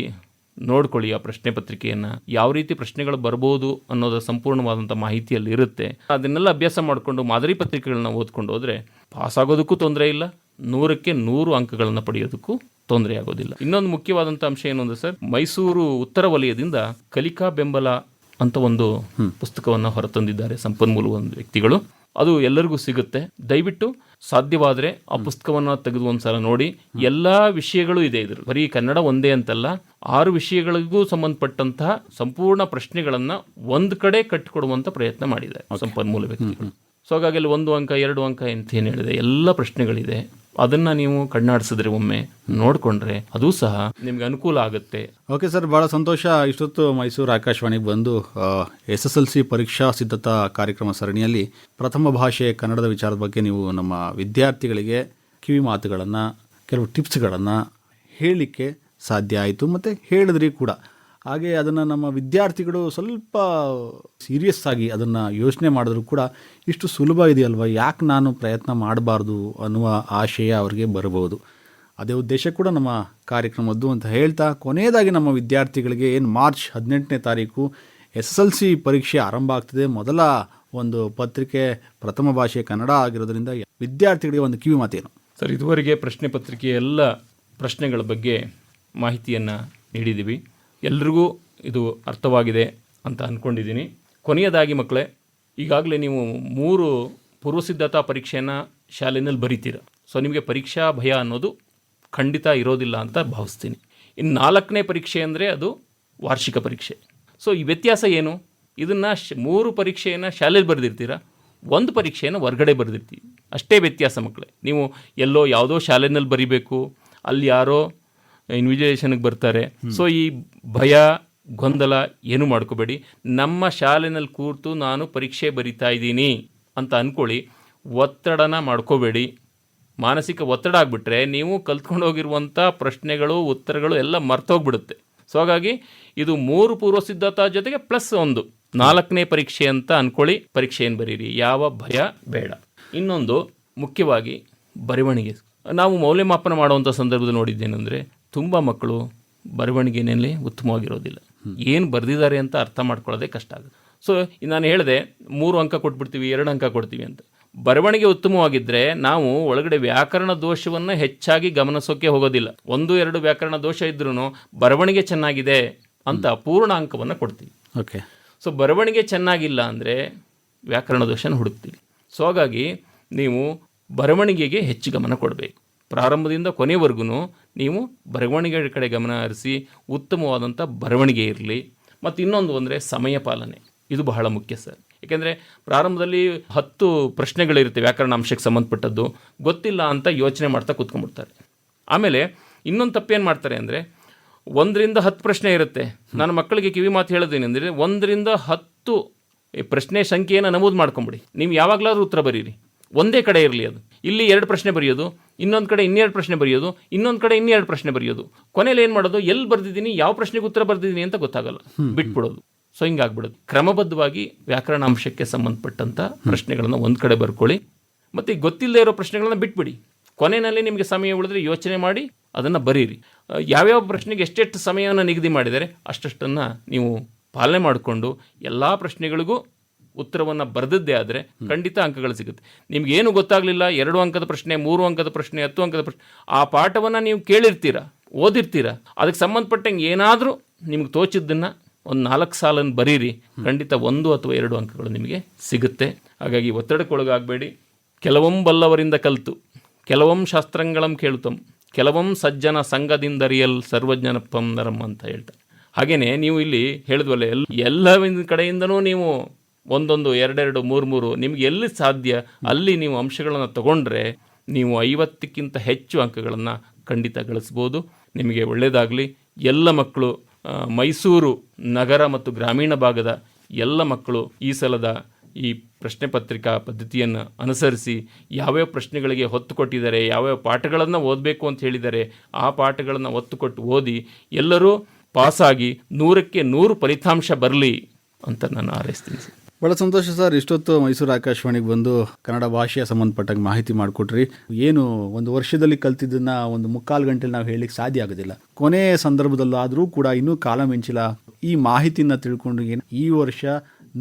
ನೋಡ್ಕೊಳ್ಳಿ. ಆ ಪ್ರಶ್ನೆ ಪತ್ರಿಕೆಯನ್ನು ಯಾವ ರೀತಿ ಪ್ರಶ್ನೆಗಳು ಬರ್ಬೋದು ಅನ್ನೋದು ಸಂಪೂರ್ಣವಾದಂಥ ಮಾಹಿತಿಯಲ್ಲಿ ಇರುತ್ತೆ. ಅದನ್ನೆಲ್ಲ ಅಭ್ಯಾಸ ಮಾಡಿಕೊಂಡು ಮಾದರಿ ಪತ್ರಿಕೆಗಳನ್ನ ಓದ್ಕೊಂಡು ಹೋದರೆ ಪಾಸ್ ಆಗೋದಕ್ಕೂ ತೊಂದರೆ ಇಲ್ಲ, 100ಕ್ಕೆ 100 ಅಂಕಗಳನ್ನು ಪಡೆಯೋದಕ್ಕೂ ತೊಂದರೆ ಆಗೋದಿಲ್ಲ. ಇನ್ನೊಂದು ಮುಖ್ಯವಾದಂಥ ಅಂಶ ಏನು ಅಂದರೆ ಸರ್, ಮೈಸೂರು ಉತ್ತರ ವಲಯದಿಂದ ಕಲಿಕಾ ಬೆಂಬಲ ಅಂತ ಒಂದು ಪುಸ್ತಕವನ್ನು ಹೊರತಂದಿದ್ದಾರೆ ಸಂಪನ್ಮೂಲ ವ್ಯಕ್ತಿಗಳು. ಅದು ಎಲ್ಲರಿಗೂ ಸಿಗುತ್ತೆ. ದಯವಿಟ್ಟು ಸಾಧ್ಯವಾದರೆ ಆ ಪುಸ್ತಕವನ್ನು ತೆಗೆದು ಒಂದ್ಸಲ ನೋಡಿ. ಎಲ್ಲ ವಿಷಯಗಳು ಇದೆ ಇದ್ರ, ಬರೀ ಕನ್ನಡ ಒಂದೇ ಅಂತಲ್ಲ, 6 ವಿಷಯಗಳಿಗೂ ಸಂಬಂಧಪಟ್ಟಂತಹ ಸಂಪೂರ್ಣ ಪ್ರಶ್ನೆಗಳನ್ನು ಒಂದು ಕಡೆ ಕಟ್ಟಿಕೊಡುವಂಥ ಪ್ರಯತ್ನ ಮಾಡಿದ್ದಾರೆ ಸಂಪನ್ಮೂಲ ವ್ಯಕ್ತಿಗಳು. ಸೊ ಹಾಗಾಗಿ 1 ಅಂಕ 2 ಅಂಕ ಅಂತ ಏನು ಹೇಳಿದೆ, ಎಲ್ಲ ಪ್ರಶ್ನೆಗಳಿದೆ. ಅದನ್ನು ನೀವು ಕಣ್ಣಾಡಿಸಿದ್ರೆ ಒಮ್ಮೆ ನೋಡಿಕೊಂಡ್ರೆ ಅದು ಸಹ ನಿಮ್ಗೆ ಅನುಕೂಲ ಆಗುತ್ತೆ. ಓಕೆ ಸರ್, ಭಾಳ ಸಂತೋಷ. ಇಷ್ಟೊತ್ತು ಮೈಸೂರು ಆಕಾಶವಾಣಿಗೆ ಬಂದು SSLC ಪರೀಕ್ಷಾ ಸಿದ್ಧತಾ ಕಾರ್ಯಕ್ರಮ ಸರಣಿಯಲ್ಲಿ ಪ್ರಥಮ ಭಾಷೆ ಕನ್ನಡದ ವಿಚಾರದ ಬಗ್ಗೆ ನೀವು ನಮ್ಮ ವಿದ್ಯಾರ್ಥಿಗಳಿಗೆ ಕಿವಿ ಮಾತುಗಳನ್ನು, ಕೆಲವು ಟಿಪ್ಸ್ಗಳನ್ನು ಹೇಳಲಿಕ್ಕೆ ಸಾಧ್ಯ ಆಯಿತು ಮತ್ತು ಹೇಳಿದ್ರಿ ಕೂಡ. ಹಾಗೆ ಅದನ್ನು ನಮ್ಮ ವಿದ್ಯಾರ್ಥಿಗಳು ಸ್ವಲ್ಪ ಸೀರಿಯಸ್ ಆಗಿ ಅದನ್ನು ಯೋಚನೆ ಮಾಡಿದ್ರು ಕೂಡ ಇಷ್ಟು ಸುಲಭ ಇದೆಯಲ್ವ, ಯಾಕೆ ನಾನು ಪ್ರಯತ್ನ ಮಾಡಬಾರ್ದು ಅನ್ನುವ ಆಶಯ ಅವರಿಗೆ ಬರಬಹುದು. ಅದೇ ಉದ್ದೇಶ ಕೂಡ ನಮ್ಮ ಕಾರ್ಯಕ್ರಮದ್ದು ಅಂತ ಹೇಳ್ತಾ, ಕೊನೆಯದಾಗಿ ನಮ್ಮ ವಿದ್ಯಾರ್ಥಿಗಳಿಗೆ ಏನು ಮಾರ್ಚ್ 18ನೇ ತಾರೀಕು SSLC ಪರೀಕ್ಷೆ ಆರಂಭ ಆಗ್ತದೆ, ಮೊದಲ ಒಂದು ಪತ್ರಿಕೆ ಪ್ರಥಮ ಭಾಷೆ ಕನ್ನಡ ಆಗಿರೋದ್ರಿಂದ ವಿದ್ಯಾರ್ಥಿಗಳಿಗೆ ಒಂದು ಕಿವಿ ಮಾತೇನು? ಸರ್, ಇದುವರೆಗೆ ಪ್ರಶ್ನೆ ಪತ್ರಿಕೆಯ ಎಲ್ಲ ಪ್ರಶ್ನೆಗಳ ಬಗ್ಗೆ ಮಾಹಿತಿಯನ್ನು ನೀಡಿದ್ದೀವಿ. ಎಲ್ರಿಗೂ ಇದು ಅರ್ಥವಾಗಿದೆ ಅಂತ ಅಂದ್ಕೊಂಡಿದ್ದೀನಿ. ಕೊನೆಯದಾಗಿ ಮಕ್ಕಳೇ, ಈಗಾಗಲೇ ನೀವು 3 ಪೂರ್ವಸಿದ್ಧತಾ ಪರೀಕ್ಷೆಯನ್ನು ಶಾಲೆಯಲ್ಲಿ ಬರೀತೀರ. ಸೊ ನಿಮಗೆ ಪರೀಕ್ಷಾ ಭಯ ಅನ್ನೋದು ಖಂಡಿತ ಇರೋದಿಲ್ಲ ಅಂತ ಭಾವಿಸ್ತೀನಿ. ಇನ್ನು 4ನೇ ಪರೀಕ್ಷೆ ಅಂದರೆ ಅದು ವಾರ್ಷಿಕ ಪರೀಕ್ಷೆ. ಸೊ ಈ ವ್ಯತ್ಯಾಸ ಏನು? ಇದನ್ನು 3 ಪರೀಕ್ಷೆಯನ್ನು ಶಾಲೆಯಲ್ಲಿ ಬರೆದಿರ್ತೀರ, 1 ಪರೀಕ್ಷೆಯನ್ನು ಹೊರಗಡೆ ಬರೆದಿರ್ತೀವಿ, ಅಷ್ಟೇ ವ್ಯತ್ಯಾಸ ಮಕ್ಕಳೇ. ನೀವು ಎಲ್ಲೋ ಯಾವುದೋ ಶಾಲೆಯಲ್ಲಿ ಬರೀಬೇಕು, ಅಲ್ಲಿ ಯಾರೋ ಇನ್ವಿಜಿಲೇಷನ್ಗೆ ಬರ್ತಾರೆ. ಸೊ ಈ ಭಯ ಗೊಂದಲ ಏನು ಮಾಡ್ಕೋಬೇಡಿ. ನಮ್ಮ ಶಾಲೆಯಲ್ಲಿ ಕೂತು ನಾನು ಪರೀಕ್ಷೆ ಬರಿತಾ ಇದ್ದೀನಿ ಅಂತ ಅಂದ್ಕೊಳ್ಳಿ. ಒತ್ತಡನ ಮಾಡ್ಕೋಬೇಡಿ. ಮಾನಸಿಕ ಒತ್ತಡ ಆಗಿಬಿಟ್ರೆ ನೀವು ಕಲ್ತ್ಕೊಂಡು ಹೋಗಿರುವಂಥ ಪ್ರಶ್ನೆಗಳು ಉತ್ತರಗಳು ಎಲ್ಲ ಮರ್ತೋಗ್ಬಿಡುತ್ತೆ. ಸೊ ಹಾಗಾಗಿ ಇದು 3 ಪೂರ್ವಸಿದ್ಧತಾ ಜೊತೆಗೆ ಪ್ಲಸ್ 1 4ನೇ ಪರೀಕ್ಷೆ ಅಂತ ಅಂದ್ಕೊಳ್ಳಿ. ಪರೀಕ್ಷೆಯನ್ನು ಬರೀರಿ, ಯಾವ ಭಯ ಬೇಡ. ಇನ್ನೊಂದು ಮುಖ್ಯವಾಗಿ ಬರವಣಿಗೆ. ನಾವು ಮೌಲ್ಯಮಾಪನ ಮಾಡುವಂಥ ಸಂದರ್ಭದಲ್ಲಿ ನೋಡಿದ್ದೇನೆಂದರೆ ತುಂಬ ಮಕ್ಕಳು ಬರವಣಿಗೆಯಲ್ಲಿ ಉತ್ತಮವಾಗಿರೋದಿಲ್ಲ. ಏನು ಬರೆದಿದ್ದಾರೆ ಅಂತ ಅರ್ಥ ಮಾಡ್ಕೊಳ್ಳೋದೇ ಕಷ್ಟ ಆಗುತ್ತೆ. ಸೊ ನಾನು ಹೇಳಿದೆ 3 ಅಂಕ ಕೊಟ್ಬಿಡ್ತೀವಿ, 2 ಅಂಕ ಕೊಡ್ತೀವಿ ಅಂತ. ಬರವಣಿಗೆ ಉತ್ತಮವಾಗಿದ್ದರೆ ನಾವು ಒಳಗಡೆ ವ್ಯಾಕರಣ ದೋಷವನ್ನು ಹೆಚ್ಚಾಗಿ ಗಮನಿಸೋಕೆ ಹೋಗೋದಿಲ್ಲ. 1-2 ವ್ಯಾಕರಣ ದೋಷ ಇದ್ರೂ ಬರವಣಿಗೆ ಚೆನ್ನಾಗಿದೆ ಅಂತ ಪೂರ್ಣ ಅಂಕವನ್ನು ಕೊಡ್ತೀವಿ. ಓಕೆ. ಸೊ ಬರವಣಿಗೆ ಚೆನ್ನಾಗಿಲ್ಲ ಅಂದರೆ ವ್ಯಾಕರಣ ದೋಷನ ಹುಡುಕ್ತೀವಿ. ಸೊ ಹಾಗಾಗಿ ನೀವು ಬರವಣಿಗೆಗೆ ಹೆಚ್ಚು ಗಮನ ಕೊಡಬೇಕು. ಪ್ರಾರಂಭದಿಂದ ಕೊನೆವರೆಗೂ ನೀವು ಬರವಣಿಗೆ ಕಡೆ ಗಮನ ಹರಿಸಿ ಉತ್ತಮವಾದಂಥ ಬರವಣಿಗೆ ಇರಲಿ. ಮತ್ತು ಇನ್ನೊಂದು ಅಂದರೆ ಸಮಯ ಪಾಲನೆ, ಇದು ಬಹಳ ಮುಖ್ಯ ಸರ್. ಏಕೆಂದರೆ ಪ್ರಾರಂಭದಲ್ಲಿ 10 ಪ್ರಶ್ನೆಗಳಿರುತ್ತೆ ವ್ಯಾಕರಣಾಂಶಕ್ಕೆ ಸಂಬಂಧಪಟ್ಟದ್ದು, ಗೊತ್ತಿಲ್ಲ ಅಂತ ಯೋಚನೆ ಮಾಡ್ತಾ ಕೂತ್ಕೊಂಡ್ಬಿಡ್ತಾರೆ. ಆಮೇಲೆ ಇನ್ನೊಂದು ತಪ್ಪೇನು ಮಾಡ್ತಾರೆ ಅಂದರೆ 1ರಿಂದ 10 ಪ್ರಶ್ನೆ ಇರುತ್ತೆ. ನಾನು ಮಕ್ಕಳಿಗೆ ಕಿವಿ ಮಾತು ಹೇಳೋದೇನೆ ಅಂದರೆ 1ರಿಂದ 10 ಪ್ರಶ್ನೆ ಸಂಖ್ಯೆಯನ್ನು ನಮೂದು ಮಾಡ್ಕೊಂಬಿಡಿ. ನೀವು ಯಾವಾಗಲಾದ್ರೂ ಉತ್ತರ ಬರೀರಿ, ಒಂದೇ ಕಡೆ ಇರಲಿ. ಅದು ಇಲ್ಲಿ 2 ಪ್ರಶ್ನೆ ಬರೆಯೋದು, ಇನ್ನೊಂದು ಕಡೆ 2 ಪ್ರಶ್ನೆ ಬರೆಯೋದು, ಇನ್ನೊಂದು ಕಡೆ 2 ಪ್ರಶ್ನೆ ಬರೆಯೋದು. ಕೊನೆಯಲ್ಲಿ ಏನು ಮಾಡೋದು, ಎಲ್ಲಿ ಬರೆದಿದ್ದೀನಿ, ಯಾವ ಪ್ರಶ್ನೆಗೆ ಉತ್ತರ ಬರೆದಿದ್ದೀನಿ ಅಂತ ಗೊತ್ತಾಗಲ್ಲ, ಬಿಟ್ಬಿಡೋದು. ಸೊ ಹಿಂಗಾಗ್ಬಿಡೋದು. ಕ್ರಮಬದ್ಧವಾಗಿ ವ್ಯಾಕರಣಾಂಶಕ್ಕೆ ಸಂಬಂಧಪಟ್ಟಂಥ ಪ್ರಶ್ನೆಗಳನ್ನು ಒಂದು ಕಡೆ ಬರ್ಕೊಳ್ಳಿ. ಮತ್ತು ಗೊತ್ತಿಲ್ಲದೆ ಇರೋ ಪ್ರಶ್ನೆಗಳನ್ನ ಬಿಟ್ಬಿಡಿ. ಕೊನೆಯಲ್ಲಿ ನಿಮಗೆ ಸಮಯ ಉಳಿದ್ರೆ ಯೋಚನೆ ಮಾಡಿ ಅದನ್ನು ಬರೀರಿ. ಯಾವ್ಯಾವ ಪ್ರಶ್ನೆಗೆ ಎಷ್ಟೆಷ್ಟು ಸಮಯವನ್ನು ನಿಗದಿ ಮಾಡಿದರೆ ಅಷ್ಟನ್ನು ನೀವು ಪಾಲನೆ ಮಾಡಿಕೊಂಡು ಎಲ್ಲ ಪ್ರಶ್ನೆಗಳಿಗೂ ಉತ್ತರವನ್ನು ಬರೆದದ್ದೇ ಆದರೆ ಖಂಡಿತ ಅಂಕಗಳು ಸಿಗುತ್ತೆ. ನಿಮಗೇನು ಗೊತ್ತಾಗಲಿಲ್ಲ, 2 ಅಂಕದ ಪ್ರಶ್ನೆ, 3 ಅಂಕದ ಪ್ರಶ್ನೆ, 10 ಅಂಕದ ಪ್ರಶ್ನೆ, ಆ ಪಾಠವನ್ನು ನೀವು ಕೇಳಿರ್ತೀರ, ಓದಿರ್ತೀರ. ಅದಕ್ಕೆ ಸಂಬಂಧಪಟ್ಟಂಗೆ ಏನಾದರೂ ನಿಮ್ಗೆ ತೋಚಿದ್ದನ್ನು ಒಂದು 4 ಸಾಲನ್ನು ಬರೀರಿ. ಖಂಡಿತ 1 ಅಥವಾ 2 ಅಂಕಗಳು ನಿಮಗೆ ಸಿಗುತ್ತೆ. ಹಾಗಾಗಿ ಒತ್ತಡಕ್ಕೊಳಗಾಗಬೇಡಿ. ಕೆಲವೊಂ ಬಲ್ಲವರಿಂದ ಕಲಿತು ಕೆಲವೊಂ ಶಾಸ್ತ್ರಂಗಳಂ ಕೇಳುತ್ತಂ ಕೆಲವೊಂ ಸಜ್ಜನ ಸಂಘದಿಂದರಿಯಲ್ ಸರ್ವಜ್ಞನಪ್ಪಂ ನರಂ ಅಂತ ಹೇಳ್ತಾರೆ. ಹಾಗೆಯೇ ನೀವು ಇಲ್ಲಿ ಹೇಳಿದ್ವಲ್ಲ, ಎಲ್ಲ ಕಡೆಯಿಂದನೂ ನೀವು 1, 2, 3 ನಿಮ್ಗೆ ಎಲ್ಲಿ ಸಾಧ್ಯ ಅಲ್ಲಿ ನೀವು ಅಂಶಗಳನ್ನು ತಗೊಂಡ್ರೆ ನೀವು 50ಕ್ಕಿಂತ ಹೆಚ್ಚು ಅಂಕಗಳನ್ನು ಖಂಡಿತ ಗಳಿಸ್ಬೋದು. ನಿಮಗೆ ಒಳ್ಳೆಯದಾಗಲಿ. ಎಲ್ಲ ಮಕ್ಕಳು, ಮೈಸೂರು ನಗರ ಮತ್ತು ಗ್ರಾಮೀಣ ಭಾಗದ ಎಲ್ಲ ಮಕ್ಕಳು ಈ ಸಲದ ಈ ಪ್ರಶ್ನೆ ಪತ್ರಿಕಾ ಪದ್ಧತಿಯನ್ನು ಅನುಸರಿಸಿ ಯಾವ್ಯಾವ ಪ್ರಶ್ನೆಗಳಿಗೆ ಹೊತ್ತು ಕೊಟ್ಟಿದ್ದಾರೆ, ಯಾವ್ಯಾವ ಪಾಠಗಳನ್ನು ಓದಬೇಕು ಅಂತ ಹೇಳಿದ್ದಾರೆ, ಆ ಪಾಠಗಳನ್ನು ಒತ್ತು ಕೊಟ್ಟು ಓದಿ ಎಲ್ಲರೂ ಪಾಸಾಗಿ 100ಕ್ಕೆ 100 ಫಲಿತಾಂಶ ಬರಲಿ ಅಂತ ನಾನು ಹಾರೈಸ್ತೀನಿ ಸರ್. ಭಾಳ ಸಂತೋಷ ಸರ್. ಇಷ್ಟೊತ್ತು ಮೈಸೂರು ಆಕಾಶವಾಣಿಗೆ ಬಂದು ಕನ್ನಡ ಭಾಷೆಯ ಸಂಬಂಧಪಟ್ಟಾಗ ಮಾಹಿತಿ ಮಾಡಿಕೊಟ್ರಿ. ಏನು ಒಂದು ವರ್ಷದಲ್ಲಿ ಕಲ್ತಿದ್ದನ್ನು ಒಂದು 3/4 ಗಂಟೆಲಿ ನಾವು ಹೇಳಲಿಕ್ಕೆ ಸಾಧ್ಯ ಆಗೋದಿಲ್ಲ. ಕೊನೆಯ ಸಂದರ್ಭದಲ್ಲಾದರೂ ಕೂಡ ಇನ್ನೂ ಕಾಲ ಮಿಂಚಿಲ್ಲ. ಈ ಮಾಹಿತಿಯನ್ನು ತಿಳ್ಕೊಂಡು ಈ ವರ್ಷ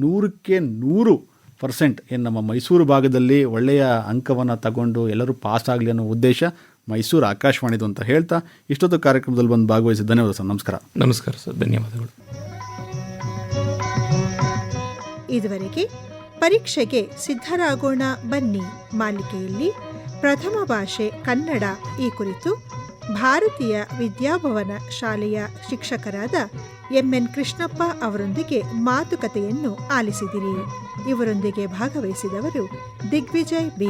100ಕ್ಕೆ 100% ಏನು ನಮ್ಮ ಮೈಸೂರು ಭಾಗದಲ್ಲಿ ಒಳ್ಳೆಯ ಅಂಕವನ್ನು ತಗೊಂಡು ಎಲ್ಲರೂ ಪಾಸ್ ಆಗಲಿ ಅನ್ನೋ ಉದ್ದೇಶ ಮೈಸೂರು ಆಕಾಶವಾಣಿದು ಅಂತ ಹೇಳ್ತಾ ಇಷ್ಟೊತ್ತು ಕಾರ್ಯಕ್ರಮದಲ್ಲಿ ಬಂದು ಭಾಗವಹಿಸಿ ಧನ್ಯವಾದ ಸರ್. ನಮಸ್ಕಾರ. ನಮಸ್ಕಾರ ಸರ್, ಧನ್ಯವಾದಗಳು. ಇದುವರೆಗೆ ಪರೀಕ್ಷೆಗೆ ಸಿದ್ಧರಾಗೋಣ ಬನ್ನಿ ಮಾಲಿಕೆಯಲ್ಲಿ ಪ್ರಥಮ ಭಾಷೆ ಕನ್ನಡ ಈ ಕುರಿತು ಭಾರತೀಯ ವಿದ್ಯಾಭವನ ಶಾಲೆಯ ಶಿಕ್ಷಕರಾದ MN ಕೃಷ್ಣಪ್ಪ ಅವರೊಂದಿಗೆ ಮಾತುಕತೆಯನ್ನು ಆಲಿಸಿದಿರಿ. ಇವರೊಂದಿಗೆ ಭಾಗವಹಿಸಿದವರು ದಿಗ್ವಿಜಯ್ B.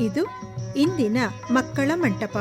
ಇದು ಇಂದಿನ ಮಕ್ಕಳ ಮಂಟಪ.